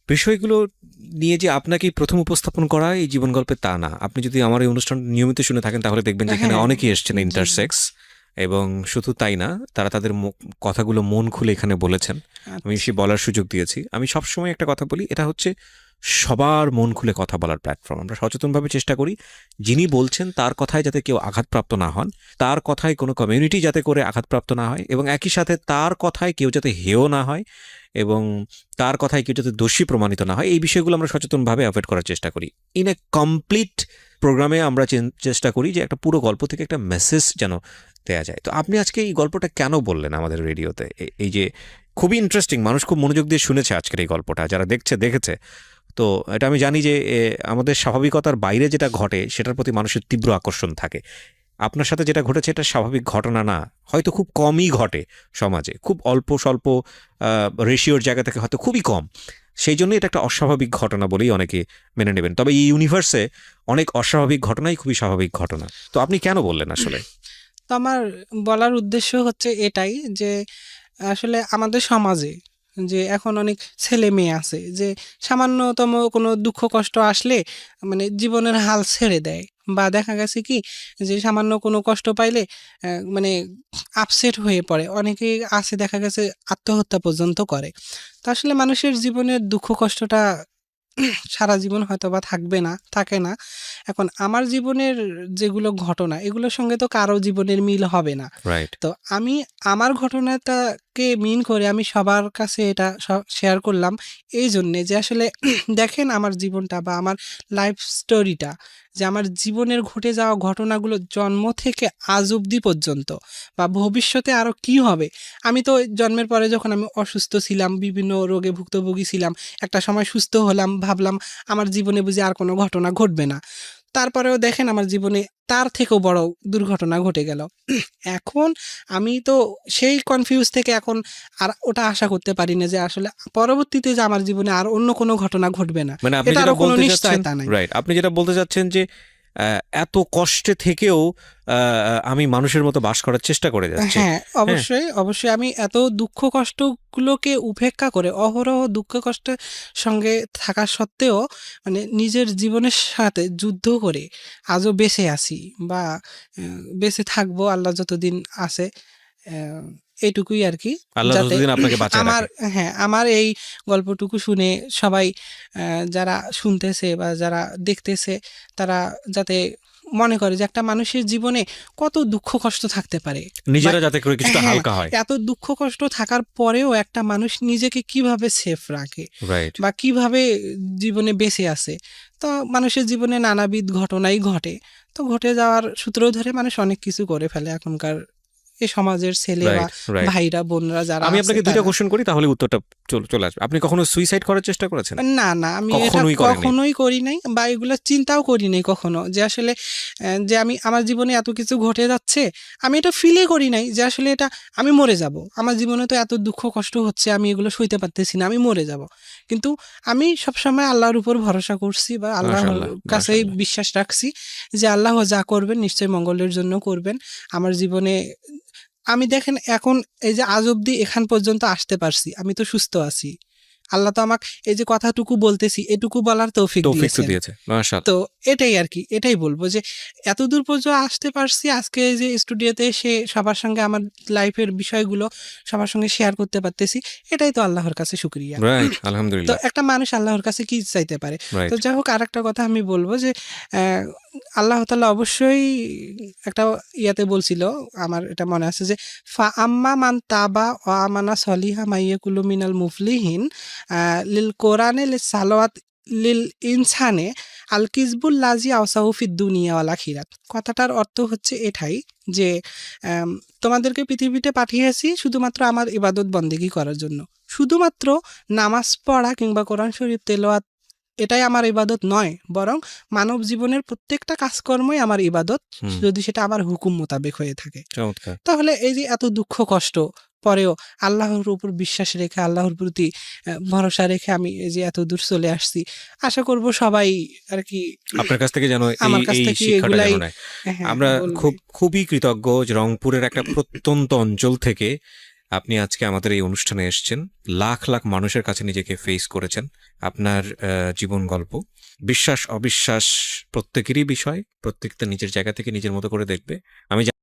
বিষয়গুলো নিয়ে যে আপনাকে প্রথম উপস্থাপন করা এই জীবন গল্পে তা না। আপনি যদি আমার এই অনুষ্ঠান নিয়মিত শুনে থাকেন তাহলে দেখবেন যে এখানে হ্যাঁ, অনেকেই এসেছেন জি। ইন্টারসেক্স, এবং শুধু তাই না, তারা তাদের কথাগুলো মন খুলে এখানে বলেছেন, আমি সে বলার সুযোগ দিয়েছি। আমি সবসময় একটা কথা বলি, এটা হচ্ছে সবার মন খুলে কথা বলার প্ল্যাটফর্ম। আমরা সচেতনভাবে চেষ্টা করি যিনি বলছেন তার কথায় যাতে কেউ আঘাতপ্রাপ্ত না হন, তার কথায় কোনো কমিউনিটি যাতে করে আঘাতপ্রাপ্ত না হয়, এবং একই সাথে তার কথায় কেউ যাতে হেয় না হয় এবং তার কথায় কেউ যাতে দোষী প্রমাণিত না হয়, এই বিষয়গুলো আমরা সচেতনভাবে অ্যাভয়েড করার চেষ্টা করি। ইন এ কমপ্লিট প্রোগ্রামে আমরা চেষ্টা করি যে একটা পুরো গল্প থেকে একটা মেসেজ যেন দেয়া যায়। তো আপনি আজকে এই গল্পটা কেন বললেন আমাদের রেডিওতে? এই যে খুবই ইন্টারেস্টিং, মানুষ খুব মনোযোগ দিয়ে শুনেছে আজকের এই গল্পটা, যারা দেখেছে। তো এটা আমি জানি যে আমাদের স্বাভাবিকতার বাইরে যেটা ঘটে সেটার প্রতি মানুষের তীব্র আকর্ষণ থাকে। আপনার সাথে যেটা ঘটেছে এটা স্বাভাবিক ঘটনা না, হয়তো খুব কমই ঘটে সমাজে, খুব অল্প স্বল্প রেশিওর জায়গা থেকে হয়তো খুবই কম, সেই জন্যই এটা একটা অস্বাভাবিক ঘটনা বলেই অনেকে মেনে নেবেন। তবে এই ইউনিভার্সে অনেক অস্বাভাবিক ঘটনাই খুবই স্বাভাবিক ঘটনা। তো আপনি কেন বললেন আসলে? তো আমার বলার উদ্দেশ্য হচ্ছে এটাই যে আসলে আমাদের সমাজে যে এখন অনেক ছেলে মেয়ে আছে যে সামান্যতম কোনো দুঃখ কষ্ট আসলে মানে জীবনের হাল ছেড়ে দেয়, বা দেখা গেছে কি যে সামান্য কোনো কষ্ট পাইলে মানে আপসেট হয়ে পড়ে, অনেকেই আছে দেখা গেছে আত্মহত্যা পর্যন্ত করে। তো আসলে মানুষের জীবনের দুঃখ কষ্টটা সারা জীবন হয়তো বা থাকে না। এখন আমার জীবনের যেগুলো ঘটনা এগুলোর সঙ্গে তো কারো জীবনের মিল হবে না। রাইট। তো আমি আমার ঘটনাটাকে মিন করে আমি সবার কাছে এটা শেয়ার করলাম এই জন্যে যে আসলে দেখেন আমার জীবনটা বা আমার লাইফ স্টোরিটা, যে আমার জীবনের ঘটে যাওয়া ঘটনাগুলো জন্ম থেকে আজ অবধি পর্যন্ত বা ভবিষ্যতে আরও কি হবে। আমি তো জন্মের পরে যখন আমি অসুস্থ ছিলাম, বিভিন্ন রোগে ভুক্তভোগী ছিলাম, একটা সময় সুস্থ হলাম, ভাবলাম আমার জীবনে বুঝি আর কোনো ঘটনা ঘটবে না। তারপরেও দেখেন আমার জীবনে তার থেকেও বড় দুর্ঘটনা ঘটে গেল। এখন আমি তো সেই কনফিউজ থেকে এখন আর ওটা আশা করতে পারি না যে আসলে পরবর্তীতে যে আমার জীবনে আর অন্য কোনো ঘটনা ঘটবে না, মানে আপনি যেটা এটারও কোনো বলতে চাচ্ছেন, নিশ্চয়তা নাই। রাইট, আপনি যেটা বলতে চাচ্ছেন যে এত কষ্টে থেকেও আমি মানুষের মতো বাস করার চেষ্টা করে যাচ্ছি। হ্যাঁ, হ্যাঁ, অবশ্যই আমি এত দুঃখ কষ্টগুলোকে উপেক্ষা করে অহরহ দুঃখ কষ্টের সঙ্গে থাকা সত্ত্বেও মানে নিজের জীবনের সাথে যুদ্ধ করে আজও বেঁচে আছি, বা বেঁচে থাকবো আল্লাহ যতদিন আছে। এইটুকুই আরকি। আল্লাহ যাতে যতদিন আপনাকে বাঁচায় আমার রাখে। হ্যাঁ, আমার এই গল্পটুকু শুনে সবাই যারা শুনতেছে বা যারা দেখতেছে তারা যাতে মনে করে যে একটা মানুষের জীবনে কত দুঃখ কষ্ট থাকতে পারে, বা নিজেরা যাতে করে কিছুটা হ্যাঁ, হালকা হয়। এত দুঃখ কষ্ট থাকার পরেও একটা মানুষ নিজেকে কিভাবে সেফ রাখে রাইট। বা কিভাবে জীবনে বেঁচে আছে। তো মানুষের জীবনে নানাবিধ ঘটনাই ঘটে। তো ঘটে যাওয়ার সূত্র ধরে মানুষ অনেক কিছু করে ফেলে এখনকার এই সমাজের ছেলে বা রাইট, রাইট। ভাইরা বোনরা যারা আমি আছে আপনাকে দুইটা তারা। কোশ্চেন করি, তাহলে উত্তরটা চলে আসবে। আপনি কখনো সুইসাইড করার চেষ্টা করেছেন? না, আমি এটা কখনোই করেননি? কখনোই করি নাই বা এগুলো চিন্তাও করি নাই কখনো যে আসলে যে আমি আমার জীবনে এত কিছু ঘটে যাচ্ছে, আমি এটা ফিলই করি নাই যে আসলে এটা আমি মরে যাব। আমার জীবনে তো এত দুঃখ কষ্ট হচ্ছে, আমি এগুলো সইতে পারতেছি না, আমি মরে যাব। কিন্তু আমি সবসময় আল্লাহর উপর ভরসা করছি বা আল্লাহর মাশাআল্লাহ, কাছেই মাশাআল্লাহ। বিশ্বাস রাখছি যে আল্লাহ যা করবেন নিশ্চয়ই মঙ্গলের জন্য করবেন। আমার জীবনে আমি দেখেন এখন এই যে আজ অব্দি এখান পর্যন্ত আসতে পারছি, আমি তো সুস্থ আছি। আল্লাহ তো আমাকে এই যে কথাটুকু বলতেছি এটুকু বলার তৌফিক তৌফিক তো দিয়েছেন। দিয়েছে, মাশাআল্লাহ। তো এটাই আরকি, এটাই বলব যে এতদূর পর্যন্ত আসতে পারছি আজকে এই যে স্টুডিওতে এসে সবার সঙ্গে আমার লাইফের বিষয়গুলো সবার সঙ্গে শেয়ার করতে পারতেছি, এটাই তো আল্লাহর কাছে শুকরিয়া। রাইট, তো আলহামদুলিল্লাহ। একটা মানুষ আল্লাহর কাছে কি চাইতে পারে? তো রাইট। যাই হোক, আরেকটা কথা আমি বলব যে আল্লাহ তাআলা অবশ্যই একটা ইয়াতে বলছিল, আমার এটা মনে আছে যে আম্মা মান তাবা ওয়া আমানা সলিহা মাইয়াকুলু মিনাল মুফলিহিন লিল কোরআনে লিস সালাওয়াত লিল ইনসানে আল কিসবুল লাজি আওসাহু ফিদ দুনিয়া ওয়াল আখিরাত। কথাটার অর্থ হচ্ছে এটাই যে তোমাদেরকে পৃথিবীতে পাঠিয়েছি শুধুমাত্র আমার ইবাদত বন্দেগী করার জন্য। শুধুমাত্র নামাজ পড়া কিংবা কোরআন শরীফ তেলাওয়াত এটাই আমার ইবাদত নয়, বরং মানব জীবনের প্রত্যেকটা কাজকর্মই আমার ইবাদত, যদি সেটা আমার হুকুম মোতাবেক হয়ে থাকে। চমৎকার। তাহলে এই যে এত দুঃখ কষ্ট পরেও আল্লাহর উপর বিশ্বাস রেখে আল্লাহর প্রতি ভরসা রেখে আমি এই যে এত দূর চলে আসছি, আশা করব সবাই আর কি আপনার কাছ থেকে যেন আমার কাছ এই থেকে শিক্ষাটা এগুলাই যেন নেয়। হ্যাঁ আমরা বলবে। খুবই কৃতজ্ঞ যে রংপুরের একটা প্রত্যন্ত অঞ্চল থেকে আপনি আজকে আমাদের এই অনুষ্ঠানে এসেছেন। লাখ লাখ মানুষের কাছে নিজেকে ফেস করেছেন। আপনার জীবন গল্প, বিশ্বাস অবিশ্বাস প্রত্যেকেরই বিষয়, প্রত্যেকটা নিজের জায়গা থেকে নিজের মতো করে দেখবে। আমি